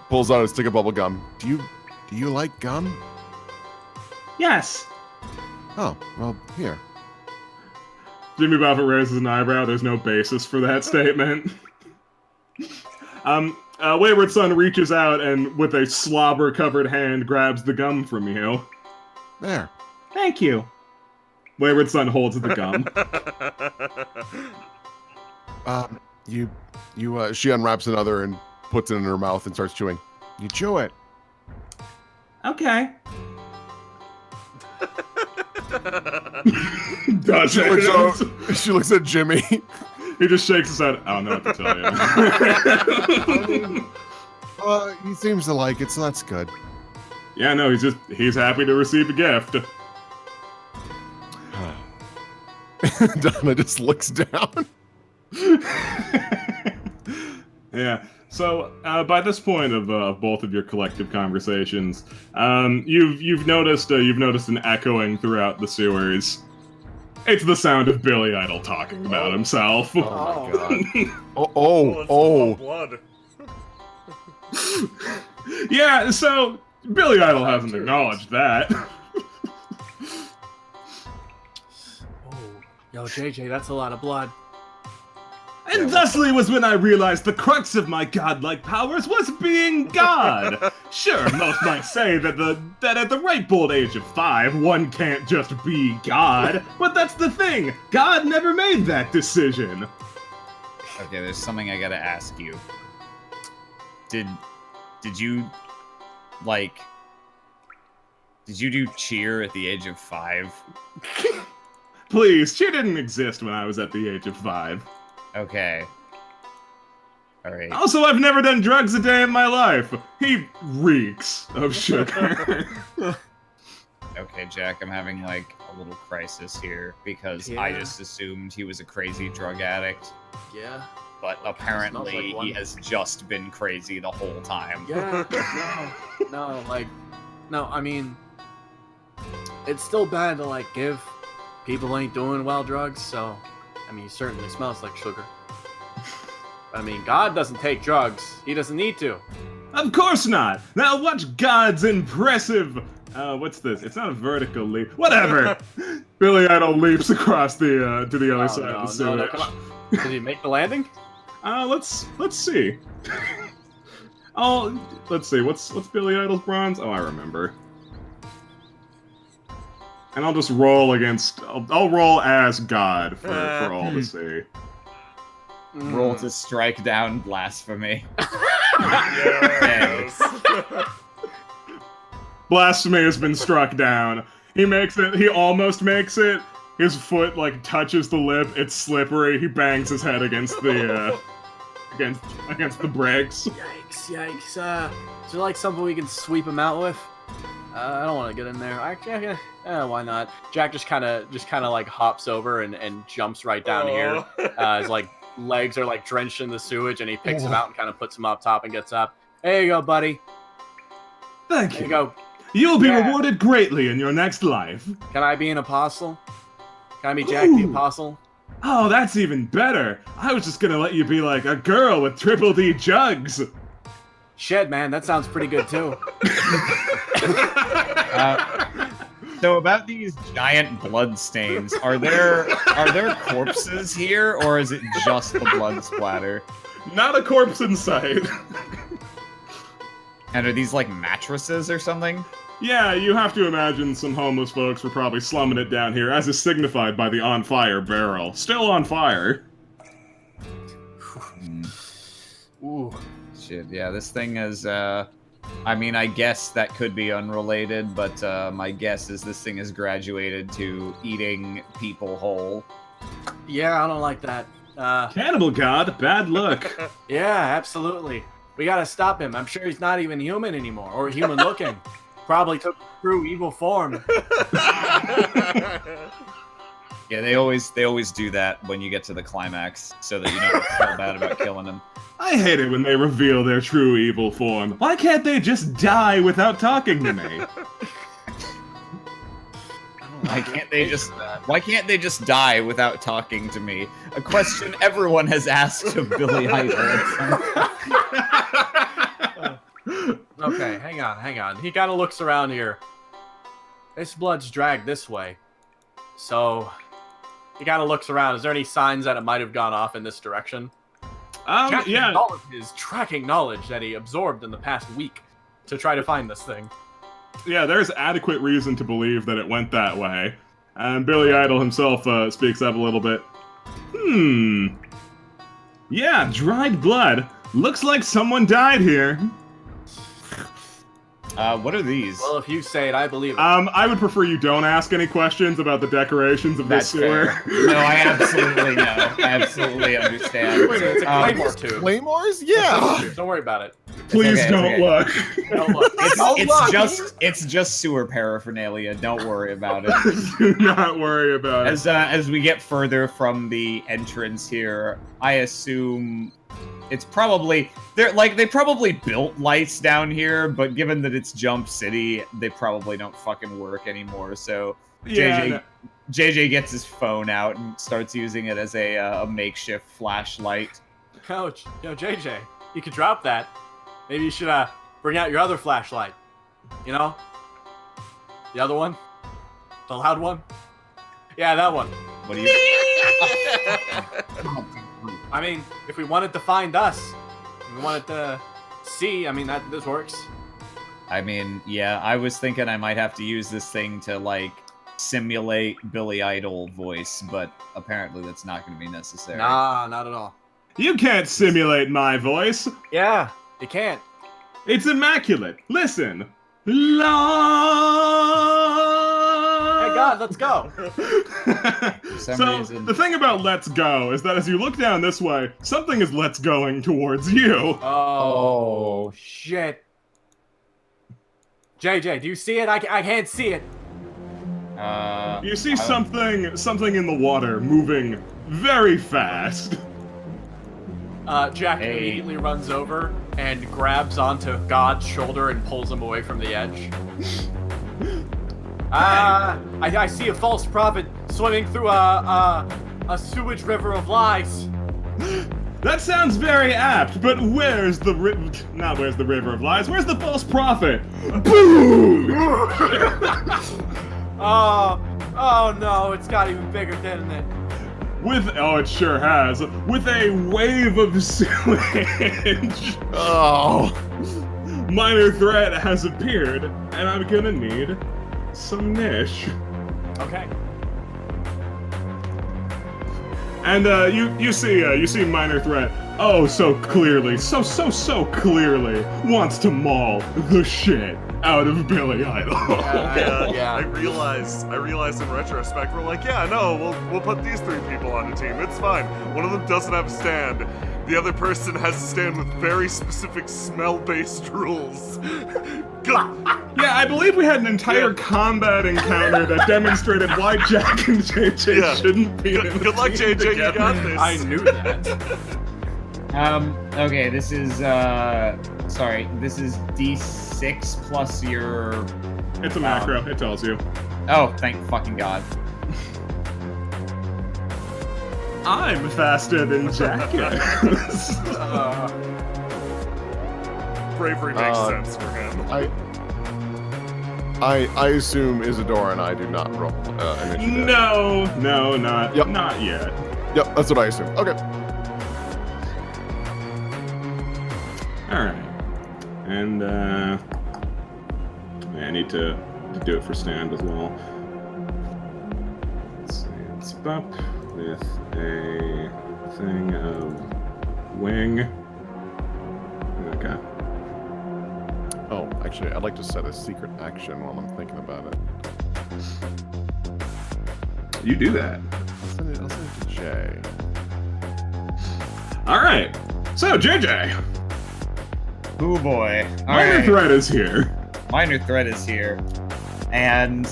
Speaker 3: pulls out a stick of bubble gum. Do you like gum?
Speaker 6: Yes.
Speaker 3: Oh, well, here.
Speaker 2: Jimmy Buffett raises an eyebrow. There's no basis for that statement. Wayward Son reaches out and, with a slobber-covered hand, grabs the gum from you.
Speaker 3: There.
Speaker 6: Thank you.
Speaker 2: Wayward Son holds the gum.
Speaker 3: She unwraps another and puts it in her mouth and starts chewing. You chew it.
Speaker 6: Okay.
Speaker 2: Does it?
Speaker 3: She looks at Jimmy.
Speaker 2: He just shakes his head. I don't know what to tell you.
Speaker 3: He seems to like it, so that's good.
Speaker 2: Yeah, no, he's happy to receive a gift.
Speaker 3: Donna just looks down.
Speaker 2: Yeah. So by this point of both of your collective conversations, you've noticed an echoing throughout the sewers. It's the sound of Billy Idol talking about himself.
Speaker 3: Oh my god.
Speaker 1: It's
Speaker 3: Oh.
Speaker 1: blood.
Speaker 2: Yeah, so Billy Idol hasn't acknowledged that.
Speaker 4: Yo, JJ, that's a lot of blood.
Speaker 2: And thusly was when I realized the crux of my godlike powers was being God. Sure, most might say that at the ripe old age of 5, one can't just be God, but that's the thing. God never made that decision.
Speaker 5: Okay, there's something I gotta ask you. Did you do cheer at the age of 5?
Speaker 2: Please, cheer didn't exist when I was at the age of 5.
Speaker 5: Okay. Alright.
Speaker 2: Also, I've never done drugs a day in my life. He reeks of sugar.
Speaker 5: Okay, Jack, I'm having like a little crisis here because I
Speaker 4: Yeah.
Speaker 5: just assumed he was a crazy drug addict,
Speaker 4: Yeah.
Speaker 5: but apparently
Speaker 4: like one.
Speaker 5: he has just been crazy the whole time.
Speaker 4: Yeah. No, I mean, it's still bad to, like, give people who ain't doing well drugs, so, I mean, he certainly smells like sugar. I mean, God doesn't take drugs. He doesn't need to.
Speaker 2: Of course not! Now watch God's impressive... what's this? It's not a vertical leap. Whatever! Billy Idol leaps across to the other side of the sewage.
Speaker 4: No, come on. Did he make the landing?
Speaker 2: Let's see. Let's see. What's Billy Idol's bronze? Oh, I remember. And I'll just roll against... I'll roll as God for all to see.
Speaker 5: Roll to strike down blasphemy.
Speaker 1: Yes.
Speaker 2: Blasphemy has been struck down. He makes it. He almost makes it. His foot, like, touches the lip. It's slippery. He bangs his head against the against the bricks.
Speaker 4: Yikes. Is there like something we can sweep him out with? I don't want to get in there. Why not? Jack just kind of like hops over and jumps right down here. His like legs are like drenched in the sewage, and he picks him out and kind of puts him up top and gets up. There you go, buddy.
Speaker 2: Thank
Speaker 4: There
Speaker 2: you.
Speaker 4: you go.
Speaker 2: You'll be rewarded greatly in your next life.
Speaker 4: Can I be an apostle? Can I be Jack the apostle?
Speaker 2: Oh, that's even better. I was just gonna let you be like a girl with triple D jugs.
Speaker 4: Shit, man, that sounds pretty good too.
Speaker 5: So about these giant blood stains, are there corpses here, or is it just the blood splatter?
Speaker 2: Not a corpse in sight.
Speaker 5: And are these like mattresses or something?
Speaker 2: Yeah, you have to imagine some homeless folks were probably slumming it down here, as is signified by the on-fire barrel. Still on fire.
Speaker 4: Ooh.
Speaker 5: Shit, yeah, this thing is, I mean, I guess that could be unrelated, but my guess is this thing has graduated to eating people whole.
Speaker 4: Yeah, I don't like that.
Speaker 2: Cannibal God, bad luck.
Speaker 4: Yeah, absolutely. We gotta stop him. I'm sure he's not even human anymore, or human looking. Probably took true evil form.
Speaker 5: Yeah, they always do that when you get to the climax, so that you don't feel bad about killing him.
Speaker 2: I hate it when they reveal their true evil form. Why can't they just die without talking to me?
Speaker 5: Why can't they just die without talking to me? A question everyone has asked of Billy Idol.
Speaker 4: Okay, hang on. He kind of looks around here. This blood's dragged this way. So, he kind of looks around. Is there any signs that it might have gone off in this direction?
Speaker 2: Yeah.
Speaker 4: All of his tracking knowledge that he absorbed in the past week to try to find this thing.
Speaker 2: Yeah, there's adequate reason to believe that it went that way. And Billy Idol himself speaks up a little bit. Yeah, dried blood. Looks like someone died here.
Speaker 5: What are these?
Speaker 4: Well, if you say it, I believe it.
Speaker 2: I would prefer you don't ask any questions about the decorations of this sewer.
Speaker 5: Fair. No, I absolutely know. I absolutely understand.
Speaker 4: Wait a minute, it's a claymore tube.
Speaker 3: Claymores? Yeah.
Speaker 4: Don't worry about it.
Speaker 2: Please
Speaker 5: okay,
Speaker 2: don't
Speaker 5: okay.
Speaker 2: look.
Speaker 4: Don't look.
Speaker 5: It's just sewer paraphernalia. Don't worry about it.
Speaker 2: Do not worry about it.
Speaker 5: As we get further from the entrance here, I assume it's probably they probably built lights down here, but given that it's Jump City, they probably don't fucking work anymore. So JJ gets his phone out and starts using it as a makeshift flashlight.
Speaker 4: Coach, JJ, you could drop that. Maybe you should bring out your other flashlight. You know? The other one? The loud one? Yeah, that one.
Speaker 5: What do you?
Speaker 4: I mean, if we wanted to find us, if we wanted to see, I mean, this works.
Speaker 5: I mean, yeah, I was thinking I might have to use this thing to, like, simulate Billy Idol voice, but apparently that's not going to be necessary.
Speaker 4: Nah, not at all.
Speaker 2: You can't simulate my voice.
Speaker 4: Yeah, you can't.
Speaker 2: It's immaculate. Listen.
Speaker 4: Hey, God, let's go.
Speaker 5: some reason.
Speaker 2: The thing about let's go is that as you look down this way, something is let's going towards you.
Speaker 4: Oh, shit. JJ, do you see it? I can't see it.
Speaker 2: You see something in the water moving very fast.
Speaker 4: Jack immediately runs over and grabs onto God's shoulder and pulls him away from the edge. I see a false prophet swimming through a sewage river of lies.
Speaker 2: That sounds very apt, but where's the not where's the river of lies? Where's the false prophet? Boom!
Speaker 4: Oh no, it's got even bigger than it.
Speaker 2: It sure has. With a wave of sewage.
Speaker 3: Oh.
Speaker 2: Minor threat has appeared, and I'm gonna need some niche.
Speaker 4: Okay.
Speaker 2: And you see minor threat. Oh, so clearly, so clearly wants to maul the shit out of Billy Idol.
Speaker 1: Yeah. I realize in retrospect, we're like, yeah, no, we'll put these three people on the team. It's fine. One of them doesn't have a stand. The other person has to stand with very specific smell-based rules.
Speaker 2: Yeah, I believe we had an entire combat encounter that demonstrated why Jack and JJ
Speaker 1: Yeah.
Speaker 2: shouldn't be in the
Speaker 1: Good luck,
Speaker 2: team
Speaker 1: JJ. You
Speaker 2: together.
Speaker 1: got this.
Speaker 4: I knew that.
Speaker 5: Okay, this is, sorry, this is D6 plus your...
Speaker 2: It's a macro, it tells you.
Speaker 5: Oh, thank fucking God.
Speaker 2: I'm faster than Jack is.
Speaker 1: Bravery makes sense for him.
Speaker 3: I assume Isadora and I do not roll initiative.
Speaker 2: No, not
Speaker 3: Yep.
Speaker 2: not yet.
Speaker 3: Yep, that's what I assume. Okay.
Speaker 2: Alright. And I need to do it for stand as well. Let's see, it's up with a thing of wing. Okay.
Speaker 3: Oh, actually, I'd like to set a secret action while I'm thinking about it.
Speaker 2: You do that.
Speaker 3: I'll send it to Jay.
Speaker 2: Alright. So, JJ,
Speaker 5: Oh boy.
Speaker 2: Minor
Speaker 5: Alright.
Speaker 2: Threat is here.
Speaker 5: Minor Threat is here. And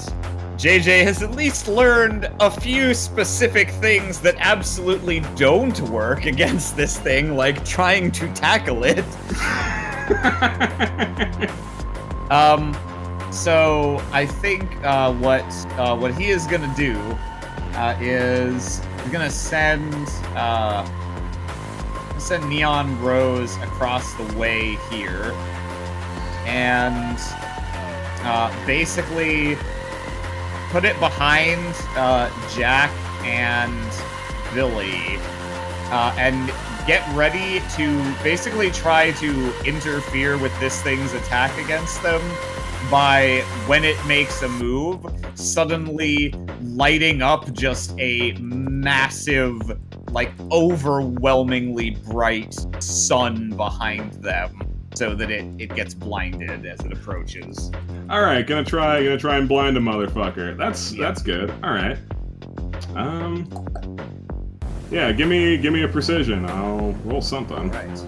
Speaker 5: JJ has at least learned a few specific things that absolutely don't work against this thing, like trying to tackle it. So I think what he is gonna do is he's gonna send Neon Rose across the way here, and basically put it behind Jack and Billy, and get ready to basically try to interfere with this thing's attack against them by, when it makes a move, suddenly lighting up just a massive, like, overwhelmingly bright sun behind them, so that it gets blinded as it approaches.
Speaker 2: Alright, gonna try and blind a motherfucker. That's good. Alright. Yeah, give me a precision. I'll roll something.
Speaker 5: Right.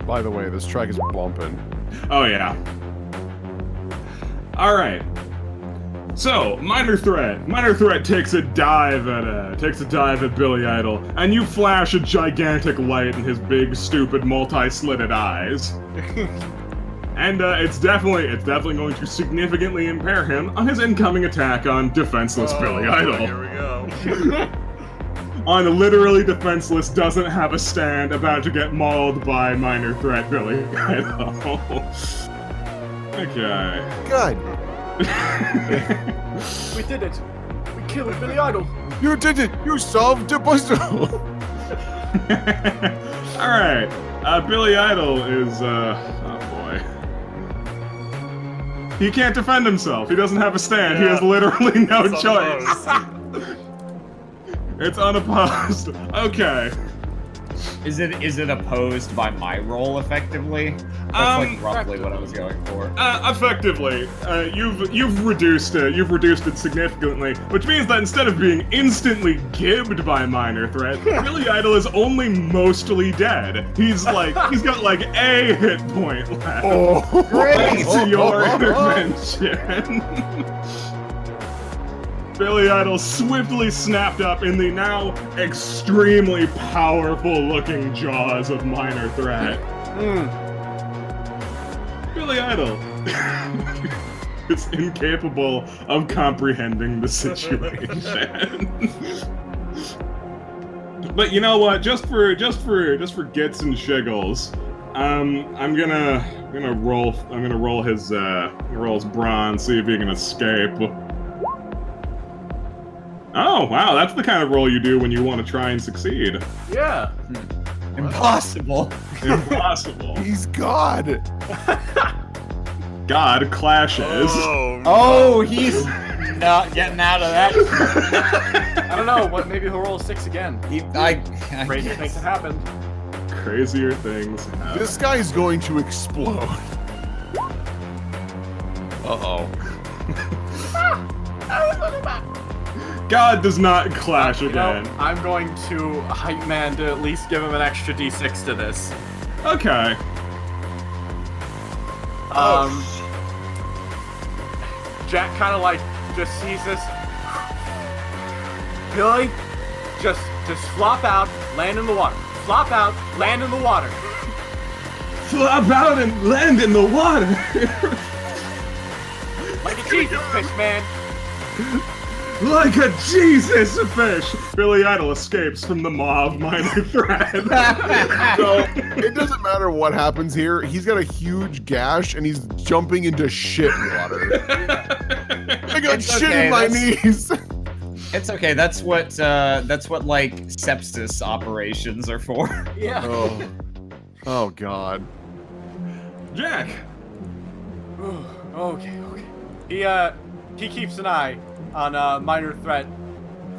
Speaker 3: By the way, this track is bumping.
Speaker 2: Oh yeah. Alright. So, Minor Threat takes a dive at Billy Idol, and you flash a gigantic light in his big, stupid, multi-slitted eyes. And it's definitely going to significantly impair him on his incoming attack on defenseless Billy Idol.
Speaker 1: Here we go.
Speaker 2: On literally defenseless, doesn't have a stand, about to get mauled by Minor Threat Billy Idol. Okay.
Speaker 3: God,
Speaker 4: We did it. We killed Billy Idol.
Speaker 3: you did it! You solved the puzzle!
Speaker 2: Alright, Billy Idol is, oh boy. He can't defend himself. He doesn't have a stand. He
Speaker 1: Yeah.
Speaker 2: has literally no
Speaker 1: It's
Speaker 2: choice.
Speaker 1: unopposed.
Speaker 2: It's unopposed. Okay.
Speaker 5: Is it opposed by my roll effectively? That's like roughly what I was going for.
Speaker 2: Effectively, you've reduced it significantly, which means that instead of being instantly gibbed by Minor Threat, Billy Idol is only mostly dead. He's got like a hit point left.
Speaker 3: Oh,
Speaker 2: Thanks to your intervention. Billy Idol swiftly snapped up in the now extremely powerful-looking jaws of Minor Threat. Billy Idol is incapable of comprehending the situation. But you know what? Just for gits and shiggles, I'm gonna roll his brawn, see if he can escape. Oh, wow, that's the kind of roll you do when you want to try and succeed.
Speaker 4: Yeah.
Speaker 5: Impossible.
Speaker 2: Impossible.
Speaker 3: he's God!
Speaker 2: God clashes.
Speaker 5: Oh, he's not getting out of that.
Speaker 4: I don't know. What? Maybe he'll roll a 6 again.
Speaker 5: I
Speaker 4: Crazy
Speaker 5: guess.
Speaker 4: things have happened.
Speaker 2: Crazier things happen.
Speaker 3: This guy's going to explode. Uh-oh.
Speaker 2: God does not clash
Speaker 4: You know,
Speaker 2: again.
Speaker 4: I'm going to hype man to at least give him an extra d6 to this.
Speaker 2: Okay.
Speaker 4: Jack kind of like just sees this. Billy, just flop out, land in the water. Flop out, land in the water.
Speaker 2: Flop out and land in the water.
Speaker 4: Like a Jesus fish, man.
Speaker 2: Like a Jesus fish. Billy Idol escapes from the mauve minor threat.
Speaker 3: So it doesn't matter what happens here. He's got a huge gash and he's jumping into shit water. I got
Speaker 5: It's
Speaker 3: shit
Speaker 5: okay,
Speaker 3: in my
Speaker 5: that's-
Speaker 3: knees.
Speaker 5: It's okay. That's what like sepsis operations are for.
Speaker 4: Yeah.
Speaker 3: Oh. Oh God.
Speaker 2: Jack.
Speaker 4: Okay. He keeps an eye on minor threat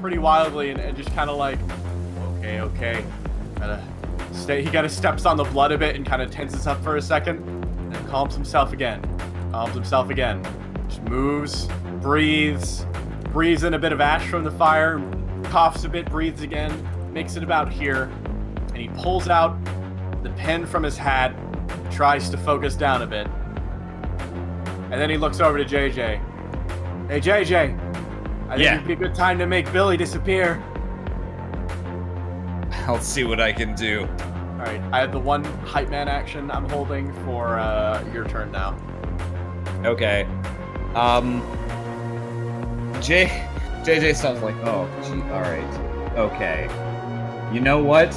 Speaker 4: pretty wildly and just kind of like, okay. Gotta stay. He kind of steps on the blood a bit and kind of tenses up for a second, and calms himself again. Just moves, breathes in a bit of ash from the fire, coughs a bit, breathes again, makes it about here, and he pulls out the pen from his hat, tries to focus down a bit, and then he looks over to JJ. Hey JJ, I think
Speaker 5: Yeah.
Speaker 4: it'd be a good time to make Billy disappear.
Speaker 5: I'll see what I can do.
Speaker 4: Alright, I have the one hype man action I'm holding for your turn now.
Speaker 5: Okay. JJ sounds like, oh, gee, alright. Okay. You know what?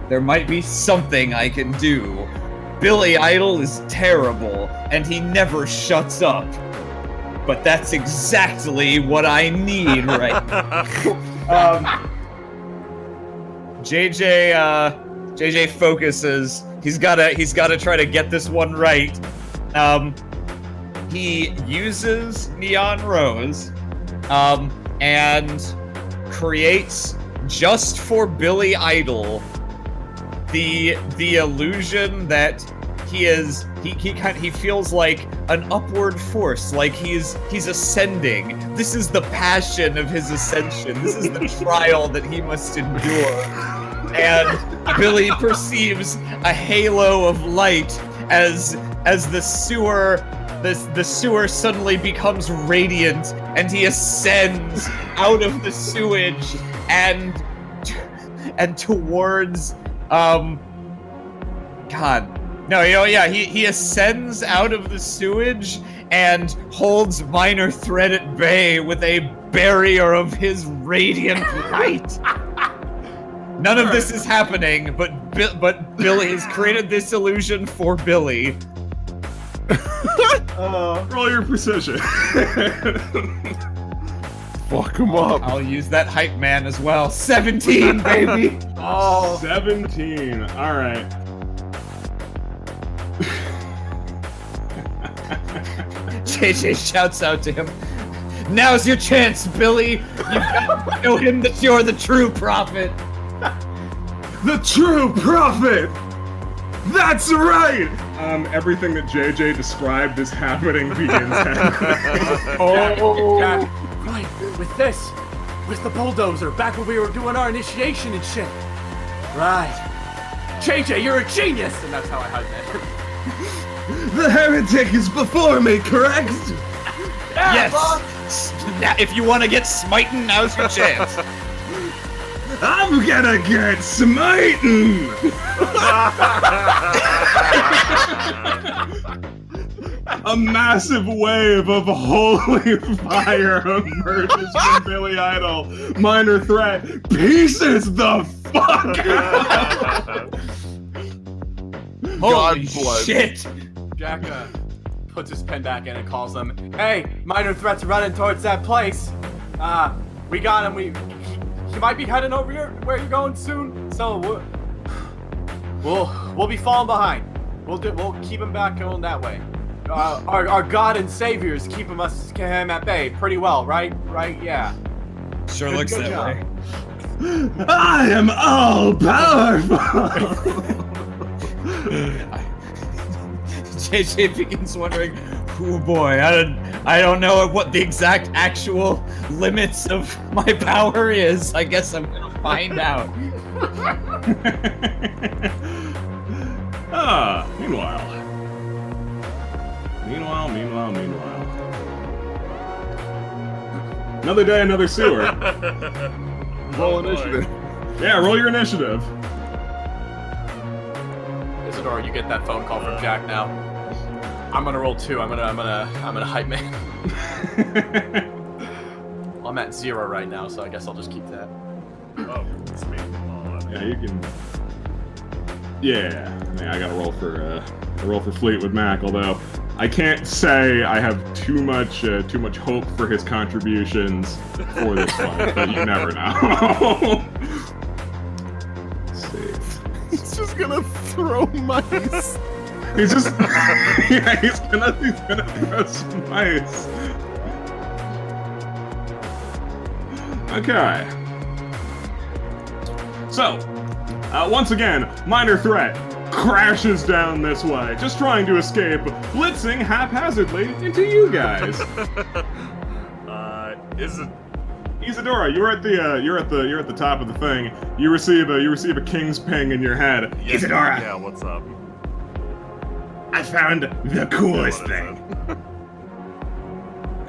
Speaker 5: There might be something I can do. Billy Idol is terrible, and he never shuts up. But that's exactly what I need right now. JJ focuses. He's gotta try to get this one right. He uses Neon Rose, and creates just for Billy Idol the illusion that he feels like an upward force, like he's ascending. This is the passion of his ascension. This is the trial that he must endure. And Billy perceives a halo of light as the sewer suddenly becomes radiant, and he ascends out of the sewage and towards he ascends out of the sewage and holds Minor Threat at bay with a barrier of his radiant light. None of this is happening, but Billy has created this illusion for Billy.
Speaker 2: Roll your precision.
Speaker 3: Fuck him up.
Speaker 5: I'll use that hype man as well. 17, baby.
Speaker 4: Oh,
Speaker 2: 17. All right.
Speaker 5: JJ shouts out to him. Now's your chance, Billy. You've got to show him that you're the true prophet.
Speaker 2: The true prophet! That's right! Everything that JJ described as happening begins happening.
Speaker 4: Jack, right, with the bulldozer, back when we were doing our initiation and shit. Right. JJ, you're a genius! And that's how I hype that.
Speaker 2: The heretic is before me, correct?
Speaker 5: Yes. Now, if you want to get smitten, now's your chance.
Speaker 2: I'm gonna get smitten! A massive wave of holy fire emerges from Billy Idol. Minor Threat pieces the fuck out!
Speaker 5: Holy
Speaker 3: bless.
Speaker 5: shit.
Speaker 4: Jack puts his pen back in and calls them. Hey, Minor Threat's running towards that place. We got him. He might be heading over here where you're going soon. So we'll be falling behind. We'll keep him back going that way. Our God and Savior's keeping him at bay pretty well, right? Right? Yeah.
Speaker 5: Sure
Speaker 4: Good-
Speaker 5: looks
Speaker 4: good
Speaker 5: that
Speaker 4: job.
Speaker 5: way.
Speaker 2: I am all powerful!
Speaker 5: JJ begins wondering, oh boy, I don't know what the exact actual limits of my power is. I guess I'm gonna find out.
Speaker 2: Meanwhile. Another day, another sewer.
Speaker 3: Roll
Speaker 1: Oh, boy.
Speaker 3: initiative.
Speaker 2: Yeah, roll your initiative.
Speaker 4: Isidore, you get that phone call from Jack now. I'm gonna roll 2. I'm gonna hype man. Well, I'm at 0 right now, so I guess I'll just keep that.
Speaker 1: Oh, it's me.
Speaker 2: Yeah, you can. Yeah, I gotta roll for Fleetwood Mac. Although I can't say I have too much hope for his contributions for this fight, but you never know. Let's see.
Speaker 3: He's just gonna throw mice.
Speaker 2: He's just yeah, he's gonna throw some mice. Okay. So, once again, Minor Threat crashes down this way, just trying to escape, blitzing haphazardly into you guys.
Speaker 1: Is it?
Speaker 2: Isadora, you're at the top of the thing. You receive a king's ping in your head.
Speaker 1: Yes,
Speaker 2: Isadora,
Speaker 1: Yeah, what's up?
Speaker 2: I found the coolest
Speaker 1: What is
Speaker 2: thing.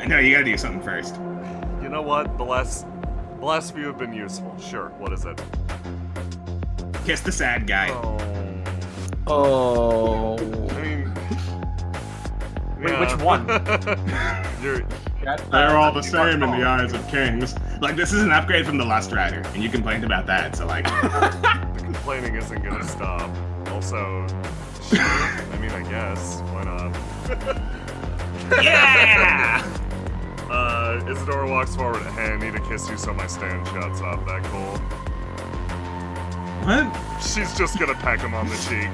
Speaker 2: I know you gotta do something first.
Speaker 1: You know what? The last few have been useful. Sure. What is it?
Speaker 2: Kiss the sad guy.
Speaker 4: Oh.
Speaker 1: I mean,
Speaker 4: Wait,
Speaker 1: yeah.
Speaker 4: which one?
Speaker 2: They're all the same in the eyes of kings. Like, this is an upgrade from the Lust Rider, and you complained about that, so like...
Speaker 1: The complaining isn't gonna stop. Also, sure, I mean, I guess. Why not?
Speaker 2: Yeah!
Speaker 1: Isadora walks forward. Hey, I need to kiss you so my stand shuts up. That cool?
Speaker 2: What?
Speaker 1: She's just gonna peck him on the cheek.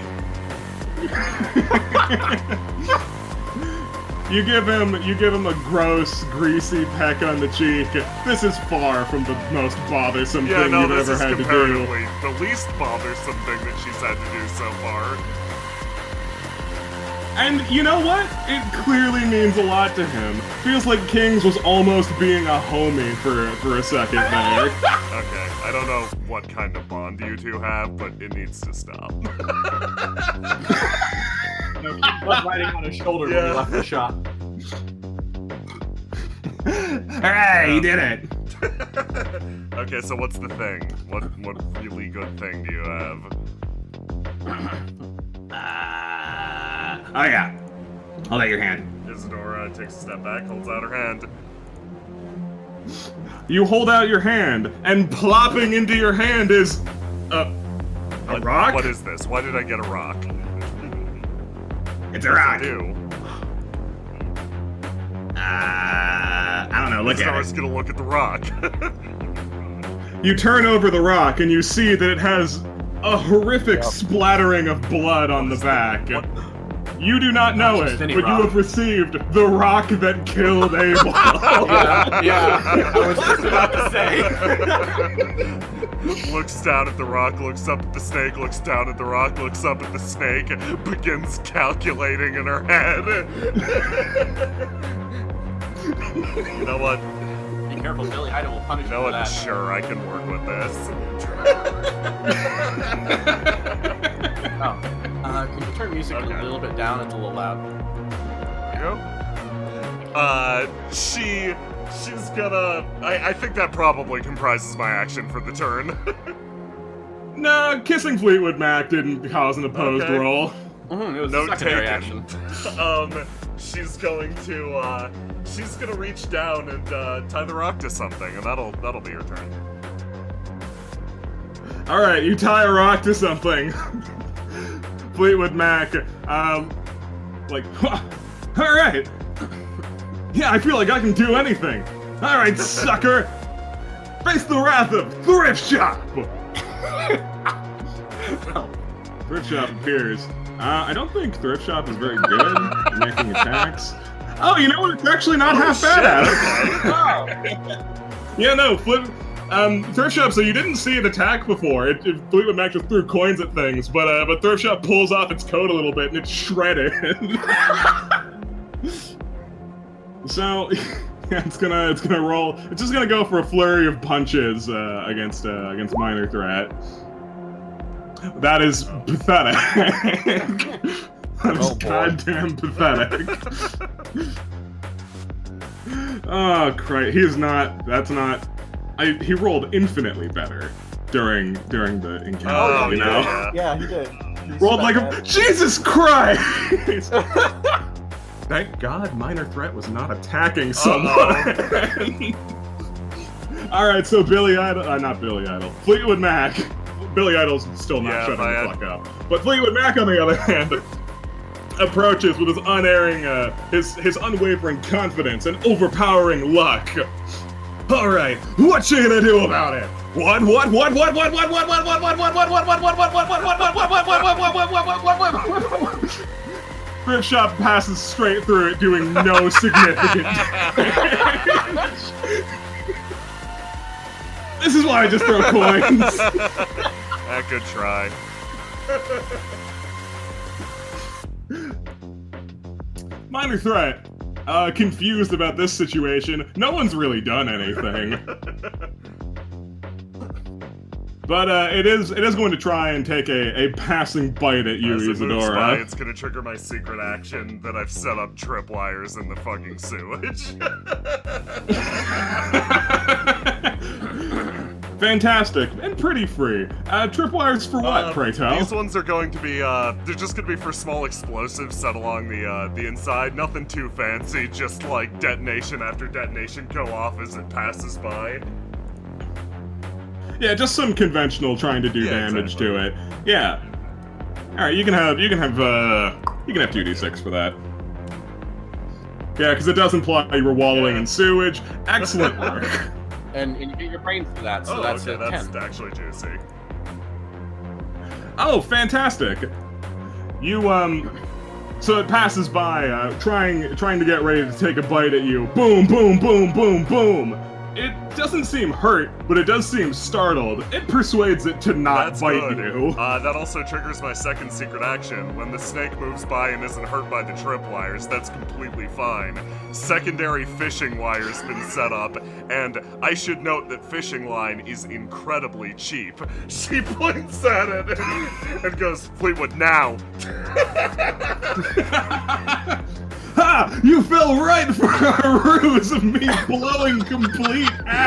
Speaker 2: You give him a gross, greasy peck on the cheek. This is far from the most bothersome
Speaker 1: Yeah,
Speaker 2: thing
Speaker 1: no,
Speaker 2: you've
Speaker 1: this
Speaker 2: ever
Speaker 1: is
Speaker 2: had to do.
Speaker 1: comparatively the least bothersome thing that she's had to do so far.
Speaker 2: And you know what? It clearly means a lot to him. Feels like Kings was almost being a homie for a second there.
Speaker 1: Okay, I don't know what kind of bond you two have, but it needs to stop.
Speaker 4: Blood riding on his shoulder when we
Speaker 1: Yeah.
Speaker 4: left the shop.
Speaker 2: Hooray, you did it!
Speaker 1: Okay, so what's the thing? What really good thing do you have?
Speaker 2: Oh yeah. Hold out your hand.
Speaker 1: Isadora takes a step back, holds out her hand.
Speaker 2: You hold out your hand, and plopping into your hand is a rock?
Speaker 1: What is this? Why did I get a rock?
Speaker 2: It's a
Speaker 1: What
Speaker 2: rock.
Speaker 1: does it do?
Speaker 2: I don't know. Look at
Speaker 1: Isada's
Speaker 2: it.
Speaker 1: gonna look at the rock.
Speaker 2: You turn over the rock, and you see that it has a horrific splattering of blood on the back.
Speaker 1: What?
Speaker 2: You do not know
Speaker 4: just
Speaker 2: it,
Speaker 4: any
Speaker 2: but
Speaker 4: rock.
Speaker 2: you have received the rock that killed Abel.
Speaker 4: Yeah, I was just about to say.
Speaker 1: Looks down at the rock, looks up at the snake, looks down at the rock, looks up at the snake, begins calculating in her head. You know what?
Speaker 4: Be careful, Billy Idol will punish
Speaker 1: You know
Speaker 4: you for
Speaker 1: what?
Speaker 4: that.
Speaker 1: Sure, I can work with this.
Speaker 4: Can you turn music
Speaker 1: Okay.
Speaker 4: a little bit down? It's a little loud.
Speaker 1: There you go. She's gonna... I think that probably comprises my action for the turn.
Speaker 2: No, kissing Fleetwood Mac didn't cause an opposed
Speaker 1: Okay.
Speaker 2: roll.
Speaker 4: It was a
Speaker 1: Note
Speaker 4: secondary
Speaker 1: taken.
Speaker 4: action.
Speaker 1: She's going to, she's gonna reach down and, tie the rock to something, and that'll be her turn.
Speaker 2: Alright, you tie a rock to something. Fleetwood Mac, like, alright. Yeah, I feel like I can do anything. Alright, sucker. Face the wrath of Thrift Shop. Thrift Shop appears. I don't think Thrift Shop is very good at making attacks. Oh, you know what? It's actually not half bad at it. Yeah, no, Thrift Shop, so you didn't see it attack before. Fleetwood Mac just threw coins at things, but Thrift Shop pulls off its coat a little bit and it's shredded. So, It's gonna roll. It's just gonna go for a flurry of punches against Minor Threat. That is pathetic. That is goddamn pathetic. Oh, Christ. He is not. That's not. He rolled infinitely better during the encounter. You know?
Speaker 4: Yeah, he did.
Speaker 2: Rolled like a Jesus Christ. Thank God Minor Threat was not attacking someone. Alright, so Billy Idol, not Billy Idol, Fleetwood Mac. Billy Idol's still not shutting the fuck up. But Fleetwood Mac, on the other hand, approaches with his unerring, his unwavering confidence and overpowering luck. Alright, what you gonna do about it? What? Thrift Shop passes straight through it, doing no significant damage. This is why I just throw coins.
Speaker 1: Good try.
Speaker 2: Minor Threat, confused about this situation. No one's really done anything. But it is going to try and take a passing bite at you,
Speaker 1: As it moves by,
Speaker 2: Isadora.
Speaker 1: it's gonna trigger my secret action that I've set up tripwires in the fucking sewage.
Speaker 2: Fantastic and pretty free. Tripwires for what, pray tell?
Speaker 1: These ones are going to be, they're just gonna be for small explosives set along the inside. Nothing too fancy, just like detonation after detonation go off as it passes by.
Speaker 2: Yeah, just some conventional trying to do damage to it. Yeah. All right, you can have 2d6 for that. Yeah, because it does imply you were wallowing in sewage. Excellent work.
Speaker 4: And you get your brains for that, so that's
Speaker 1: okay,
Speaker 4: a
Speaker 1: that's
Speaker 4: 10.
Speaker 1: actually juicy.
Speaker 2: Oh, fantastic! You so it passes by, trying to get ready to take a bite at you. Boom, boom, boom, boom, boom. It doesn't seem hurt, but it does seem startled. It persuades it to not bite you.
Speaker 1: That also triggers my second secret action. When the snake moves by and isn't hurt by the tripwires, that's completely fine. Secondary fishing wire's been set up, and I should note that fishing line is incredibly cheap. She points at it and goes, Fleetwood, now!
Speaker 2: Ha! You fell right for a ruse of me blowing complete ass!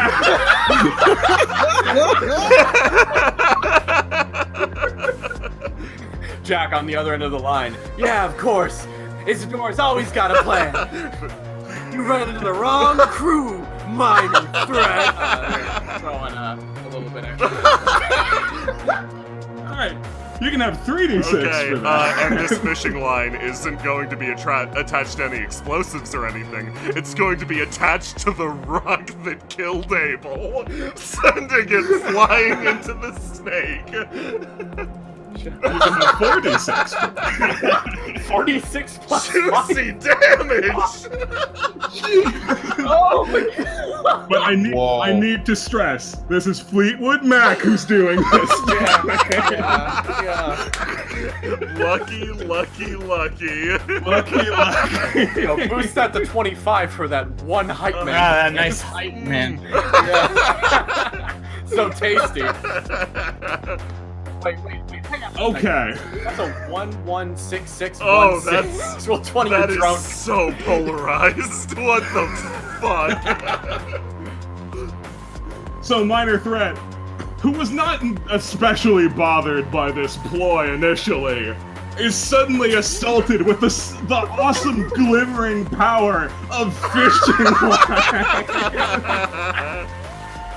Speaker 4: Jack on the other end of the line. Yeah, of course. Isadora's always got a plan. You ran into the wrong crew, Minor Threat. Throwing a little bit extra.
Speaker 2: Alright, you can have 3d6 for that.
Speaker 1: And this fishing line isn't going to be attached to any explosives or anything. It's going to be attached to the rock that killed Abel, sending it flying into the snake.
Speaker 2: You can have 4d6 for that.
Speaker 4: 46 plus
Speaker 1: Juicy damage!
Speaker 4: Oh my god!
Speaker 2: But I need to stress, this is Fleetwood Mac who's doing this.
Speaker 4: Yeah.
Speaker 1: Lucky.
Speaker 2: Lucky.
Speaker 4: Yo, boost that to 25 for that one hype man.
Speaker 5: that nice hype man.
Speaker 4: Yeah. So tasty. Wait, hang on.
Speaker 2: Okay.
Speaker 4: That's a 116616.
Speaker 1: Oh, that's-
Speaker 4: Well, 20
Speaker 1: That
Speaker 4: you're
Speaker 1: is
Speaker 4: drunk.
Speaker 1: so polarized. What the fuck?
Speaker 2: So Minor Threat, who was not especially bothered by this ploy initially, is suddenly assaulted with the awesome glimmering power of fishing line.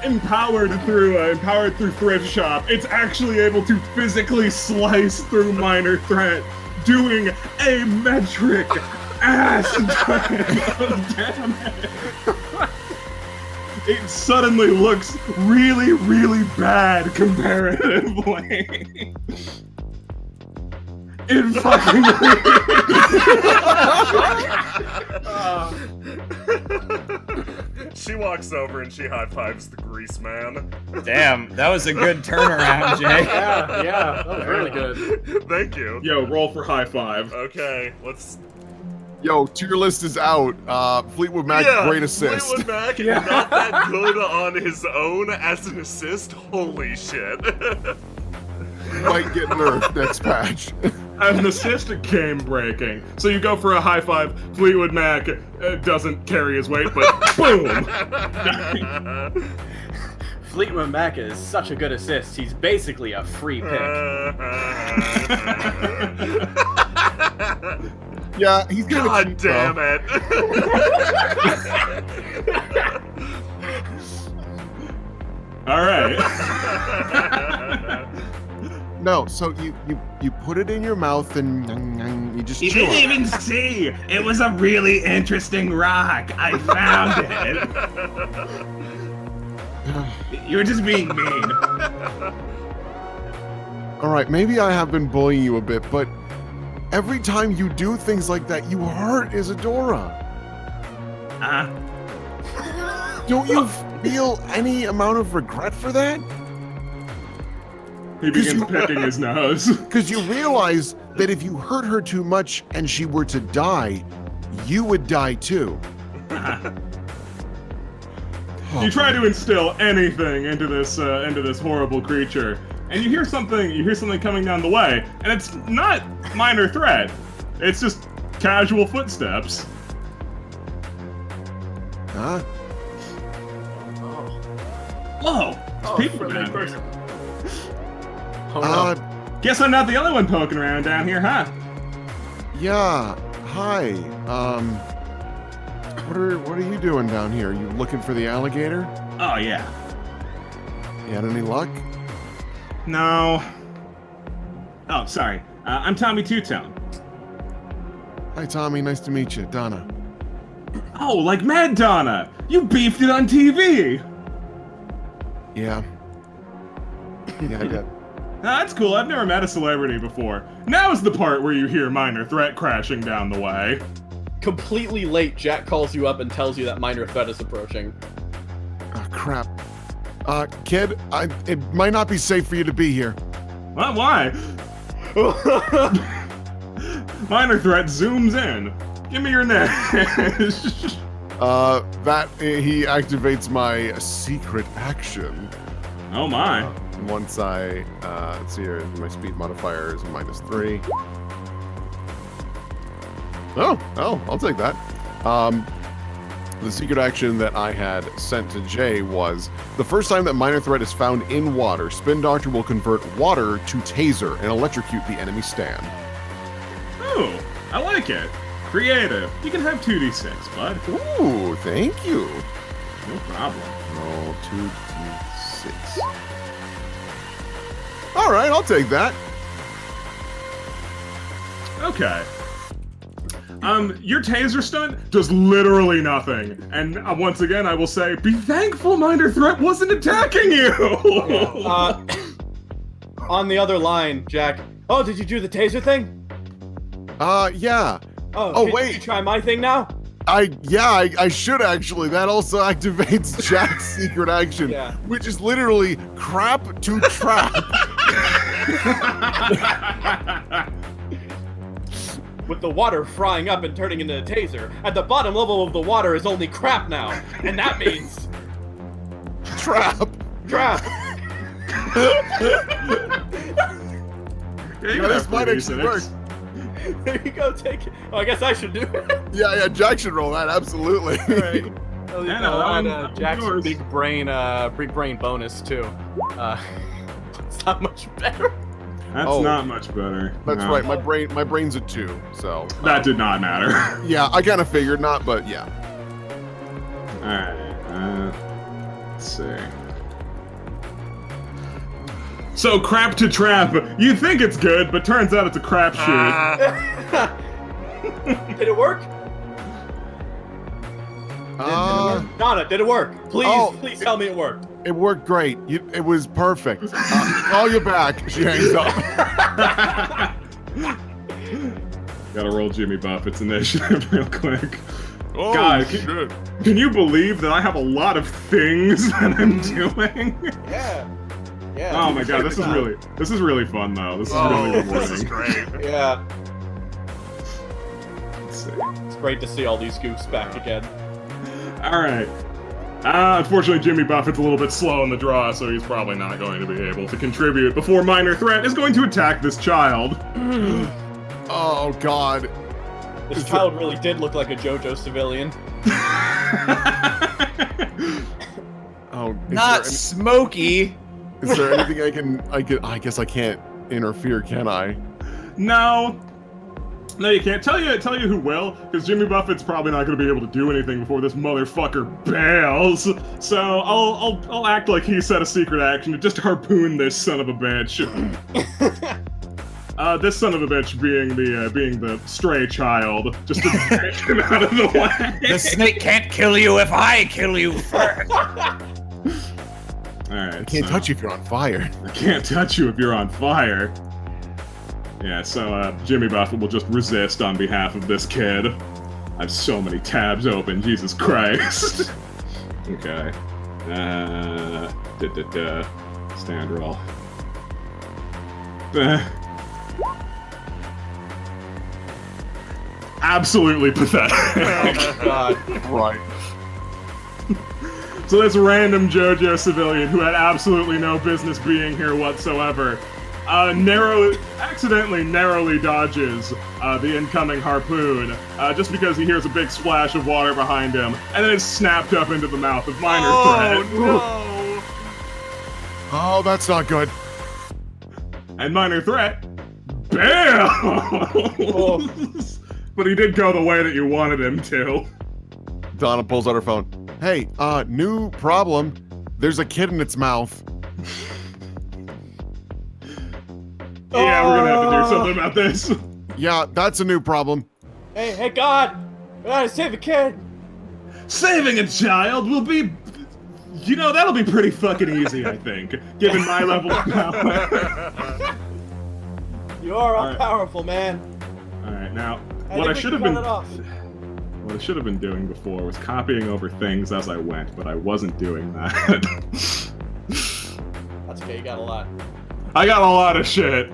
Speaker 2: Empowered through Thrift Shop, it's actually able to physically slice through Minor Threat, doing a metric ass ton of damage. It suddenly looks really, really bad comparatively. It fucking
Speaker 1: She walks over and she high-fives the grease man.
Speaker 5: Damn, that was a good turnaround, Jay.
Speaker 4: Yeah, that was really good.
Speaker 1: Thank you.
Speaker 2: Yo, roll for high five.
Speaker 1: Okay, let's
Speaker 3: Yo, tier list is out. Fleetwood Mac, great assist.
Speaker 1: Fleetwood Mac, not that good on his own as an assist. Holy shit.
Speaker 3: Might get nerfed next patch.
Speaker 2: An assist game breaking. So you go for a high five. Fleetwood Mac doesn't carry his weight, but boom.
Speaker 4: Fleetwood Mac is such a good assist. He's basically a free pick.
Speaker 3: Yeah, he's gonna.
Speaker 1: God damn it.
Speaker 2: All right.
Speaker 3: No, so you put it in your mouth and you just
Speaker 6: You
Speaker 3: chew
Speaker 6: didn't
Speaker 3: it.
Speaker 6: even see. It was a really interesting rock. I found it. You were just being mean.
Speaker 3: All right, maybe I have been bullying you a bit, but every time you do things like that, you hurt Isadora. Don't you feel any amount of regret for that?
Speaker 2: He begins picking his nose.
Speaker 3: Because you realize that if you hurt her too much and she were to die, you would die too.
Speaker 2: You try to instill anything into this horrible creature, and you hear something coming down the way, and it's not minor threat. It's just casual footsteps.
Speaker 3: Huh?
Speaker 2: Whoa!
Speaker 4: Oh,
Speaker 2: People
Speaker 4: friendly
Speaker 2: down
Speaker 4: person.
Speaker 2: here.
Speaker 4: Oh no.
Speaker 2: Guess I'm not the only one poking around down here, huh?
Speaker 3: Yeah. Hi. What are you doing down here? You looking for the alligator?
Speaker 2: Oh yeah.
Speaker 3: You had any luck?
Speaker 2: No. Oh, sorry. I'm Tommy Two-Tone.
Speaker 3: Hi, Tommy. Nice to meet you. Donna.
Speaker 2: Oh, like Mad Donna! You beefed it on TV!
Speaker 3: Yeah. Yeah, I did.
Speaker 2: That's cool. I've never met a celebrity before. Now's the part where you hear minor threat crashing down the way.
Speaker 4: Completely late, Jack calls you up and tells you that minor threat is approaching.
Speaker 3: Oh, crap. Kid, it might not be safe for you to be here.
Speaker 2: What? Why? Minor threat zooms in. Give me your name.
Speaker 3: He activates my secret action.
Speaker 2: Oh my.
Speaker 3: Once I, let's see here, my speed modifier is -3. Oh, I'll take that. The secret action that I had sent to Jay was, the first time that minor threat is found in water, Spin Doctor will convert water to taser and electrocute the enemy stand.
Speaker 2: Ooh, I like it. Creative. You can have 2d6, bud.
Speaker 3: Ooh, thank you.
Speaker 2: No problem.
Speaker 3: Roll 2d6. All right, I'll take that.
Speaker 2: Okay. Your taser stunt does literally nothing. And once again, I will say, be thankful minor threat wasn't attacking you!
Speaker 4: On the other line, Jack. Oh, did you do the taser thing?
Speaker 3: Yeah.
Speaker 4: Oh,
Speaker 3: wait.
Speaker 4: Did you try my thing now?
Speaker 3: I should actually. That also activates Jack's secret action,
Speaker 4: Yeah.
Speaker 3: which is literally crap to trap.
Speaker 4: With the water frying up and turning into a taser, at the bottom level of the water is only crap now. And that means...
Speaker 3: Trap.
Speaker 4: Crap!
Speaker 2: Yeah, you
Speaker 3: No,
Speaker 2: can
Speaker 3: this
Speaker 2: have
Speaker 3: might
Speaker 2: 2d6.
Speaker 3: actually work.
Speaker 4: There you go, take it. Oh, I guess I should do it.
Speaker 3: Yeah, Jack should roll that, absolutely.
Speaker 4: Alright. Oh,
Speaker 2: Yeah,
Speaker 4: no,
Speaker 2: no,
Speaker 4: and,
Speaker 2: I'm
Speaker 4: Jack's
Speaker 2: yours.
Speaker 4: big brain bonus too. It's not much better.
Speaker 2: That's
Speaker 3: Oh.
Speaker 2: not much better.
Speaker 3: That's
Speaker 2: No.
Speaker 3: right, my brain's a 2, so.
Speaker 2: That did not matter.
Speaker 3: Yeah, I kind of figured not, but yeah.
Speaker 2: Alright, let's see. So, crap to trap. You think it's good, but turns out it's a crapshoot.
Speaker 4: Did it work? Donna, did it work? Please tell me it worked.
Speaker 3: It worked great. It was perfect. Call you back. She hangs up.
Speaker 2: Gotta roll Jimmy Buffett's initiative real quick.
Speaker 3: Oh,
Speaker 2: God,
Speaker 3: shit.
Speaker 2: Can you believe that I have a lot of things that I'm doing?
Speaker 4: Yeah. Yeah.
Speaker 2: Oh my god, this is really fun though. This is really
Speaker 1: This is
Speaker 2: rewarding.
Speaker 1: great.
Speaker 4: Yeah.
Speaker 2: Let's Let's see.
Speaker 4: It's great to see all these goofs back again.
Speaker 2: All right. Unfortunately, Jimmy Buffett's a little bit slow in the draw, so he's probably not going to be able to contribute before Minor Threat is going to attack this child.
Speaker 3: Oh God.
Speaker 4: This child really did look like a JoJo civilian.
Speaker 3: Oh,
Speaker 5: Not Smokey.
Speaker 3: Is there anything I guess I can't interfere, can I?
Speaker 2: No. No, you can't. Tell you who will, because Jimmy Buffett's probably not going to be able to do anything before this motherfucker bails. So I'll act like he set a secret action to just harpoon this son of a bitch. This son of a bitch being the stray child, just to take him out of the way.
Speaker 5: The snake can't kill you if I kill you first.
Speaker 2: All right.
Speaker 3: I can't touch you if you're on fire.
Speaker 2: I can't touch you if you're on fire. Yeah, so Jimmy Buffett will just resist on behalf of this kid. I have so many tabs open, Jesus Christ. Okay. Stand roll. Absolutely pathetic.
Speaker 4: Oh my god.
Speaker 3: Right.
Speaker 2: So this random JoJo civilian who had absolutely no business being here whatsoever, accidentally narrowly dodges the incoming harpoon, just because he hears a big splash of water behind him, and then it's snapped up into the mouth of Minor Threat.
Speaker 1: No!
Speaker 3: Oh, that's not good.
Speaker 2: And Minor Threat bails!
Speaker 4: Oh.
Speaker 2: But he did go the way that you wanted him to.
Speaker 3: Donna pulls out her phone. Hey, new problem. There's a kid in its mouth.
Speaker 2: Yeah, we're gonna have to do something about this.
Speaker 3: Yeah, that's a new problem.
Speaker 4: Hey, God! We gotta save the kid!
Speaker 2: Saving a child will be... You know, that'll be pretty fucking easy, I think, given my level of power.
Speaker 4: You are all
Speaker 2: Alright.
Speaker 4: powerful, man.
Speaker 2: Alright, now,
Speaker 4: I
Speaker 2: what I
Speaker 4: think we
Speaker 2: should
Speaker 4: can
Speaker 2: have been...
Speaker 4: run it off.
Speaker 2: What I should have been doing before was copying over things as I went, but I wasn't doing that.
Speaker 4: That's okay, you got a lot.
Speaker 2: I got a lot of shit.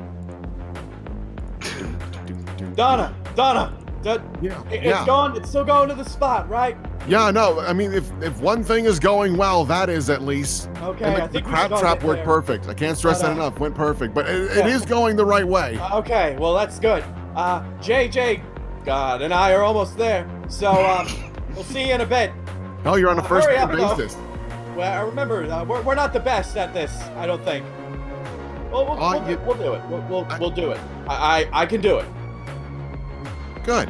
Speaker 4: Donna!
Speaker 3: Yeah,
Speaker 4: It's gone, it's still going to the spot, right?
Speaker 3: Yeah, no, I mean, if one thing is going well, that is at least.
Speaker 4: Okay,
Speaker 3: And
Speaker 4: I
Speaker 3: the
Speaker 4: think we
Speaker 3: crab
Speaker 4: should all
Speaker 3: trap
Speaker 4: get
Speaker 3: worked
Speaker 4: there.
Speaker 3: perfect. I can't stress
Speaker 4: But,
Speaker 3: that enough. Went perfect, but it
Speaker 4: yeah.
Speaker 3: is going the right way.
Speaker 4: Okay, well that's good. JJ, God, and I are almost there. So, we'll see you in a bit.
Speaker 3: Oh, you're on a first
Speaker 4: hurry
Speaker 3: name
Speaker 4: up, though.
Speaker 3: basis.
Speaker 4: Well, remember, we're not the best at this, I don't think. Well, we'll do it. We'll do it. I can do it.
Speaker 3: Good.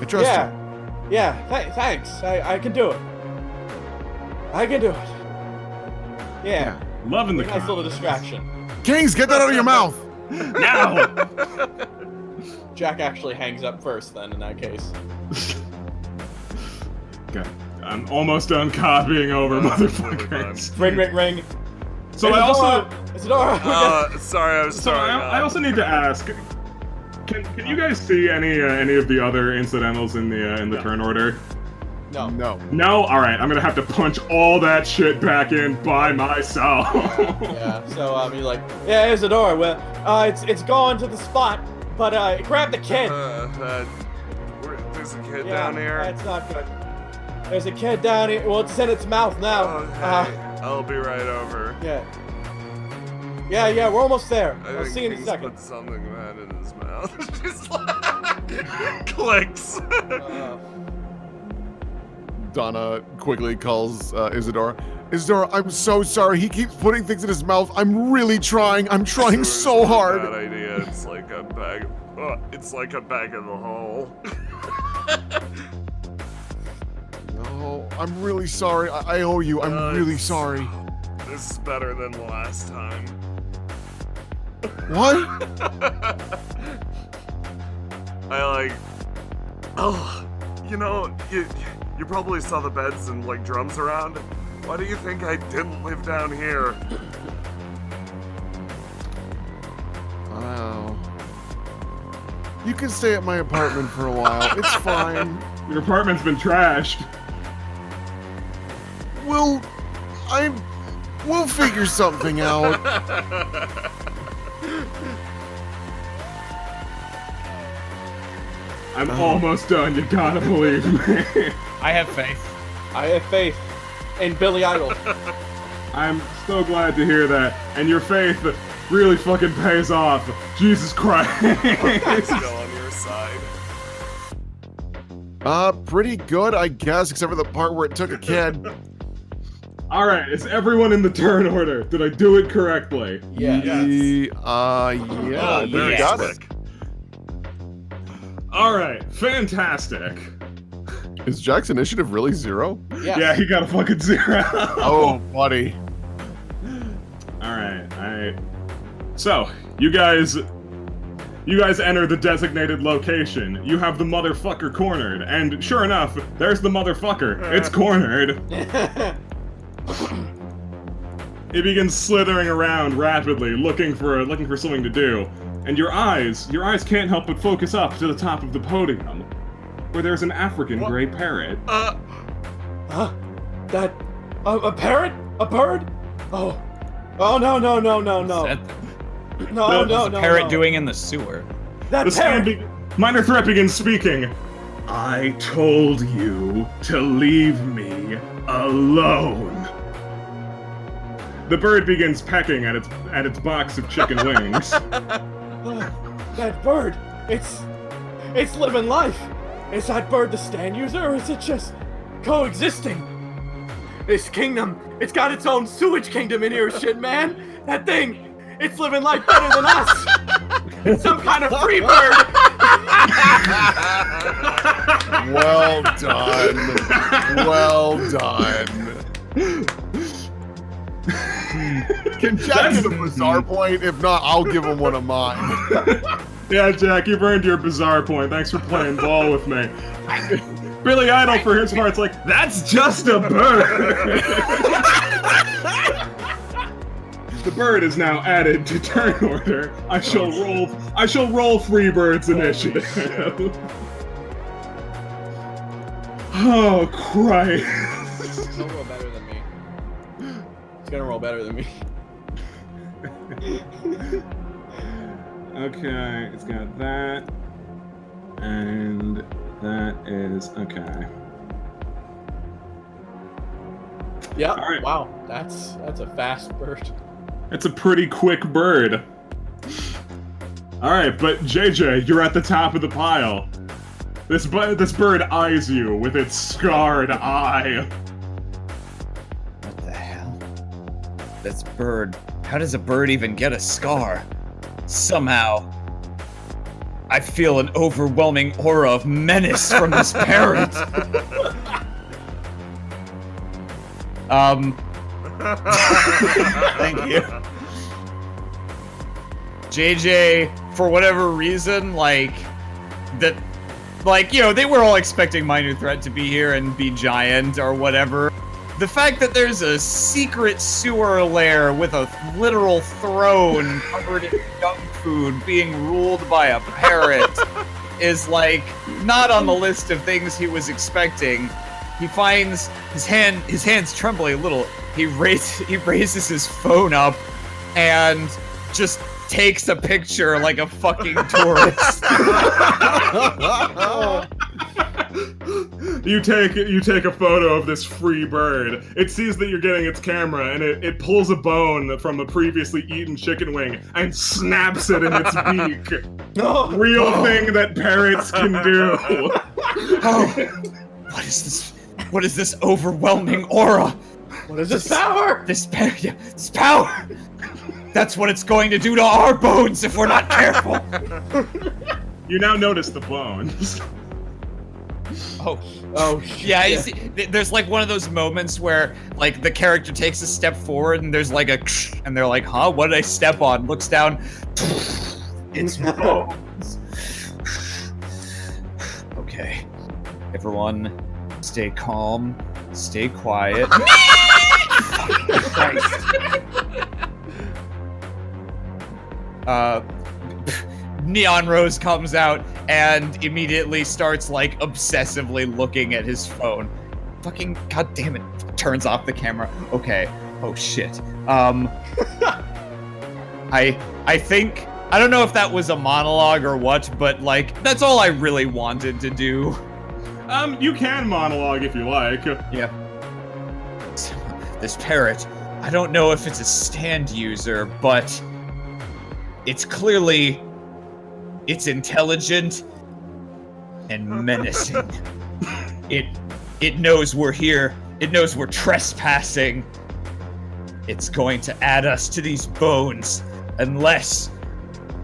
Speaker 3: I trust you.
Speaker 4: Yeah, thanks. I can do it. I can do it. Yeah.
Speaker 2: Loving the
Speaker 4: Nice little
Speaker 2: confidence.
Speaker 4: distraction.
Speaker 3: Kings, get that out of your mouth.
Speaker 2: Now!
Speaker 4: Jack actually hangs up first then, in that case.
Speaker 2: Okay, I'm almost done copying over, motherfuckers.
Speaker 4: Ring, ring, ring.
Speaker 2: So I also...
Speaker 4: Isadora!
Speaker 1: Sorry, I was
Speaker 2: So
Speaker 1: starting
Speaker 2: I also need to ask, can you guys see any of the other incidentals in the turn order?
Speaker 4: No.
Speaker 3: No.
Speaker 2: No? Alright, I'm gonna have to punch all that shit back in by myself.
Speaker 4: Yeah, so, you're like, yeah, Isadora, well, it's gone to the spot, but, grab the kid.
Speaker 1: There's a kid
Speaker 4: Yeah,
Speaker 1: down here.
Speaker 4: that's not good. There's a kid down here. Well, it's in its mouth now.
Speaker 1: Oh, hey, I'll be right over.
Speaker 4: Yeah, we're almost there.
Speaker 1: I
Speaker 4: I'll
Speaker 1: think
Speaker 4: see you in a
Speaker 1: King's
Speaker 4: second.
Speaker 1: put something bad in his mouth. Just like clicks.
Speaker 3: Donna quickly calls Isadora. Isadora, I'm so sorry. He keeps putting things in his mouth. I'm really trying. I'm trying so hard.
Speaker 1: Bad idea. It's like a bag. It's like a bag in the hole.
Speaker 3: No, I'm really sorry. I owe you. I'm really
Speaker 1: It's-
Speaker 3: sorry.
Speaker 1: This is better than the last time.
Speaker 3: What?
Speaker 1: You know, you probably saw the beds and like drums around. Why do you think I didn't live down here?
Speaker 3: Wow. You can stay at my apartment for a while. It's fine.
Speaker 2: Your apartment's been trashed.
Speaker 3: We'll figure something out.
Speaker 2: I'm almost done. You gotta believe me.
Speaker 5: I have faith.
Speaker 4: I have faith in Billy Idol.
Speaker 2: I'm so glad to hear that. And your faith really fucking pays off. Jesus Christ.
Speaker 1: Still on your side.
Speaker 3: Pretty good, I guess, except for the part where it took a kid.
Speaker 2: Alright, is everyone in the turn order? Did I do it correctly?
Speaker 4: Yeah.
Speaker 3: Yeah,
Speaker 1: Oh, very
Speaker 3: you got
Speaker 1: slick.
Speaker 2: Alright, fantastic.
Speaker 3: Is Jack's initiative really 0?
Speaker 2: Yeah, he got a fucking 0.
Speaker 3: Oh, buddy.
Speaker 2: Alright. So, you guys enter the designated location. You have the motherfucker cornered, and sure enough, there's the motherfucker. It's cornered. It begins slithering around rapidly, looking for something to do. And your eyes can't help but focus up to the top of the podium, where there's an African gray parrot.
Speaker 4: Huh? That... a parrot? A bird? Oh. Oh, no.
Speaker 5: What's the parrot doing in the sewer?
Speaker 4: That parrot!
Speaker 2: Minor threat begins speaking. I told you to leave me alone. The bird begins pecking at its box of chicken wings.
Speaker 4: That bird! It's living life! Is that bird the stand user, or is it just coexisting? This kingdom, it's got its own sewage kingdom in here, shit, man! That thing, it's living life better than us! It's some kind of free bird!
Speaker 3: Well done. Well done. Can Jack get a bizarre point? If not, I'll give him one of mine.
Speaker 2: Yeah, Jack, you've earned your bizarre point. Thanks for playing ball with me. Billy Idol, for his part, it's like, that's just a bird! The bird is now added to turn order. I shall roll Freebird's initiative. Oh, Christ.
Speaker 4: It's gonna roll better than me. It's gonna roll better than me.
Speaker 2: Okay, it's got that. And that is okay.
Speaker 4: Yeah,
Speaker 2: All right.
Speaker 4: wow. That's a fast bird.
Speaker 2: It's a pretty quick bird. Alright, but JJ, you're at the top of the pile. This bird eyes you with its scarred eye.
Speaker 5: What the hell? This bird. How does a bird even get a scar? Somehow, I feel an overwhelming aura of menace from this parrot. Thank you. JJ, for whatever reason, they were all expecting Minor Threat to be here and be giant or whatever. The fact that there's a secret sewer lair with a literal throne covered in junk food being ruled by a parrot is, not on the list of things he was expecting. He finds his hands trembling a little. He raises his phone up and just takes a picture like a fucking tourist.
Speaker 2: You take a photo of this free bird. It sees that you're getting its camera, and it pulls a bone from a previously eaten chicken wing and snaps it in its beak. Real thing that parrots can do.
Speaker 5: What is this overwhelming aura?
Speaker 4: What is this power?
Speaker 5: This power! That's what it's going to do to our bones if we're not careful!
Speaker 2: You now notice the bones.
Speaker 5: Oh, yeah, you see, there's one of those moments where, the character takes a step forward and there's a and they're like, huh, what did I step on? Looks down, it's bones. Okay, everyone, stay calm, stay quiet. Christ. Neon Rose comes out and immediately starts obsessively looking at his phone. Fucking goddamn it! Turns off the camera. Okay. Oh shit. I think I don't know if that was a monologue or what, but like that's all I really wanted to do.
Speaker 2: You can monologue if you like.
Speaker 5: Yeah. This parrot, I don't know if it's a stand user, but it's intelligent and menacing. It knows we're here. It knows we're trespassing. It's going to add us to these bones unless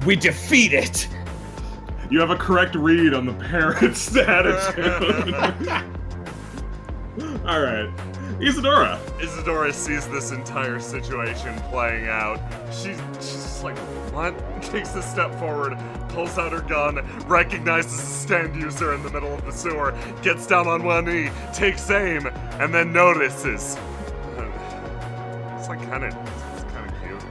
Speaker 5: we defeat it.
Speaker 2: You have a correct read on the parrot's attitude. Alright. Isadora.
Speaker 1: Isadora sees this entire situation playing out. She's just like, what? Takes a step forward, pulls out her gun, recognizes a stand user in the middle of the sewer, gets down on one knee, takes aim, and then notices. It's kind of cute.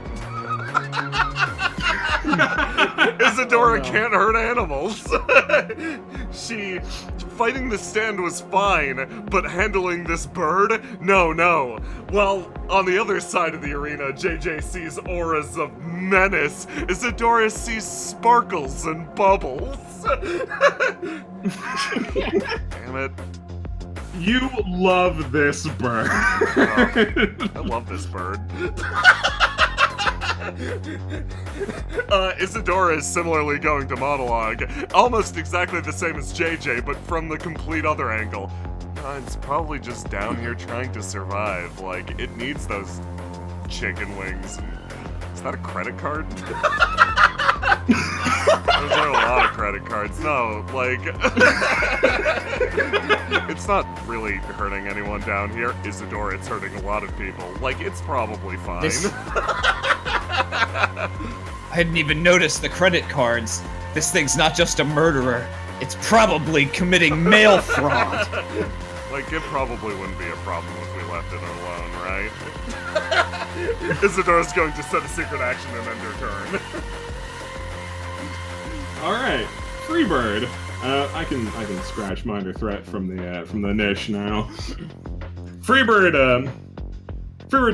Speaker 1: Isadora can't hurt animals. Fighting the stand was fine, but handling this bird? No. While on the other side of the arena, JJ sees auras of menace. Isadora sees sparkles and bubbles. Damn it.
Speaker 2: You love this bird.
Speaker 1: I love this bird. Isadora is similarly going to monologue, almost exactly the same as JJ, but from the complete other angle. It's probably just down here trying to survive. Like, it needs those chicken wings. Is that a credit card? Those are a lot of credit cards. No, like... It's not really hurting anyone down here. Isadora, it's hurting a lot of people. Like, it's probably fine.
Speaker 5: I hadn't even noticed the credit cards. This thing's not just a murderer. It's probably committing mail fraud.
Speaker 1: Like, it probably wouldn't be a problem if we left it alone, right? Isadora's going to set a secret action and end her turn.
Speaker 2: Alright. Freebird. I can scratch Minor Threat from the niche now. Freebird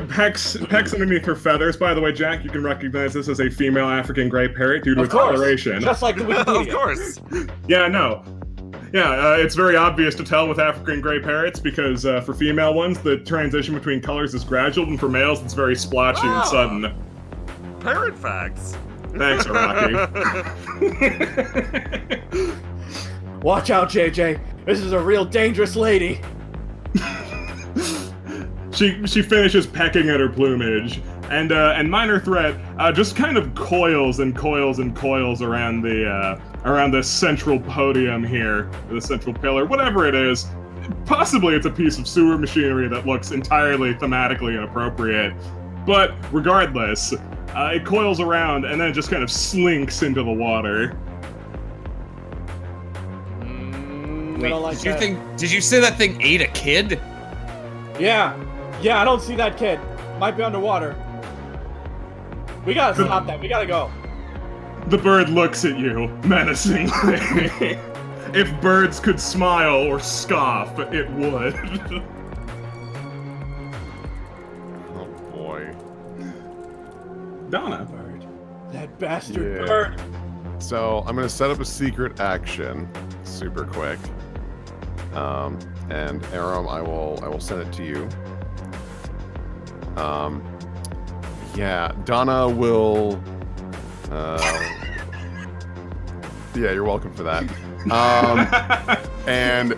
Speaker 2: pecks underneath her feathers. By the way, Jack, you can recognize this as a female African gray parrot due to its coloration.
Speaker 4: Just like the Wikipedia.
Speaker 1: Of course.
Speaker 2: Yeah, no. Yeah, it's very obvious to tell with African gray parrots because for female ones, the transition between colors is gradual, and for males, it's very splotchy and sudden.
Speaker 1: Parrot facts.
Speaker 2: Thanks, Rocky.
Speaker 4: Watch out, JJ. This is a real dangerous lady.
Speaker 2: She finishes pecking at her plumage, and Minor Threat just kind of coils and coils and coils around the central podium here, the central pillar, whatever it is. Possibly it's a piece of sewer machinery that looks entirely thematically inappropriate, but regardless, it coils around and then it just kind of slinks into the water.
Speaker 5: Wait, did you say that thing ate a kid?
Speaker 4: Yeah, I don't see that kid. Might be underwater. We gotta stop that. We gotta go.
Speaker 2: The bird looks at you menacingly. If birds could smile or scoff, it would.
Speaker 1: Oh boy.
Speaker 2: Donna.
Speaker 4: Bird. That bastard
Speaker 3: Yeah.
Speaker 4: bird.
Speaker 3: So I'm gonna set up a secret action, super quick. And Aram, I will send it to you. Yeah, Donna will. Yeah, you're welcome for that. And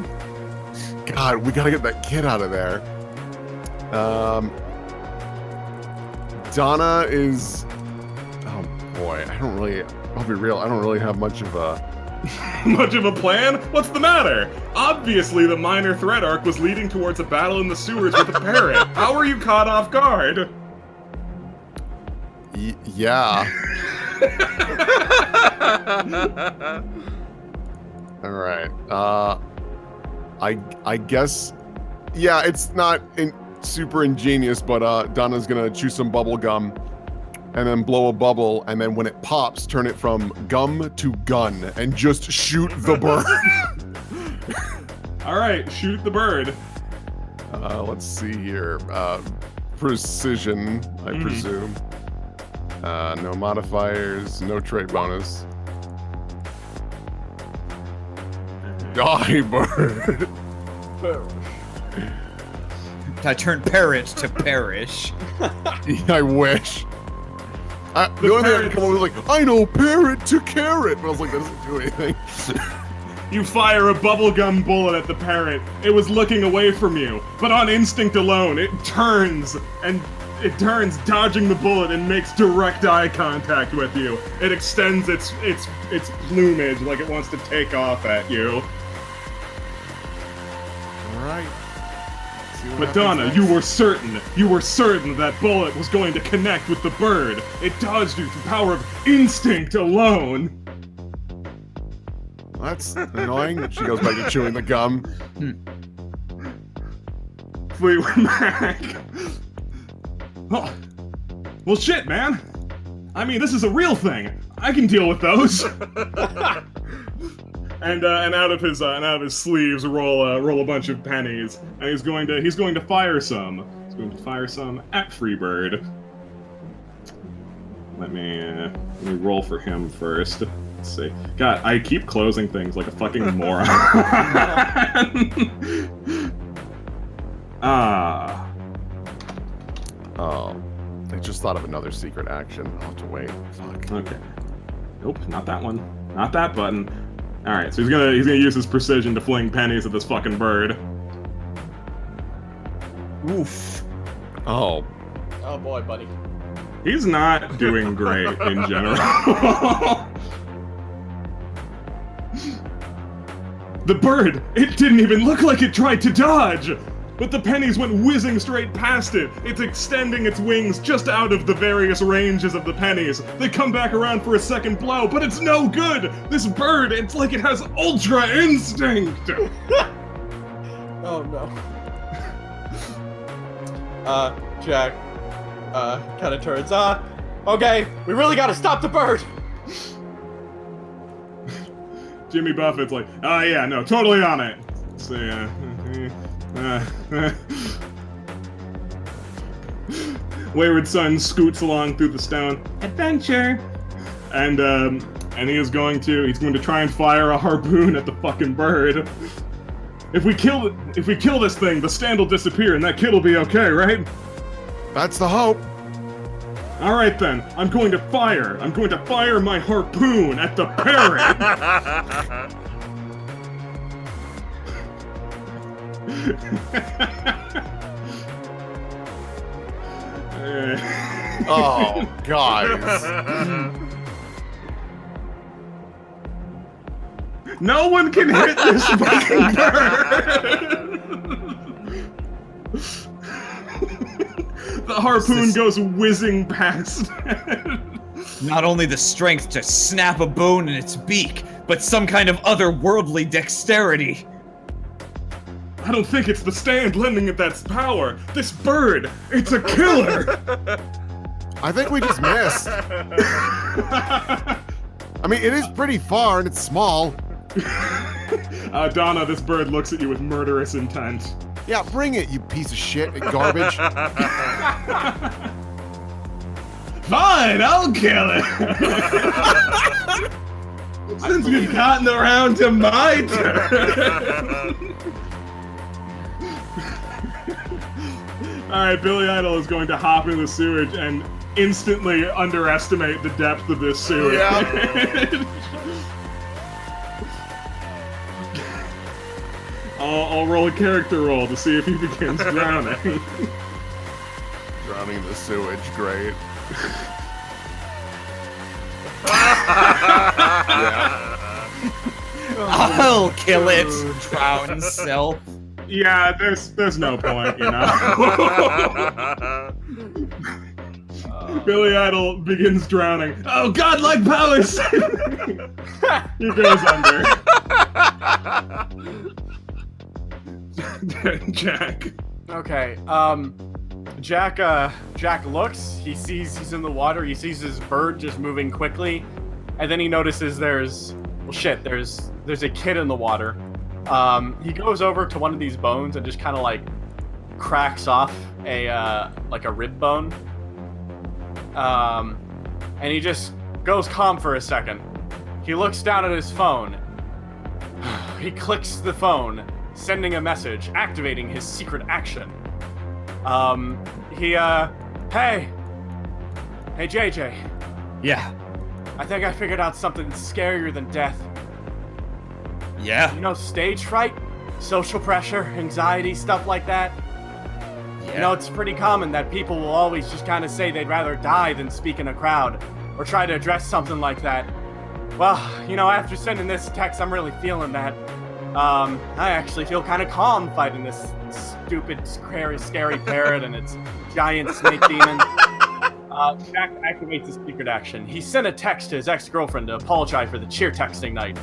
Speaker 3: God, we gotta get that kid out of there. Donna is. Oh boy, I'll be real. I don't really have much of a.
Speaker 2: Much of a plan? What's the matter? Obviously, the Minor Threat arc was leading towards a battle in the sewers with a parrot. How were you caught off guard?
Speaker 3: Yeah. All right. I guess. Yeah, it's not super ingenious, but Donna's gonna chew some bubble gum, and then blow a bubble, and then when it pops, turn it from gum to gun, and just shoot the bird.
Speaker 2: All right, shoot the bird.
Speaker 3: Let's see here. Precision, I presume. No modifiers, no trait bonus. Die, bird.
Speaker 5: I turned parrot to perish.
Speaker 3: I wish. The only thing I could come up with was like, I know parrot to carrot, but I was like, that doesn't do anything.
Speaker 2: You fire a bubblegum bullet at the parrot. It was looking away from you, but on instinct alone, it turns, dodging the bullet and makes direct eye contact with you. It extends its plumage like it wants to take off at you.
Speaker 3: All right.
Speaker 2: But Donna, you were certain that bullet was going to connect with the bird. It dodged you through power of instinct alone.
Speaker 3: That's annoying. She goes back to chewing the gum.
Speaker 2: Fleetwood Mac. Oh. Well, shit, man. I mean, this is a real thing. I can deal with those. And out of his sleeves roll a bunch of pennies, and he's going to fire some. He's going to fire some at Freebird. Let me roll for him first. Let's see. God, I keep closing things like a fucking moron.
Speaker 3: Oh, I just thought of another secret action. I'll have to wait. Fuck.
Speaker 2: Okay. Nope, not that one. Not that button. All right, so he's gonna use his precision to fling pennies at this fucking bird.
Speaker 5: Oof.
Speaker 3: Oh.
Speaker 4: Oh boy, buddy.
Speaker 2: He's not doing great in general. The bird, it didn't even look like it tried to dodge! But the pennies went whizzing straight past it. It's extending its wings just out of the various ranges of the pennies. They come back around for a second blow, but it's no good! This bird, it's like it has ultra instinct!
Speaker 4: Oh no. Jack, kind of turns, okay, we really gotta stop the bird!
Speaker 2: Jimmy Buffett's like, oh yeah, no, totally on it. So Wayward Son scoots along through the stone. Adventure! And he is going to try and fire a harpoon at the fucking bird. If we kill this thing, the stand will disappear and that kid will be okay, right?
Speaker 3: That's the hope.
Speaker 2: All right then, I'm going to fire my harpoon at the parrot.
Speaker 3: Oh, guys.
Speaker 2: No one can hit this fucking bird. The harpoon goes whizzing past.
Speaker 5: Not only the strength to snap a bone in its beak, but some kind of otherworldly dexterity.
Speaker 2: I don't think it's the stand lending it that power. This bird, it's a killer.
Speaker 3: I think we just missed. I mean, it is pretty far and it's small.
Speaker 2: Donna, this bird looks at you with murderous intent.
Speaker 3: Yeah, bring it, you piece of shit, garbage.
Speaker 6: Fine, I'll kill it. Since we've gotten around to my turn.
Speaker 2: Alright, Billy Idol is going to hop in the sewage and instantly underestimate the depth of this sewage.
Speaker 3: Yeah.
Speaker 2: I'll roll a character roll to see if he begins drowning.
Speaker 3: Drowning in the sewage, great. Yeah.
Speaker 5: I'll kill it, drown self.
Speaker 2: Yeah, there's no point, you know. Billy Idol begins drowning. Oh, godlike powers! He goes under. Jack.
Speaker 4: Okay, Jack looks, he sees he's in the water, he sees his bird just moving quickly, and then he notices there's a kid in the water. He goes over to one of these bones and just kind of like cracks off a rib bone. and he just goes calm for a second. He looks down at his phone. He clicks the phone, sending a message, activating his secret action. Hey, JJ.
Speaker 5: Yeah.
Speaker 4: I think I figured out something scarier than death.
Speaker 5: Yeah.
Speaker 4: You know, stage fright, social pressure, anxiety, stuff like that.
Speaker 5: Yeah.
Speaker 4: You know, it's pretty common that people will always just kind of say they'd rather die than speak in a crowd, or try to address something like that. Well, you know, after sending this text, I'm really feeling that. I actually feel kind of calm fighting this stupid, scary parrot and its giant snake demon. Jack activates his secret action. He sent a text to his ex-girlfriend to apologize for the cheer texting night.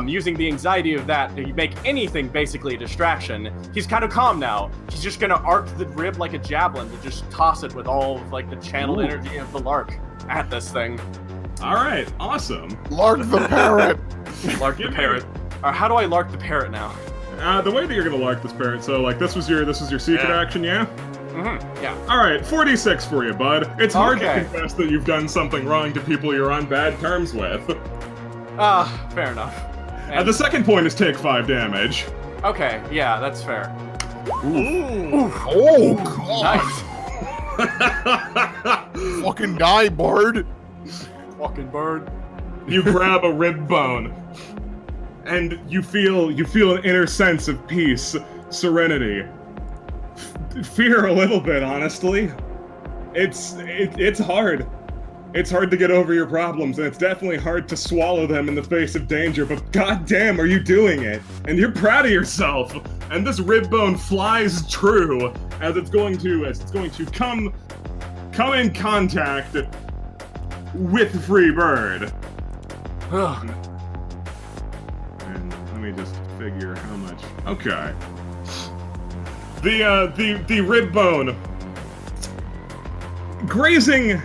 Speaker 4: Using the anxiety of that to make anything basically a distraction. He's kind of calm now. He's just gonna arc the rib like a javelin to just toss it with all of, like, the channeled energy of the lark at this thing.
Speaker 2: All right, awesome.
Speaker 3: Lark the parrot.
Speaker 4: Lark the parrot. How do I lark the parrot now?
Speaker 2: The way that you're gonna lark this parrot, so like this was your secret action, yeah?
Speaker 4: Mm-hmm. Yeah.
Speaker 2: All right, 46 for you, bud. It's hard to
Speaker 4: Okay.
Speaker 2: confess that you've done something wrong to people you're on bad terms with.
Speaker 4: Fair enough.
Speaker 2: The second point is take 5 damage.
Speaker 4: Okay, yeah, that's fair.
Speaker 3: Oh, God.
Speaker 4: Nice.
Speaker 3: Fucking die, bird.
Speaker 4: Fucking bird.
Speaker 2: You grab a rib bone, and you feel an inner sense of peace, serenity, fear a little bit. Honestly, it's hard. It's hard to get over your problems, and it's definitely hard to swallow them in the face of danger. But goddamn, are you doing it? And you're proud of yourself. And this rib bone flies true as it's going to come in contact with Free Bird. And let me just figure how much. Okay. The rib bone grazing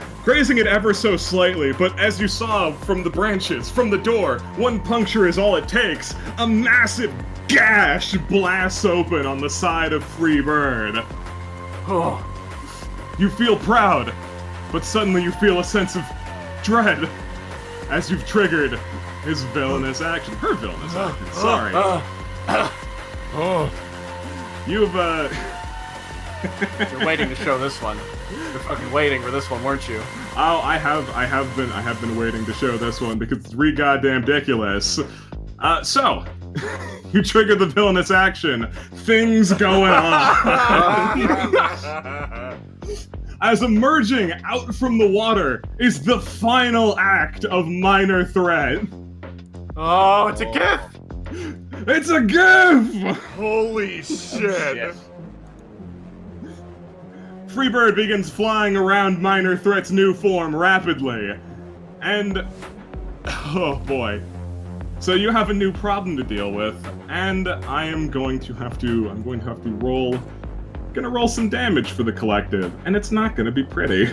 Speaker 2: it ever so slightly, but as you saw from the branches, from the door, one puncture is all it takes. A massive gash blasts open on the side of Free Bird. Oh. You feel proud, but suddenly you feel a sense of dread as you've triggered his villainous action. Her villainous action, sorry. You've,
Speaker 4: You're waiting to show this one. You're fucking waiting for this one, weren't you?
Speaker 2: Oh, I have been waiting to show this one because it's goddamn ridiculous. So, you trigger the villainous action. Things going on. As emerging out from the water is the final act of Minor Threat.
Speaker 4: Oh, it's a gift!
Speaker 2: It's a gift!
Speaker 1: Holy shit.
Speaker 5: Shit.
Speaker 2: Freebird begins flying around Minor Threat's new form rapidly. And oh boy. So you have a new problem to deal with, and I'm going to have to roll some damage for the collective, and it's not gonna be pretty.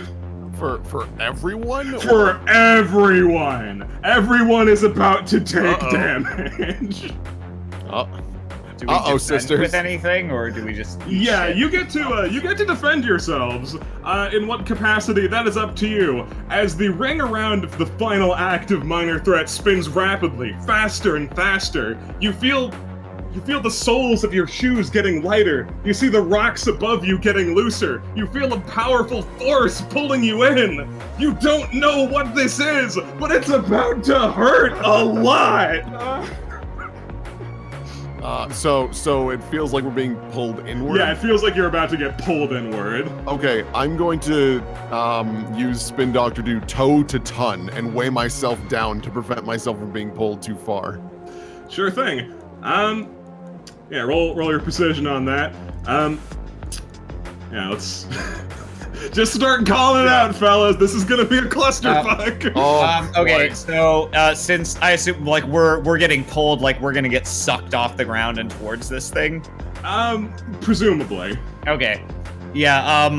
Speaker 3: For everyone?
Speaker 2: For everyone! Everyone is about to take damage.
Speaker 5: Do we defend
Speaker 3: sisters.
Speaker 5: with anything, or do we just?
Speaker 2: Yeah,
Speaker 5: shit?
Speaker 2: you get to defend yourselves. In what capacity, that is up to you. As the ring around the final act of Minor Threat spins rapidly, faster and faster, you feel the soles of your shoes getting lighter. You see the rocks above you getting looser. You feel a powerful force pulling you in. You don't know what this is, but it's about to hurt a lot.
Speaker 3: So it feels like we're being pulled inward?
Speaker 2: Yeah, it feels like you're about to get pulled inward.
Speaker 3: Okay, I'm going to use Spin Doctor to do toe to ton and weigh myself down to prevent myself from being pulled too far.
Speaker 2: Sure thing. Yeah, roll your precision on that. Yeah, let's just start calling it out, fellas. This is gonna be a clusterfuck.
Speaker 5: Okay,
Speaker 3: boy.
Speaker 5: so since I assume like we're getting pulled, like we're gonna get sucked off the ground and towards this thing.
Speaker 2: Presumably.
Speaker 5: Okay, yeah.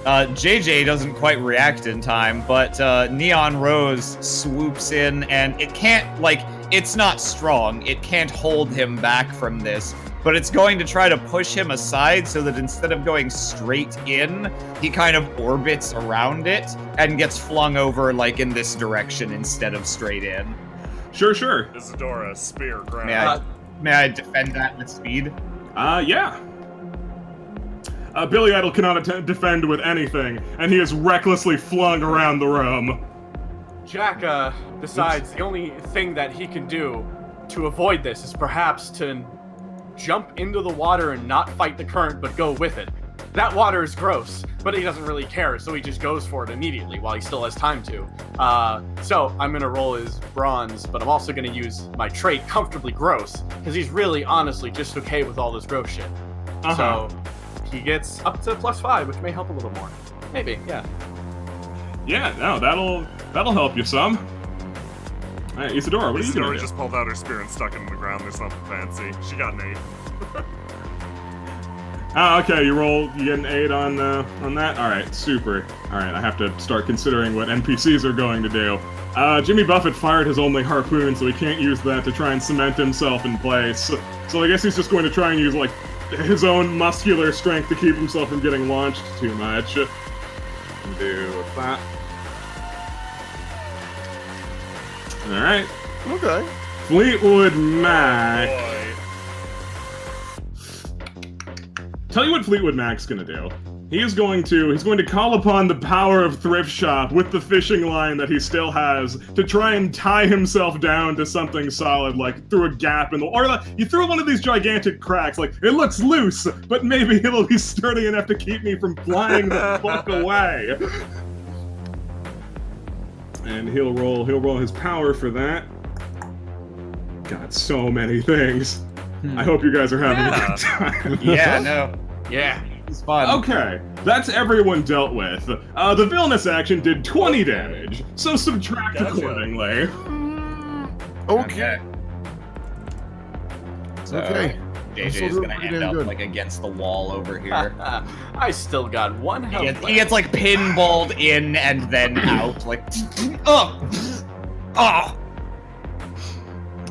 Speaker 5: JJ doesn't quite react in time, but Neon Rose swoops in, and it can't, like, it's not strong. It can't hold him back from this, but it's going to try to push him aside so that instead of going straight in, he kind of orbits around it and gets flung over like in this direction instead of straight in.
Speaker 2: Sure.
Speaker 1: Isadora, spear, ground.
Speaker 5: May I defend that with speed?
Speaker 2: Yeah. Billy Idol cannot defend with anything, and he is recklessly flung around the room.
Speaker 4: Jack decides the only thing that he can do to avoid this is perhaps to jump into the water and not fight the current, but go with it. That water is gross, but he doesn't really care, so he just goes for it immediately while he still has time to. So I'm gonna roll his bronze, but I'm also gonna use my trait, Comfortably Gross, because he's really honestly just okay with all this gross shit. So he gets up to +5, which may help a little more. Maybe, yeah.
Speaker 2: Yeah, no, that'll help you some. All right, Isadora, what are you gonna
Speaker 1: Isadora
Speaker 2: do?
Speaker 1: just pulled out her spear and stuck it in the ground. There's nothing fancy. She got an 8.
Speaker 2: Okay, you get an 8 on that? Alright, super. Alright, I have to start considering what NPCs are going to do. Jimmy Buffett fired his only harpoon, so he can't use that to try and cement himself in place. So I guess he's just going to try and use, like, his own muscular strength to keep himself from getting launched too much. Do that. Alright.
Speaker 3: Okay.
Speaker 2: Fleetwood Mac.
Speaker 1: Boy.
Speaker 2: Tell you what Fleetwood Mac's gonna do. He's going to call upon the power of Thrift Shop with the fishing line that he still has to try and tie himself down to something solid, like through a gap in the, or you through one of these gigantic cracks, like it looks loose, but maybe it'll be sturdy enough to keep me from flying the fuck away. And he'll roll his power for that. God, so many things. I hope you guys are having a good time.
Speaker 5: Yeah, no.
Speaker 4: Yeah.
Speaker 5: It's fun.
Speaker 2: Okay, that's everyone dealt with. The villainous action did 20 damage, so subtract
Speaker 1: Gotcha.
Speaker 2: accordingly.
Speaker 3: Okay.
Speaker 5: So,
Speaker 3: Okay. I'm still
Speaker 5: JJ's
Speaker 3: doing
Speaker 5: gonna
Speaker 3: pretty
Speaker 5: end
Speaker 3: damn
Speaker 5: up
Speaker 3: good.
Speaker 5: like against the wall over here.
Speaker 4: I still got one health.
Speaker 5: He gets like pinballed in and then out, like, oh, oh.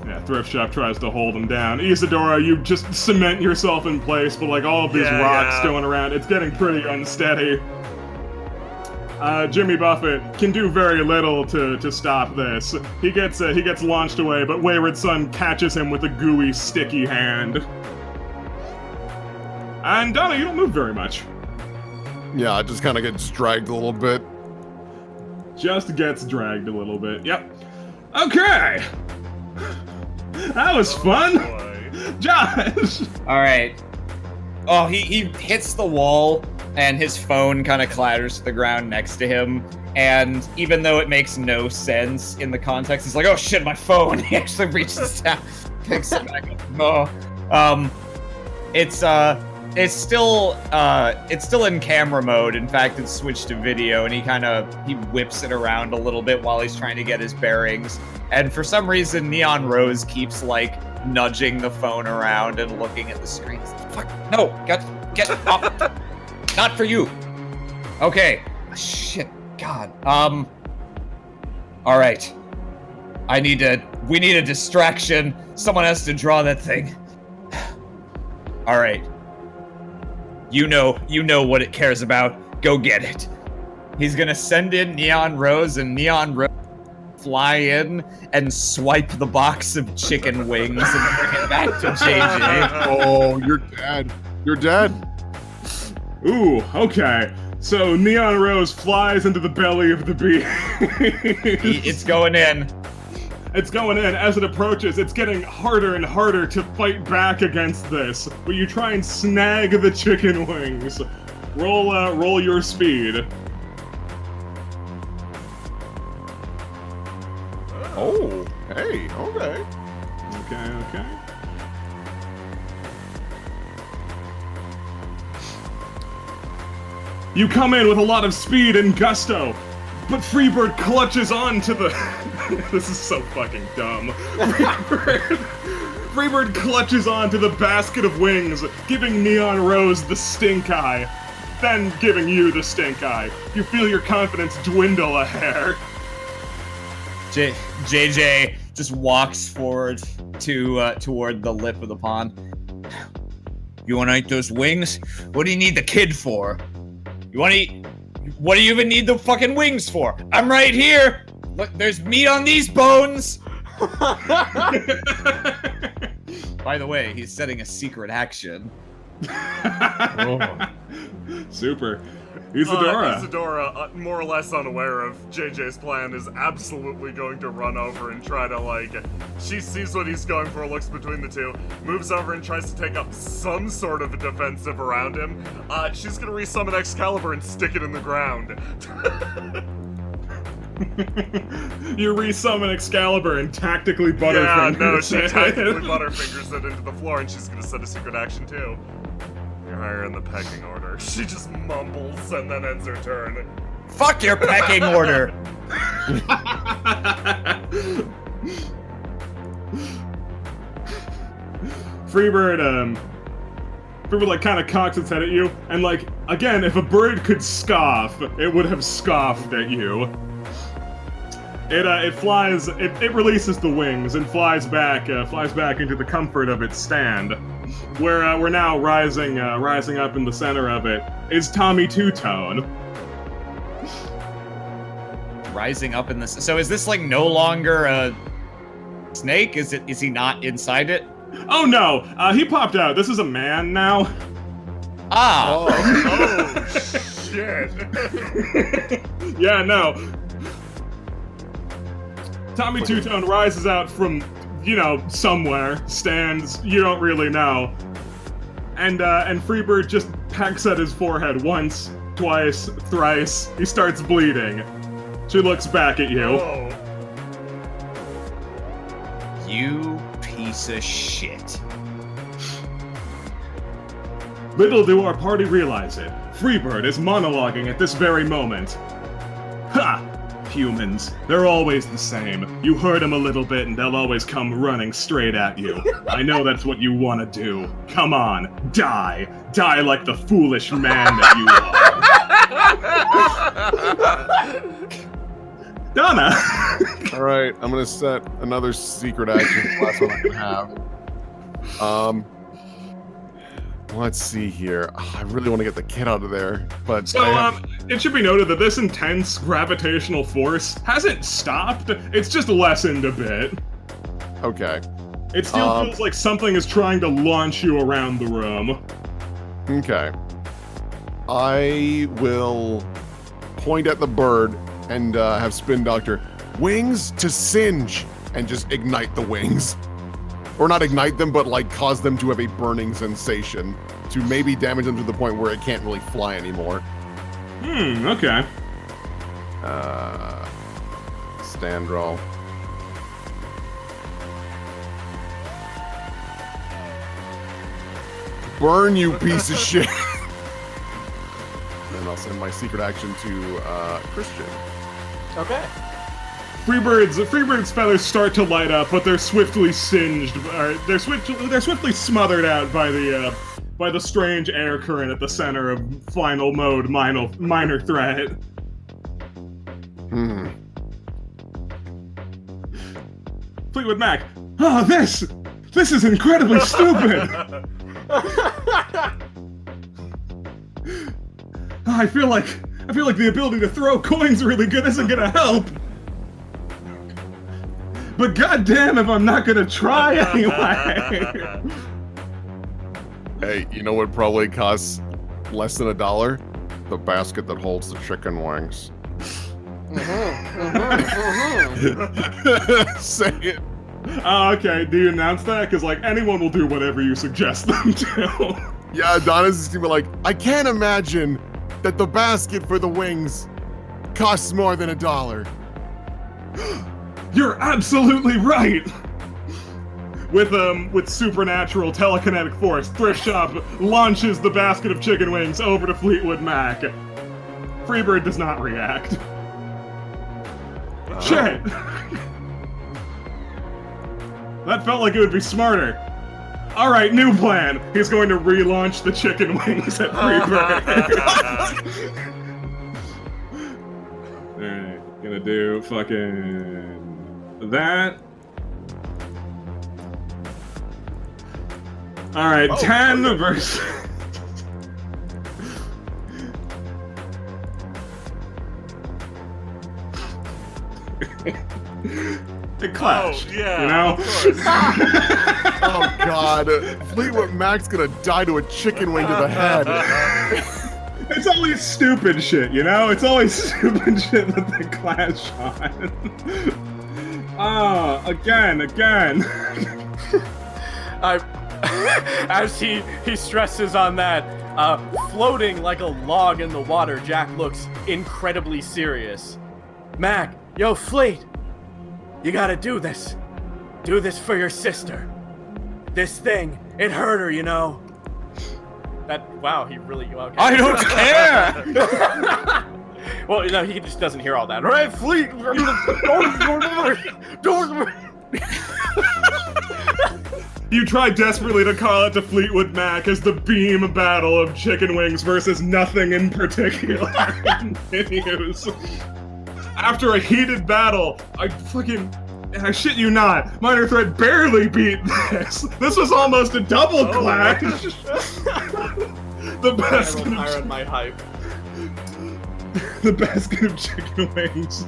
Speaker 2: Yeah, Thrift Shop tries to hold him down. Isadora, you just cement yourself in place, but like all of these rocks going around, it's getting pretty unsteady. Jimmy Buffett can do very little to stop this. He gets launched away, but Wayward Son catches him with a gooey, sticky hand. And Donna, you don't move very much.
Speaker 3: Yeah, it just kind of gets dragged a little bit.
Speaker 2: Just gets dragged a little bit. Yep. Okay. That was fun.
Speaker 1: Boy.
Speaker 2: Josh.
Speaker 5: All right. Oh, he hits the wall, and his phone kind of clatters to the ground next to him. And even though it makes no sense in the context, he's like, "Oh shit, my phone!" He actually reaches down, picks it back up. Oh, it's still in camera mode. In fact, it's switched to video, and he whips it around a little bit while he's trying to get his bearings. And for some reason, Neon Rose keeps like nudging the phone around and looking at the screen. Fuck no! Get up! Not for you. Okay. Shit. God. All right. We need a distraction. Someone has to draw that thing. All right. You know what it cares about. Go get it. He's gonna send in Neon Rose, and Neon Rose fly in and swipe the box of chicken wings and bring it back to JJ.
Speaker 3: Oh, you're dead. You're dead.
Speaker 2: Ooh, okay. So Neon Rose flies into the belly of the beast.
Speaker 5: It's going in.
Speaker 2: It's going in. As it approaches, it's getting harder and harder to fight back against this. But you try and snag the chicken wings. Roll your speed.
Speaker 3: Oh, hey, okay.
Speaker 2: Okay. You come in with a lot of speed and gusto, but Freebird clutches on to the... This is so fucking dumb. Freebird clutches on to the basket of wings, giving Neon Rose the stink eye, then giving you the stink eye. You feel your confidence dwindle a hair.
Speaker 5: JJ just walks forward to toward the lip of the pond. You want to eat those wings? What do you need the kid for? You want to eat? What do you even need the fucking wings for? I'm right here. Look, there's meat on these bones. By the way, he's setting a secret action.
Speaker 2: Super. Isadora.
Speaker 1: Isadora, more or less unaware of JJ's plan, is absolutely going to run over and try to, like... She sees what he's going for, looks between the two, moves over and tries to take up some sort of a defensive around him. She's gonna resummon Excalibur and stick it in the ground.
Speaker 2: You resummon Excalibur and tactically butterfingers
Speaker 1: Yeah, no, she tactically butterfingers it into the floor, and she's gonna set a secret action, too. You're higher in the pecking order. She just mumbles and then ends her turn.
Speaker 5: Fuck your pecking order.
Speaker 2: Freebird, like kind of cocks its head at you, and like again, if a bird could scoff, it would have scoffed at you. It flies, it releases the wings and flies back into the comfort of its stand. Where we're now rising up in the center of it is Tommy Two-Tone.
Speaker 5: Rising up in this. So is this like no longer a snake? Is he not inside it?
Speaker 2: Oh no, he popped out. This is a man now.
Speaker 5: Ah.
Speaker 1: Oh shit.
Speaker 2: Yeah, no. Tommy Two-Tone rises out from, somewhere, stands, you don't really know. And Freebird just pecks at his forehead once, twice, thrice. He starts bleeding. She looks back at you.
Speaker 1: Oh.
Speaker 5: You piece of shit.
Speaker 2: Little do our party realize it. Freebird is monologuing at this very moment. Ha! Humans. They're always the same. You hurt them a little bit and they'll always come running straight at you. I know that's what you want to do. Come on, die. Die like the foolish man that you are. Donna!
Speaker 3: Alright, I'm gonna set another secret action, the last one I can have. Let's see here. I really want to get the kid out of there, but
Speaker 2: So, it should be noted that this intense gravitational force hasn't stopped, it's just lessened a bit.
Speaker 3: okay.
Speaker 2: It still feels like something is trying to launch you around the room.
Speaker 3: Okay. I will point at the bird and have Spin Doctor wings to singe and just ignite the wings. Or not ignite them, but like cause them to have a burning sensation to maybe damage them to the point where it can't really fly anymore.
Speaker 2: Okay.
Speaker 3: Stand roll. Burn, you piece of shit. And I'll send my secret action to Christian.
Speaker 4: Okay.
Speaker 2: Freebird's feathers start to light up, but they're swiftly singed. They're swiftly smothered out by the strange air current at the center of final mode minor threat. Fleetwood Mac. Oh, this is incredibly stupid. I feel like the ability to throw coins really good isn't gonna help. But goddamn if I'm not gonna try anyway.
Speaker 3: Hey, you know what probably costs less than $1? The basket that holds the chicken wings. Say it.
Speaker 2: Oh, okay. Do you announce that? Because like anyone will do whatever you suggest them to.
Speaker 3: Yeah, Donna's just gonna be like, I can't imagine that the basket for the wings costs more than $1.
Speaker 2: You're absolutely right. With supernatural telekinetic force, Thrift Shop launches the basket of chicken wings over to Fleetwood Mac. Freebird does not react. Shit! That felt like it would be smarter. Alright, new plan. He's going to relaunch the chicken wings at Freebird. Alright, gonna do fucking... that. All right,
Speaker 3: Oh,
Speaker 2: 10
Speaker 3: okay.
Speaker 2: versus. It clash.
Speaker 1: Oh, yeah,
Speaker 2: You know?
Speaker 1: of course.
Speaker 3: Oh god, Fleetwood Mac's gonna die to a chicken wing to the head.
Speaker 2: It's always stupid shit, you know? It's always stupid shit that they clash on. Ah, again.
Speaker 4: As he stresses on that, floating like a log in the water, Jack looks incredibly serious. Mac, yo, Fleet, you gotta do this. Do this for your sister. This thing, it hurt her, you know. Wow, he really. Okay.
Speaker 5: I don't care.
Speaker 4: Well, you know, he just doesn't hear all that. All right, Fleet. Don't.
Speaker 2: You try desperately to call out to Fleetwood Mac as the beam battle of chicken wings versus nothing in particular continues. After a heated battle, I shit you not, Minor Threat barely beat this. This was almost a double clash. The basket
Speaker 4: Iron my hype.
Speaker 2: The basket of chicken wings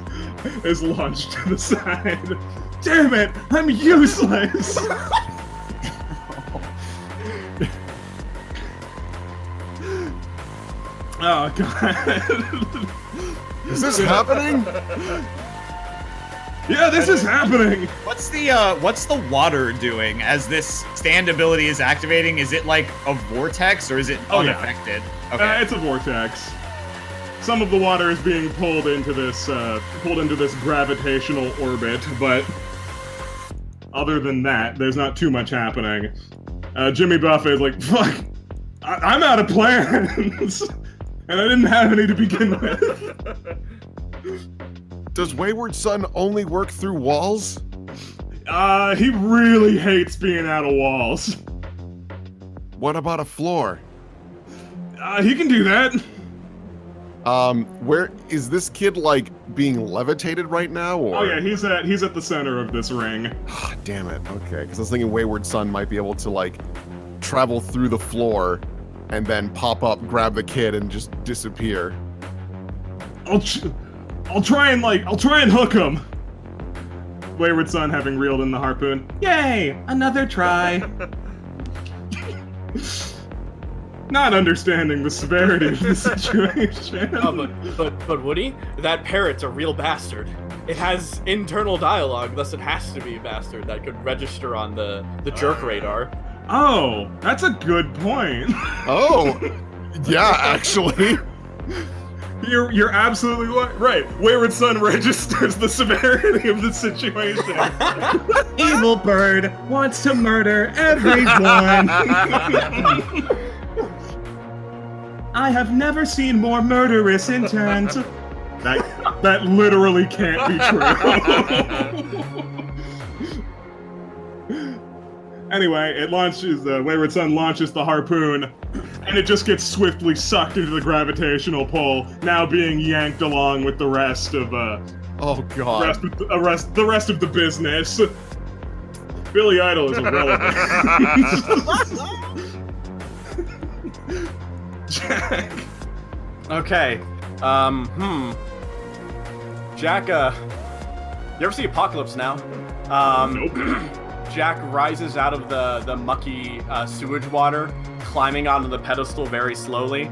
Speaker 2: is launched to the side. Damn it, I'm useless. Oh god.
Speaker 3: Is this happening?
Speaker 2: Yeah, this is happening.
Speaker 5: What's the water doing as this stand ability is activating? Is it like a vortex or is it
Speaker 2: Oh, yeah.
Speaker 5: unaffected? Okay.
Speaker 2: It's a vortex. Some of the water is being pulled into this gravitational orbit, but other than that, there's not too much happening. Jimmy Buffett is like, fuck, I'm out of plans, and I didn't have any to begin with.
Speaker 3: Does Wayward Son only work through walls?
Speaker 2: He really hates being out of walls.
Speaker 3: What about a floor?
Speaker 2: He can do that.
Speaker 3: Where is this kid like being levitated right now? Or?
Speaker 2: Oh yeah, he's at the center of this ring.
Speaker 3: Damn it. Okay, because I was thinking Wayward Son might be able to like travel through the floor and then pop up, grab the kid, and just disappear.
Speaker 2: I'll try and hook him. Wayward Son having reeled in the harpoon. Yay! Another try. Not understanding the severity of the situation.
Speaker 4: Oh, but Woody, that parrot's a real bastard. It has internal dialogue, thus it has to be a bastard that could register on the jerk radar.
Speaker 2: Oh, that's a good point.
Speaker 3: Oh, yeah, actually.
Speaker 2: You're absolutely right. Wayward Son registers the severity of the situation. Evil bird wants to murder everyone. I have never seen more murderous intent. That literally can't be true. Anyway, it launches. Wayward Son launches the harpoon, and it just gets swiftly sucked into the gravitational pull, now being yanked along with the rest of
Speaker 3: Oh god.
Speaker 2: the rest of the business. Billy Idol is irrelevant. Jack.
Speaker 4: Okay. Jack, you ever see Apocalypse Now?
Speaker 2: Nope.
Speaker 4: Jack rises out of the mucky sewage water, climbing onto the pedestal very slowly,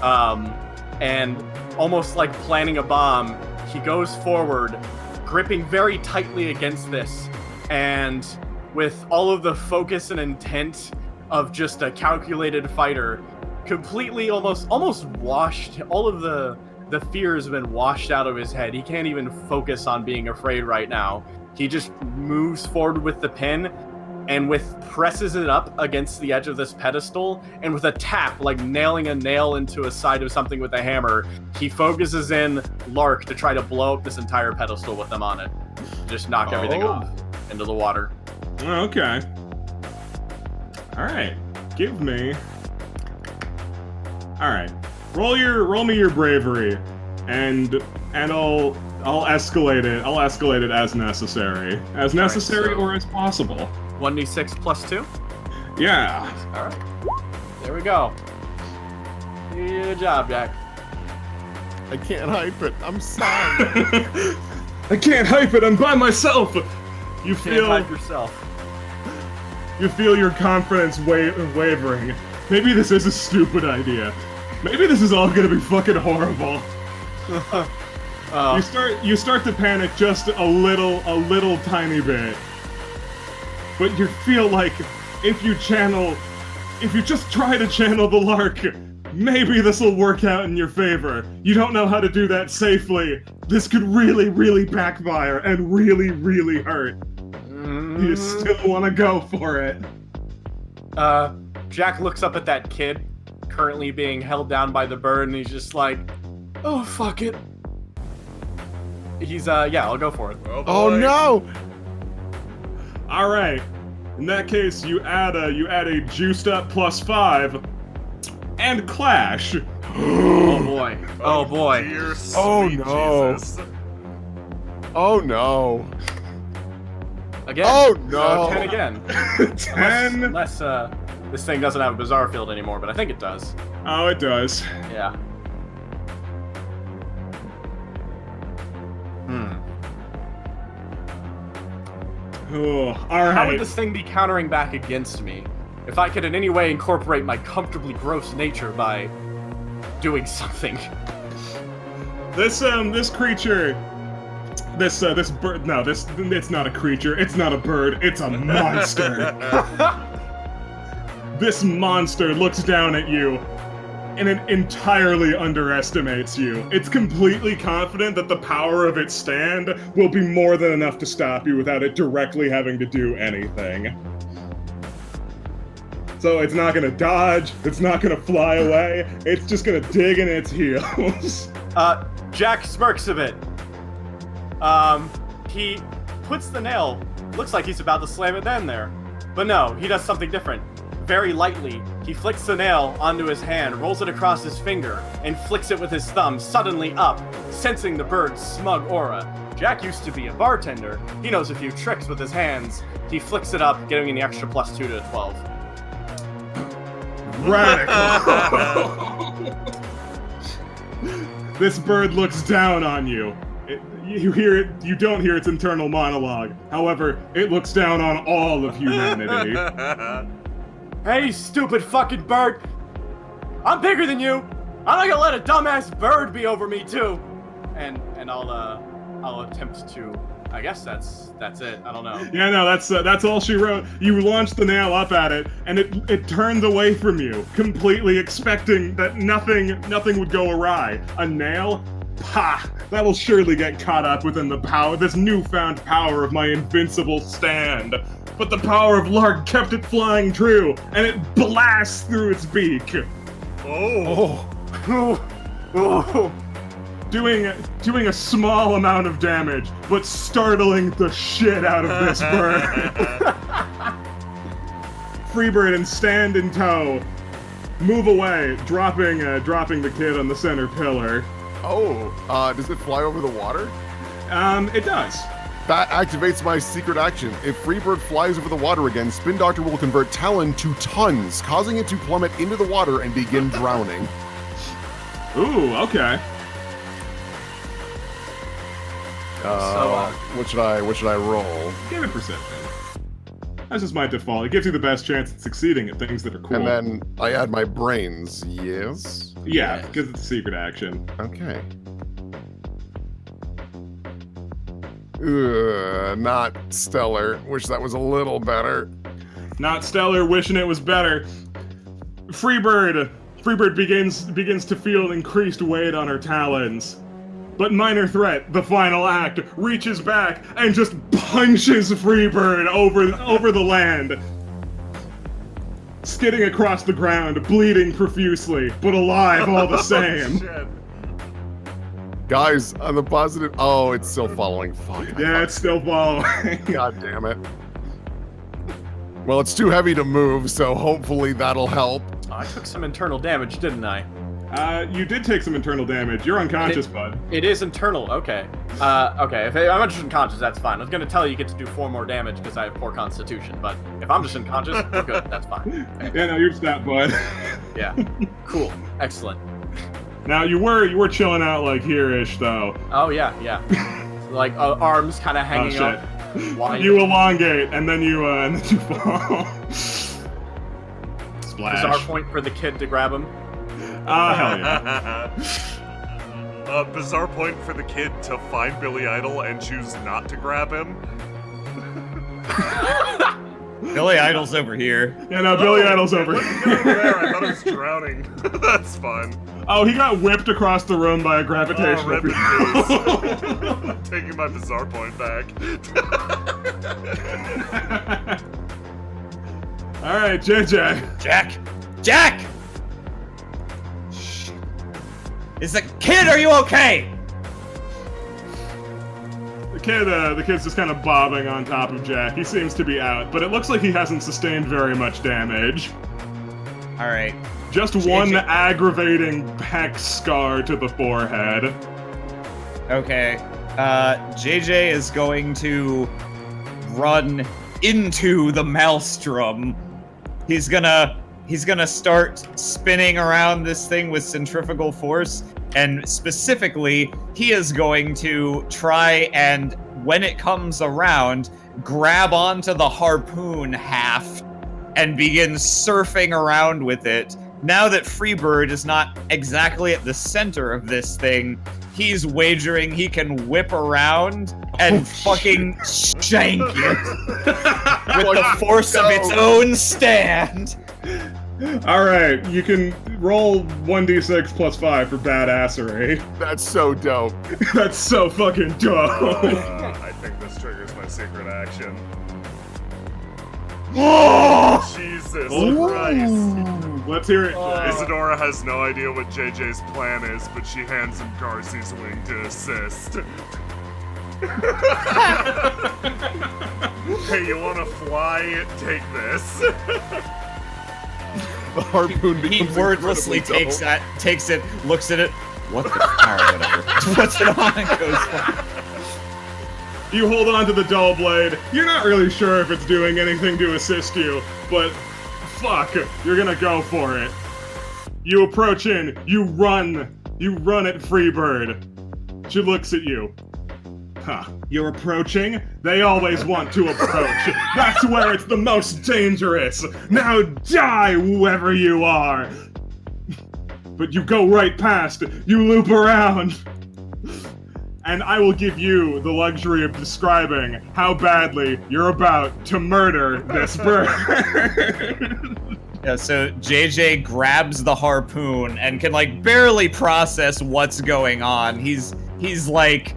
Speaker 4: and almost like planning a bomb, he goes forward, gripping very tightly against this, and with all of the focus and intent of just a calculated fighter, completely almost washed, all of the fear has been washed out of his head. He can't even focus on being afraid right now. He just moves forward with the pin and presses it up against the edge of this pedestal, and with a tap, like nailing a nail into a side of something with a hammer, he focuses in Lark to try to blow up this entire pedestal with them on it. Just knock everything off into the water.
Speaker 2: Okay. Alright. Give me. Alright. Roll me your bravery, and I'll escalate it. I'll escalate it as necessary. As necessary
Speaker 4: so-
Speaker 2: or as possible.
Speaker 4: 1d6 plus 2?
Speaker 2: Yeah.
Speaker 4: All right. There we go. Good job, Jack.
Speaker 3: I can't hype it. I'm sorry.
Speaker 2: I can't hype it. I'm by myself. You
Speaker 4: Can't
Speaker 2: feel
Speaker 4: hype yourself.
Speaker 2: you feel your confidence wavering. Maybe this is a stupid idea. Maybe this is all gonna be fucking horrible. You start to panic just a little tiny bit. But you feel like if you just try to channel the lark, maybe this will work out in your favor. You don't know how to do that safely. This could really, really backfire and really, really hurt. You still want to go for it.
Speaker 4: Jack looks up at that kid currently being held down by the bird, and he's just like, oh, fuck it. He's, yeah, I'll go for it.
Speaker 3: Oh no!
Speaker 2: All right. In that case, you add a juiced up +5 and clash.
Speaker 4: Oh, boy. Oh, boy.
Speaker 1: Dear
Speaker 3: Oh,
Speaker 1: sweet
Speaker 3: no.
Speaker 1: Jesus.
Speaker 3: Oh no!
Speaker 4: Again.
Speaker 3: Oh no!
Speaker 4: 10 again.
Speaker 2: 10.
Speaker 4: Unless, this thing doesn't have a bizarre field anymore, but I think it does.
Speaker 2: Oh, it does.
Speaker 4: Yeah.
Speaker 2: Oh, all
Speaker 4: How would
Speaker 2: right.
Speaker 4: this thing be countering back against me if I could in any way incorporate my comfortably gross nature by doing something?
Speaker 2: This creature, this bird. No, it's not a creature. It's not a bird. It's a monster. This monster looks down at you, and it entirely underestimates you. It's completely confident that the power of its stand will be more than enough to stop you without it directly having to do anything. So it's not gonna dodge, it's not gonna fly away, it's just gonna dig in its heels.
Speaker 4: Jack smirks a bit. He puts the nail, looks like he's about to slam it in there. But no, he does something different. Very lightly, he flicks the nail onto his hand, rolls it across his finger, and flicks it with his thumb suddenly up, sensing the bird's smug aura. Jack used to be a bartender. He knows a few tricks with his hands. He flicks it up, giving an extra +2 to 12.
Speaker 2: Radical. This bird looks down on you. You hear it. You don't hear its internal monologue. However, it looks down on all of humanity.
Speaker 4: Hey, stupid fucking bird! I'm bigger than you! I'm not gonna let a dumbass bird be over me too! And I'll attempt to. I guess that's it. I don't know.
Speaker 2: Yeah, no, that's all she wrote. You launched the nail up at it, and it turns away from you, completely expecting that nothing would go awry. A nail? Pah! That will surely get caught up within the power, this newfound power of my invincible stand. But the power of Lark kept it flying true, and it blasts through its beak.
Speaker 1: Oh.
Speaker 2: Doing a small amount of damage, but startling the shit out of this bird. Freebird and stand in tow. Move away, dropping the kid on the center pillar.
Speaker 3: Oh, does it fly over the water?
Speaker 2: It does.
Speaker 3: That activates my secret action. If Freebird flies over the water again, Spin Doctor will convert Talon to tons, causing it to plummet into the water and begin drowning.
Speaker 2: Ooh, okay.
Speaker 3: What should I roll?
Speaker 2: Give it perception. That's just my default. It gives you the best chance at succeeding at things that are cool.
Speaker 3: And then I add my brains. Yes.
Speaker 2: Yeah, because it's a secret action.
Speaker 3: Okay. Not stellar. Wish that was a little better.
Speaker 2: Not stellar. Wishing it was better. Freebird begins to feel increased weight on her talons. But minor threat, the final act, reaches back and just punches Freebird over the land. Skidding across the ground, bleeding profusely, but alive all the same.
Speaker 1: Shit.
Speaker 3: Guys, on the positive. Oh, it's still following. Fuck.
Speaker 2: Yeah, it's still following.
Speaker 3: God damn it. Well, it's too heavy to move, so hopefully that'll help.
Speaker 4: I took some internal damage, didn't I?
Speaker 2: You did take some internal damage. You're unconscious, bud.
Speaker 4: It is internal. Okay. Okay. If I'm just unconscious, that's fine. I was gonna tell you get to do 4 more damage because I have poor constitution, but if I'm just unconscious, we're good. That's fine. Okay.
Speaker 2: Yeah, no, you're stat, bud.
Speaker 4: Yeah. Cool. Excellent.
Speaker 2: Now you were chilling out like here-ish though.
Speaker 4: Oh yeah, yeah. Like arms kind of hanging up. Wide.
Speaker 2: You elongate and then you fall. Splash.
Speaker 4: Bizarre point for the kid to grab him.
Speaker 2: Hell yeah.
Speaker 1: Bizarre point for the kid to find Billy Idol and choose not to grab him.
Speaker 5: Billy Idol's over here.
Speaker 2: Yeah, no, Billy Idol's over
Speaker 1: What did he get over there? I thought he was drowning. That's fun.
Speaker 2: Oh, he got whipped across the room by a gravitational
Speaker 1: rip in
Speaker 2: field.
Speaker 1: peace. I'm taking my bizarre point back.
Speaker 2: All right, JJ.
Speaker 5: Jack! Shh. Is the kid, are you okay?
Speaker 2: The kid's just kind of bobbing on top of Jack. He seems to be out, but it looks like he hasn't sustained very much damage.
Speaker 5: All right.
Speaker 2: Just
Speaker 5: JJ.
Speaker 2: one aggravating peck scar to the forehead.
Speaker 5: Okay. JJ is going to run into the maelstrom. He's gonna start spinning around this thing with centrifugal force, and specifically, he is going to try and, when it comes around, grab onto the harpoon haft and begin surfing around with it. Now that Freebird is not exactly at the center of this thing, he's wagering he can whip around and fucking shank it with the force of its own stand.
Speaker 2: All right, you can roll 1d6 plus 5 for badassery.
Speaker 3: That's so dope.
Speaker 2: That's so fucking dope.
Speaker 1: I think this triggers my secret action.
Speaker 5: Oh!
Speaker 1: Jesus
Speaker 2: Ooh.
Speaker 1: Christ.
Speaker 2: Let's hear it.
Speaker 1: Isadora has no idea what JJ's plan is, but she hands him Garci's wing to assist. Hey, you wanna fly? Take this.
Speaker 3: The harpoon
Speaker 5: He
Speaker 3: becomes
Speaker 5: wordlessly
Speaker 3: incredibly
Speaker 5: takes it, looks at it. What the? Alright, whatever. Puts it on and goes.
Speaker 2: You hold on to the dull blade. You're not really sure if it's doing anything to assist you, but fuck, you're gonna go for it. You approach in, you run at Freebird. She looks at you. Huh, you're approaching? They always want to approach. That's where it's the most dangerous. Now die, whoever you are. But you go right past, you loop around. And I will give you the luxury of describing how badly you're about to murder this bird.
Speaker 5: Yeah, so JJ grabs the harpoon and can like barely process what's going on. He's like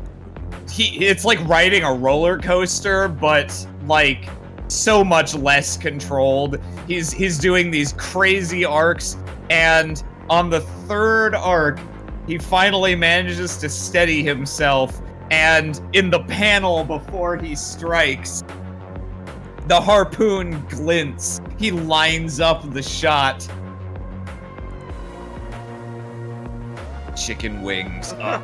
Speaker 5: it's like riding a roller coaster, but like so much less controlled. He's doing these crazy arcs, and on the third arc, he finally manages to steady himself, and in the panel before he strikes, the harpoon glints. He lines up the shot. Chicken wings up.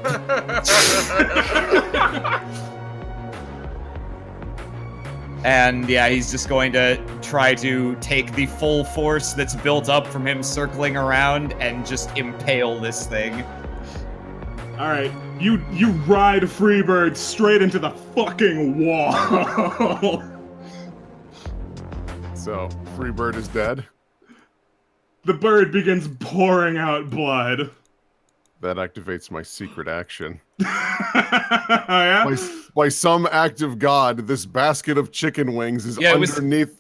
Speaker 5: And yeah, he's just going to try to take the full force that's built up from him circling around and just impale this thing.
Speaker 2: Alright, you ride Freebird straight into the fucking wall.
Speaker 3: So, Freebird is dead.
Speaker 2: The bird begins pouring out blood.
Speaker 3: That activates my secret action.
Speaker 2: Oh, yeah?
Speaker 3: By some act of God, this basket of chicken wings is underneath...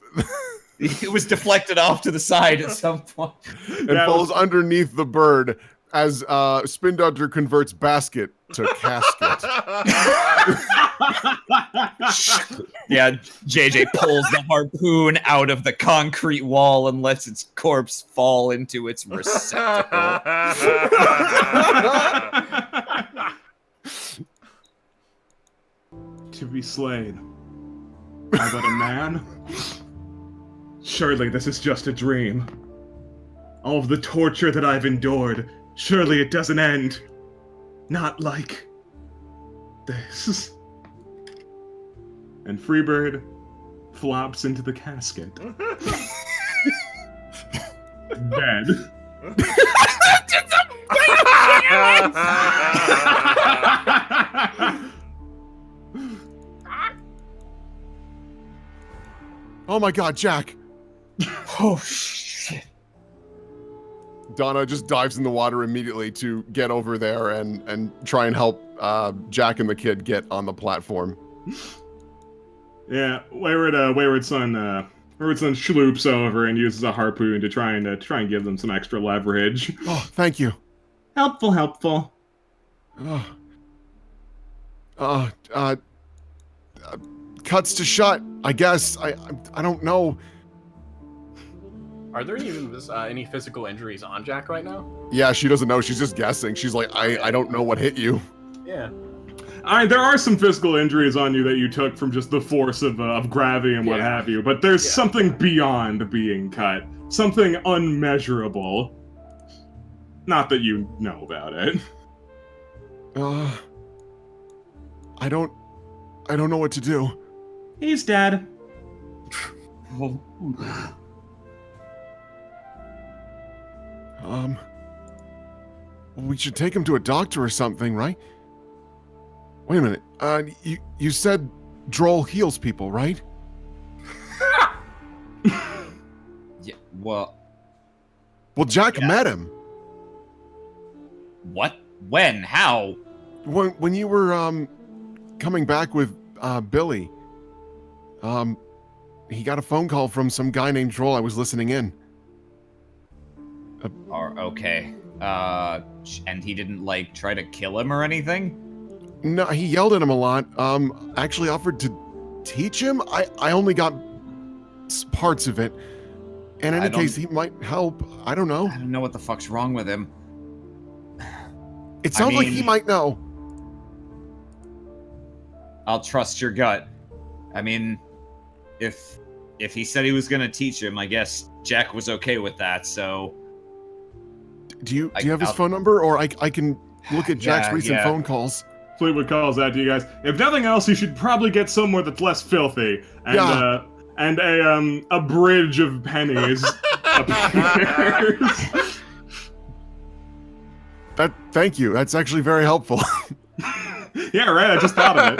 Speaker 5: It was deflected off to the side at some point.
Speaker 3: and falls underneath the bird as Spin Doctor converts basket to casket.
Speaker 5: Yeah, JJ pulls the harpoon out of the concrete wall and lets its corpse fall into its receptacle.
Speaker 2: To be slain by but a man? Surely this is just a dream. All of the torture that I've endured Surely it doesn't end. Not like this. And Freebird flops into the casket. Dead.
Speaker 3: Oh my god, Jack!
Speaker 5: Oh shit!
Speaker 3: Donna just dives in the water immediately to get over there and try and help Jack and the kid get on the platform.
Speaker 2: Yeah, Wayward Son schloops over and uses a harpoon to try and give them some extra leverage.
Speaker 3: Oh, thank you.
Speaker 2: Helpful.
Speaker 3: Cuts to shut. I guess. I don't know.
Speaker 4: Are there any physical injuries on Jack right now?
Speaker 3: Yeah, she doesn't know. She's just guessing. She's like, I don't know what hit you.
Speaker 4: Yeah.
Speaker 2: There are some physical injuries on you that you took from just the force of gravity and what have you, but there's something beyond being cut. Something unmeasurable. Not that you know about it.
Speaker 3: I don't know what to do.
Speaker 6: He's dead.
Speaker 3: We should take him to a doctor or something, right? Wait a minute. You said Droll heals people, right?
Speaker 5: Yeah. Well,
Speaker 3: Jack met him.
Speaker 5: what? When? How?
Speaker 3: When you were coming back with Billy, he got a phone call from some guy named Droll. I was listening in.
Speaker 5: Okay. And he didn't like try to kill him or anything?
Speaker 3: No, he yelled at him a lot. Actually offered to teach him. I only got parts of it. In any case, he might help. I don't know.
Speaker 5: I don't know what the fuck's wrong with him.
Speaker 3: It sounds like he
Speaker 5: mean-
Speaker 3: might know.
Speaker 5: I'll trust your gut. I mean, if he said he was gonna teach him, I guess Jack was okay with that, so...
Speaker 3: Do you have his phone number? Or I can look at Jack's recent
Speaker 5: yeah.
Speaker 3: phone calls.
Speaker 2: Fleetwood calls out to you guys. If nothing else, you should probably get somewhere that's less filthy. And a bridge of pennies appears.
Speaker 3: Thank you. That's actually very helpful.
Speaker 2: Yeah, right. I just thought of it.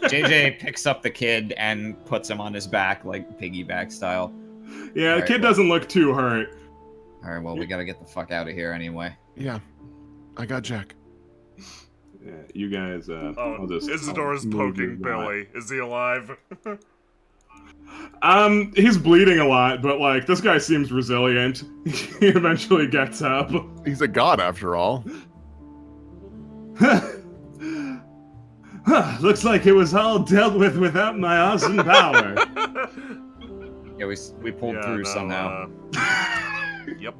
Speaker 5: JJ picks up the kid and puts him on his back, like piggyback style.
Speaker 2: Yeah, the kid doesn't look too hurt.
Speaker 5: Alright, well, we gotta get the fuck out of here anyway.
Speaker 3: Yeah, I got Jack.
Speaker 2: Yeah, you guys.
Speaker 1: Isidora's poking Billy. Is he alive?
Speaker 2: He's bleeding a lot, but like this guy seems resilient. He eventually gets up.
Speaker 3: He's a god after all.
Speaker 2: Looks like it was all dealt with without my awesome power.
Speaker 5: Yeah, we pulled through somehow.
Speaker 1: Yep.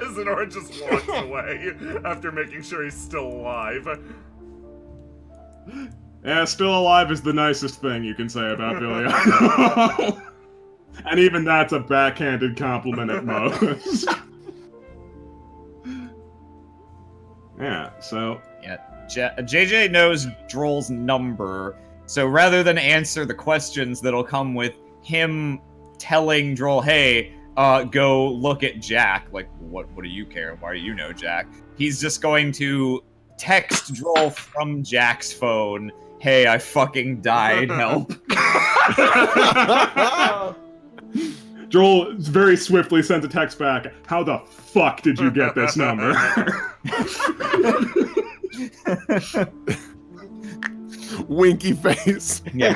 Speaker 1: Isidora just walks away after making sure he's still alive.
Speaker 2: Yeah, still alive is the nicest thing you can say about Billy. And even that's a backhanded compliment at most. Yeah, so...
Speaker 5: Yeah, JJ knows Droll's number, so rather than answer the questions that'll come with him telling Droll, hey, go look at Jack, like, what do you care? Why do you know Jack? He's just going to text Droll from Jack's phone, hey, I fucking died, help.
Speaker 2: Droll very swiftly sends a text back, how the fuck did you get this number?
Speaker 3: Winky face.
Speaker 5: Yeah.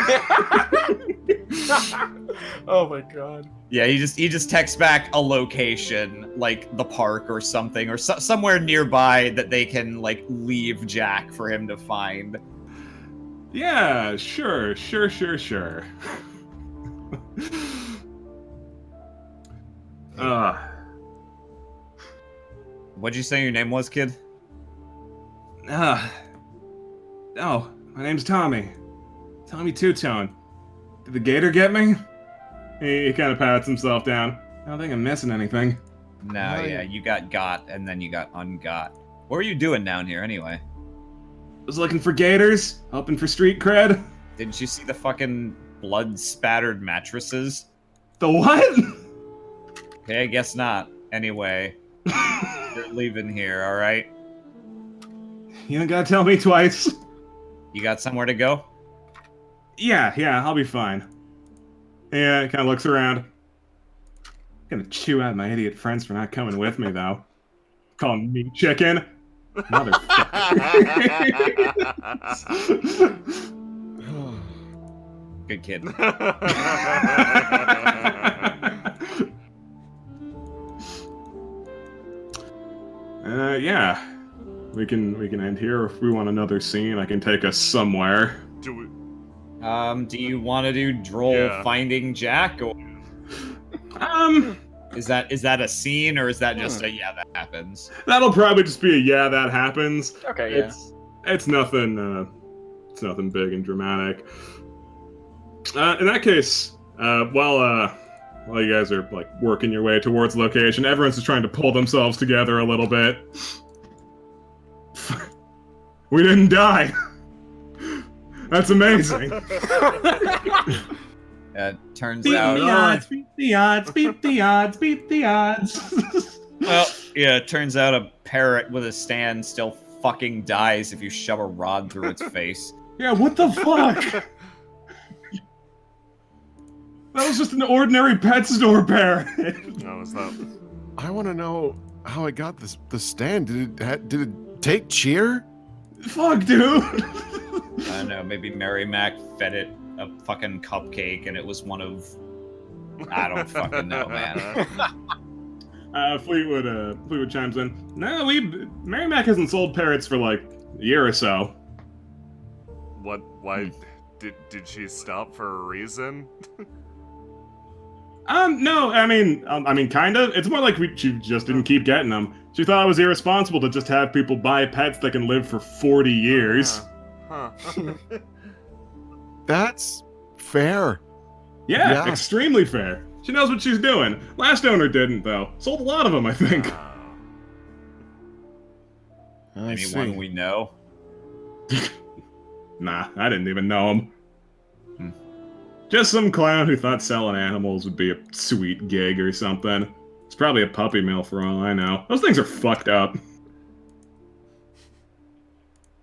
Speaker 4: Oh my god.
Speaker 5: Yeah, he just texts back a location, like the park or something, or somewhere nearby that they can, like, leave Jack for him to find.
Speaker 2: Yeah, sure.
Speaker 5: What'd you say your name was, kid?
Speaker 2: Oh, my name's Tommy. Tommy Two-Tone. Did the gator get me? He kind of pats himself down. I don't think I'm missing anything.
Speaker 5: No,
Speaker 3: Right.
Speaker 5: yeah, you got, and then you got ungot. What were you doing down here anyway?
Speaker 2: Was looking for gators, hoping for street cred.
Speaker 5: Didn't you see the fucking blood-spattered mattresses?
Speaker 2: The what?
Speaker 5: Okay, I guess not. Anyway, you're leaving here, alright?
Speaker 2: You don't gotta tell me twice.
Speaker 5: You got somewhere to go?
Speaker 2: Yeah, I'll be fine. Yeah, kind of looks around. Gonna chew out my idiot friends for not coming with me, though. Calling me chicken. Motherfucker.
Speaker 5: Good kid.
Speaker 2: Yeah. We can end here. If we want another scene, I can take us somewhere.
Speaker 1: Do we?
Speaker 5: Do you want to do Droll
Speaker 1: Yeah.
Speaker 5: finding Jack, or is that a scene, or is that just a yeah that happens?
Speaker 2: That'll probably just be a yeah, that happens.
Speaker 4: Okay, yeah.
Speaker 2: It's nothing. It's nothing big and dramatic. In that case, while you guys are like working your way towards the location, everyone's just trying to pull themselves together a little bit. We didn't die. That's amazing.
Speaker 5: Turns
Speaker 2: Beat
Speaker 5: out.
Speaker 2: the odds, beat the odds, beat the odds, beat the odds.
Speaker 5: Well, yeah, it turns out a parrot with a stand still fucking dies if you shove a rod through its face.
Speaker 2: Yeah, what the fuck? That was just an ordinary pet store parrot.
Speaker 1: No, it's not.
Speaker 3: I want to know how it got the stand. Did it take cheer?
Speaker 2: Fuck, dude.
Speaker 5: I don't know, maybe Mary Mac fed it a fucking cupcake and it was one of... I don't fucking know, man.
Speaker 2: Fleetwood chimes in. No, Mary Mac hasn't sold parrots for like a year or so.
Speaker 1: What? Why? Did she stop for a reason?
Speaker 2: No, I mean, kind of. It's more like she just didn't keep getting them. She thought it was irresponsible to just have people buy pets that can live for 40 years.
Speaker 1: Huh.
Speaker 3: That's fair.
Speaker 2: Yeah,
Speaker 3: Yeah.
Speaker 2: extremely fair. She knows what she's doing. Last owner didn't, though. Sold a lot of them, I think.
Speaker 3: I
Speaker 5: Anyone
Speaker 3: see.
Speaker 5: we know?
Speaker 2: Nah, I didn't even know him.
Speaker 5: Hmm.
Speaker 2: Just some clown who thought selling animals would be a sweet gig or something. It's probably a puppy mill for all I know. Those things are fucked up.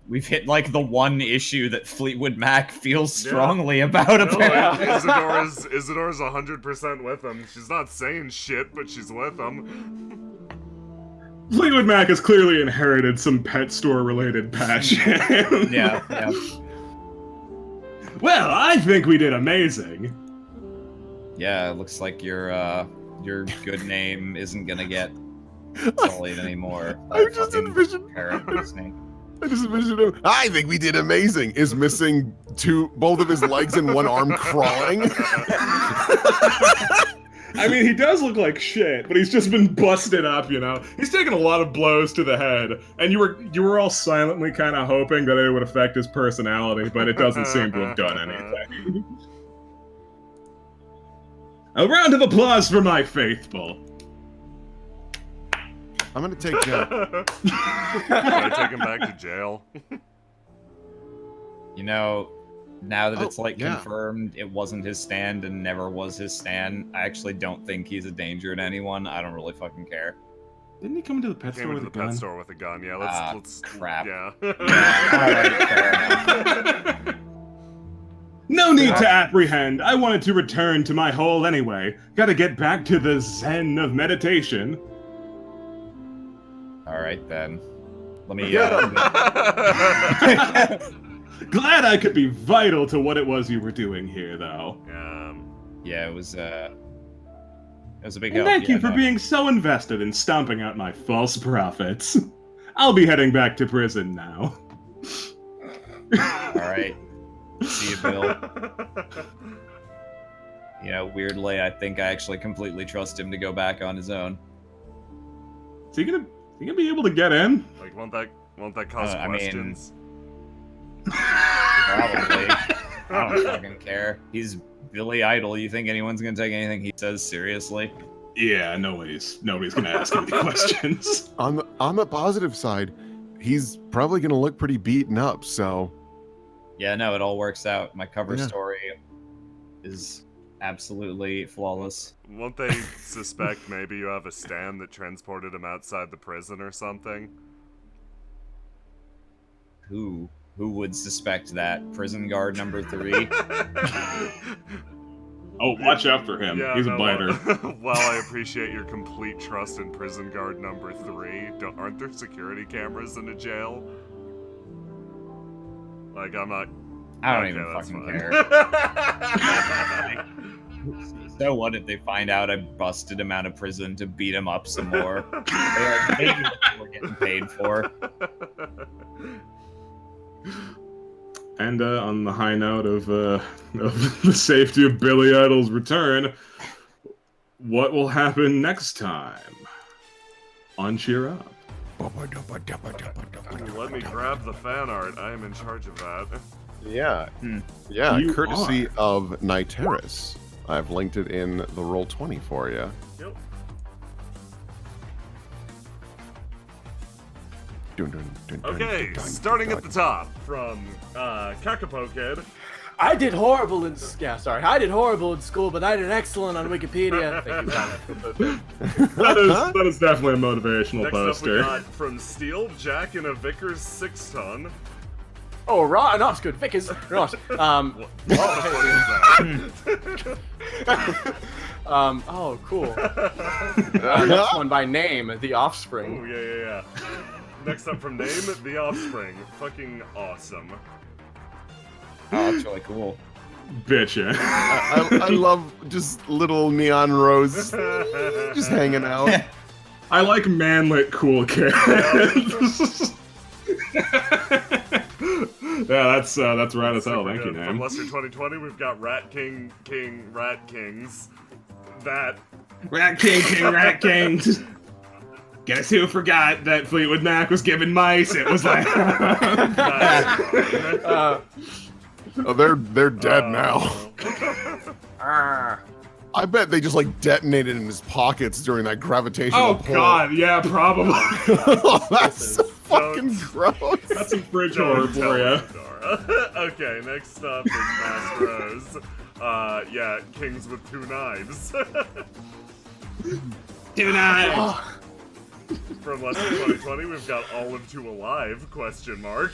Speaker 5: We've hit like the one issue that Fleetwood Mac feels
Speaker 1: Yeah.
Speaker 5: strongly about,
Speaker 1: No,
Speaker 5: apparently.
Speaker 1: Isidora's 100% with him. She's not saying shit, but she's with him.
Speaker 2: Fleetwood Mac has clearly inherited some pet store related passion.
Speaker 5: Yeah.
Speaker 2: Well, I think we did amazing.
Speaker 5: Yeah, it looks like your good name isn't gonna get sullied anymore.
Speaker 3: I just envisioned.
Speaker 5: Parrot listening.
Speaker 3: I just envisioned him. I think we did amazing. Is missing both of his legs and one arm crawling.
Speaker 2: I mean, he does look like shit, but he's just been busted up, you know? He's taken a lot of blows to the head, and you were all silently kind of hoping that it would affect his personality, but it doesn't seem to have done anything. A round of applause for my faithful.
Speaker 3: I'm gonna take Jack.
Speaker 1: Can I take him back to jail?
Speaker 5: You know, now that
Speaker 3: Oh,
Speaker 5: it's like
Speaker 3: yeah.
Speaker 5: confirmed it wasn't his stand and never was his stand, I actually don't think he's a danger to anyone. I don't really fucking care.
Speaker 2: Didn't he come into the pet
Speaker 1: Came
Speaker 2: store
Speaker 1: into
Speaker 2: with
Speaker 1: the
Speaker 2: a
Speaker 1: pet
Speaker 2: gun?
Speaker 1: store with a gun. Yeah,
Speaker 5: Ah,
Speaker 1: let's
Speaker 5: crap.
Speaker 1: Yeah.
Speaker 5: Alright, fair enough.
Speaker 2: No need to apprehend. I wanted to return to my hole anyway. Gotta get back to the zen of meditation.
Speaker 5: Alright then. Let me
Speaker 2: Glad I could be vital to what it was you were doing here, though.
Speaker 5: yeah, it was a big
Speaker 2: And
Speaker 5: help.
Speaker 2: thank you
Speaker 5: Yeah,
Speaker 2: for
Speaker 5: no.
Speaker 2: being so invested in stomping out my false prophets. I'll be heading back to prison now.
Speaker 5: Alright. See you, Bill. You know, weirdly, I think I actually completely trust him to go back on his own.
Speaker 2: Is he gonna be able to get in?
Speaker 1: Like, won't that cause
Speaker 5: I mean-
Speaker 1: questions?
Speaker 5: Probably. I don't fucking care. He's Billy Idol. You think anyone's gonna take anything he says seriously?
Speaker 2: Yeah, nobody's gonna ask any questions.
Speaker 3: On the positive side, he's probably gonna look pretty beaten up. So
Speaker 5: Yeah, no, it all works out. My cover
Speaker 3: Yeah.
Speaker 5: story is absolutely flawless.
Speaker 1: Won't they suspect maybe you have a stand that transported him outside the prison or something?
Speaker 5: Who would suspect that? Prison guard number 3?
Speaker 2: Oh, watch out for him.
Speaker 1: Yeah,
Speaker 2: He's
Speaker 1: no,
Speaker 2: a biter.
Speaker 1: While I appreciate your complete trust in prison guard number 3, aren't there security cameras in a jail? Like, I'm not...
Speaker 5: I don't
Speaker 1: Okay,
Speaker 5: even
Speaker 1: that's
Speaker 5: fucking
Speaker 1: fine.
Speaker 5: care. So what if they find out I busted him out of prison to beat him up some more? They're like, maybe what we're getting paid for.
Speaker 2: And on the high note of the safety of Billy Idol's return, what will happen next time on Cheer Up?
Speaker 1: Let me grab the fan art. I am in charge of that.
Speaker 3: yeah,
Speaker 5: Hmm.
Speaker 3: yeah.
Speaker 2: You
Speaker 3: Courtesy of Niteris, I've linked it in the Roll20 for you.
Speaker 1: Yep. Okay, starting at the top from Kakapo Kid.
Speaker 4: I did horrible in I did horrible in school, but I did excellent on Wikipedia. Thank you, Tom.
Speaker 2: That is definitely a motivational
Speaker 1: Next
Speaker 2: poster.
Speaker 1: up we got from Steel, Jack in a Vickers 6-ton.
Speaker 4: Oh, right, no, it's good. Vickers, right. Oh, cool. Next one by name, The Offspring.
Speaker 1: Oh, yeah. Next up from Name, The Offspring. Fucking awesome.
Speaker 5: Oh, that's really cool.
Speaker 2: Bitchin'.
Speaker 3: I love just little neon rose just hanging out.
Speaker 2: I like manlit cool kids. Yeah, that's right as hell. Thank you,
Speaker 1: From
Speaker 2: man.
Speaker 1: Lester 2020, we've got Rat King, Rat Kings. That.
Speaker 6: Rat King. Guess who forgot that Fleetwood Mac was given mice? It was like.
Speaker 3: Oh, they're dead now.
Speaker 4: Ah.
Speaker 3: I bet they just like detonated in his pockets during that gravitational
Speaker 2: Oh
Speaker 3: pull.
Speaker 2: god, yeah, probably.
Speaker 3: Oh, that's so fucking gross.
Speaker 2: That's some fridge horror for you.
Speaker 1: Okay, next up is Mask Rose. Yeah, kings with 2 knives.
Speaker 6: Do not.
Speaker 1: From Lester 2020, we've got Olive to Alive, question mark.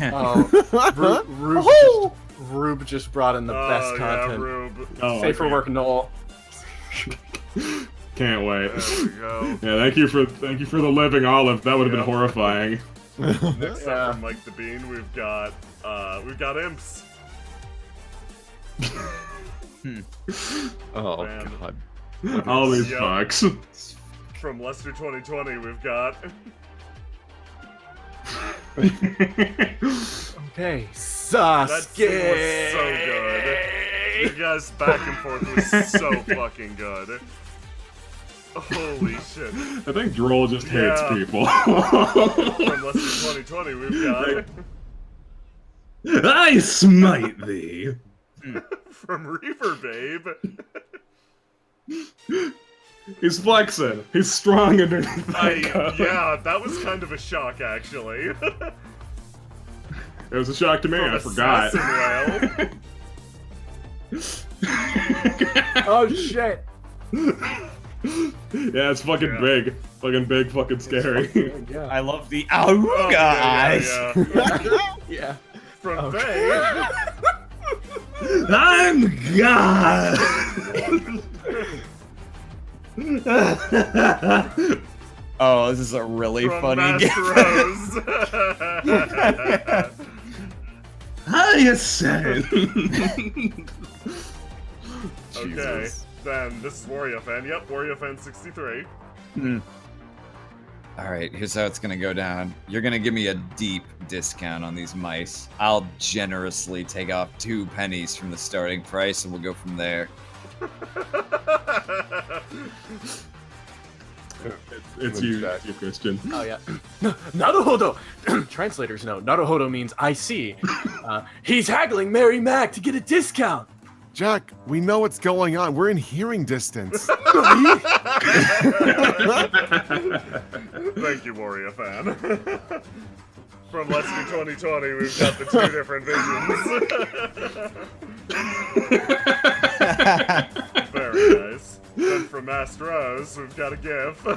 Speaker 4: Oh, Rube just brought in the best content.
Speaker 1: Yeah, Rube.
Speaker 2: Oh,
Speaker 4: Safer
Speaker 2: okay.
Speaker 4: work, Noel.
Speaker 2: Can't wait.
Speaker 1: There we go.
Speaker 2: Yeah, thank you for the living olive. That would have
Speaker 1: Yep.
Speaker 2: been horrifying.
Speaker 1: Next
Speaker 4: Yeah.
Speaker 1: up from Mike the Bean, we've got imps.
Speaker 3: Oh
Speaker 1: Man.
Speaker 3: god.
Speaker 2: All these
Speaker 1: Yep.
Speaker 2: fucks.
Speaker 1: From Lester 2020, we've got
Speaker 4: Okay,
Speaker 1: that scene
Speaker 4: Sasuke.
Speaker 1: was so good. You guys back and forth was so fucking good. Holy shit.
Speaker 2: I think Droll just hates
Speaker 1: Yeah.
Speaker 2: people.
Speaker 1: From Lester 2020, we've got
Speaker 6: I smite thee.
Speaker 1: from Reaper Babe.
Speaker 2: He's flexing. He's strong underneath that coat.
Speaker 1: Yeah, that was kind of a shock, actually.
Speaker 2: It was a shock to me.
Speaker 1: From
Speaker 2: I forgot.
Speaker 1: Assassin
Speaker 4: Oh shit.
Speaker 2: Yeah, it's fucking
Speaker 1: Yeah.
Speaker 2: big. Fucking big, fucking scary.
Speaker 4: Yeah.
Speaker 5: I love the
Speaker 1: Whale.
Speaker 5: Auga eyes.
Speaker 1: Yeah.
Speaker 4: Yeah.
Speaker 1: From
Speaker 4: Okay.
Speaker 1: Faye.
Speaker 6: I'm God.
Speaker 5: Oh, this is a really
Speaker 1: From
Speaker 5: funny
Speaker 1: Master
Speaker 5: game.
Speaker 1: Rose.
Speaker 6: I ascend.
Speaker 1: Okay,
Speaker 3: Jesus.
Speaker 1: then this is Wario Fan. Yep, Wario Fan 63.
Speaker 5: All right, here's how it's gonna go down. You're gonna give me a deep discount on these mice. I'll generously take off 2 pennies from the starting price, and we'll go from there.
Speaker 2: It's you, Christian.
Speaker 4: Oh yeah. Naruhodo. Translators know. Naruhodo means I see. He's haggling Mary Mac to get a discount.
Speaker 3: Jack, we know what's going on. We're in hearing distance.
Speaker 1: Thank you, Warrior fan. From Lester 2020, we've got the 2 different visions. Very nice. Then from Master Rose, we've got a GIF.
Speaker 5: The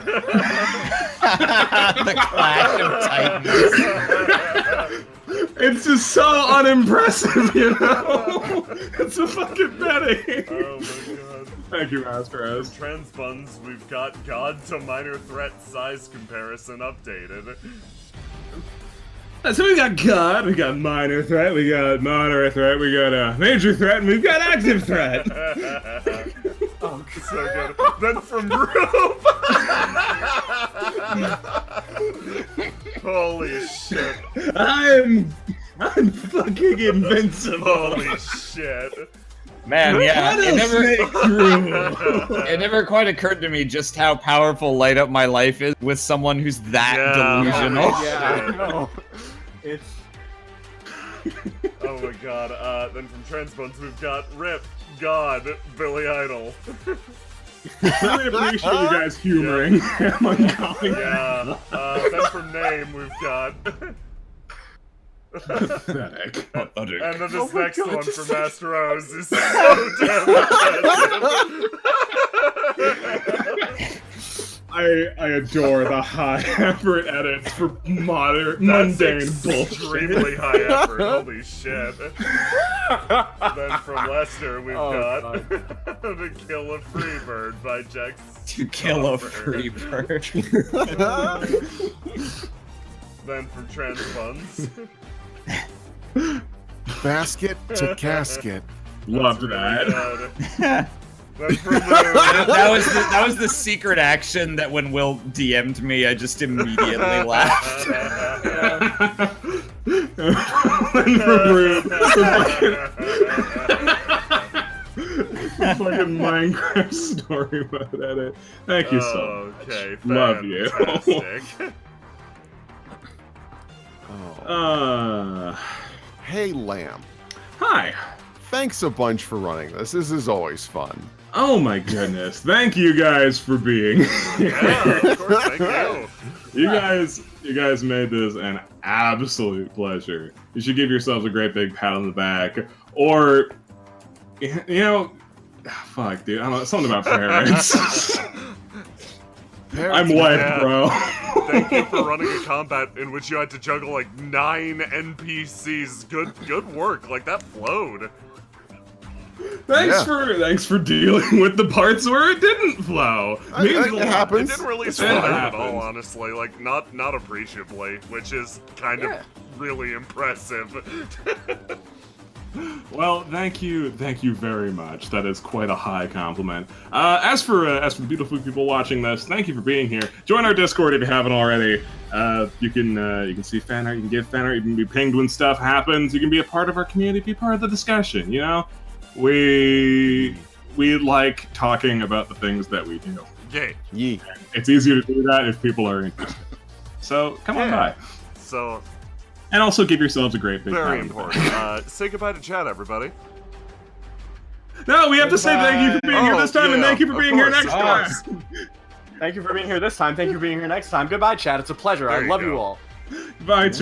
Speaker 5: Clash of Titans.
Speaker 2: It's just so unimpressive, you know? It's a fucking betting.
Speaker 1: Oh my god.
Speaker 2: Thank you, Master
Speaker 1: In
Speaker 2: S.
Speaker 1: Trans Buns, we've got God to Minor Threat size comparison updated.
Speaker 2: So we got God, we got minor threat, we got moderate threat, we got a major threat, and we've got active threat.
Speaker 1: Oh, so good. Then from Rube. Holy shit.
Speaker 2: I'm fucking invincible.
Speaker 1: Holy shit.
Speaker 5: Man, yeah,
Speaker 2: What else make through?
Speaker 5: it never quite occurred to me just how powerful Light Up My Life is with someone who's that delusional.
Speaker 4: Yeah, I know. It's
Speaker 1: Oh my god. Then from Trans Buns, we've got Rip, God, Billy Idol.
Speaker 2: Really appreciate you guys humoring.
Speaker 1: Yeah. Then from Name, we've got.
Speaker 2: Pathetic.
Speaker 1: And then this
Speaker 4: Oh my
Speaker 1: next
Speaker 4: God,
Speaker 1: one
Speaker 4: this
Speaker 1: from Master Rose is so damn impressive.
Speaker 2: I adore the high effort edits for mundane bullshit.
Speaker 1: Extremely high effort. Holy shit. Then from Lester, we've got To Kill a Free Bird by Jack.
Speaker 5: To kill a free bird.
Speaker 1: Then from Trans Buns.
Speaker 3: Basket to casket.
Speaker 2: Loved that.
Speaker 1: Then from
Speaker 5: that was the secret action that when Will DM'd me, I just immediately laughed.
Speaker 2: Fucking Minecraft story mode edit. Thank you so much.
Speaker 1: Okay,
Speaker 2: Love you.
Speaker 1: fantastic.
Speaker 3: Hey, Lamb.
Speaker 2: Hi.
Speaker 3: Thanks a bunch for running this. This is always fun.
Speaker 2: Oh my goodness. Thank you guys for being here.
Speaker 1: Yeah, of course, thank you.
Speaker 2: You guys made this an absolute pleasure. You should give yourselves a great big pat on the back. Or, you know, fuck, dude. I don't know, something about parents. I'm wet,
Speaker 1: Yeah.
Speaker 2: bro.
Speaker 1: Thank you for running a combat in which you had to juggle like 9 NPCs. Good work. Like that flowed.
Speaker 2: Thanks for dealing with the parts where it didn't flow. Means a
Speaker 3: It
Speaker 2: lot.
Speaker 3: happens.
Speaker 1: It didn't really
Speaker 2: It
Speaker 1: slow down at all,
Speaker 2: happens.
Speaker 1: honestly. Like not appreciably, which is kind of really impressive.
Speaker 2: Well, thank you very much. That is quite a high compliment. As for the beautiful people watching this, thank you for being here. Join our Discord if you haven't already. You can see fan art, you can give fan art, you can be pinged when stuff happens. You can be a part of our community, be part of the discussion. You know, we like talking about the things that we do.
Speaker 1: Yay.
Speaker 3: Yee.
Speaker 2: It's easier to do that if people are interested. So come on by,
Speaker 1: So
Speaker 2: and also give yourselves a great big
Speaker 1: very
Speaker 2: round of applause.
Speaker 1: important. Say goodbye to chat, everybody.
Speaker 2: No, we have to say thank you for being here this time, and
Speaker 1: yeah,
Speaker 2: thank you for
Speaker 1: of
Speaker 2: being here
Speaker 1: course,
Speaker 2: next
Speaker 1: of
Speaker 2: time.
Speaker 1: course.
Speaker 4: Thank you for being here this time. Thank you for being here next time. Goodbye, chat. It's a pleasure.
Speaker 1: There
Speaker 4: I
Speaker 1: you
Speaker 4: love
Speaker 1: go.
Speaker 4: you all.
Speaker 2: Bye, chat.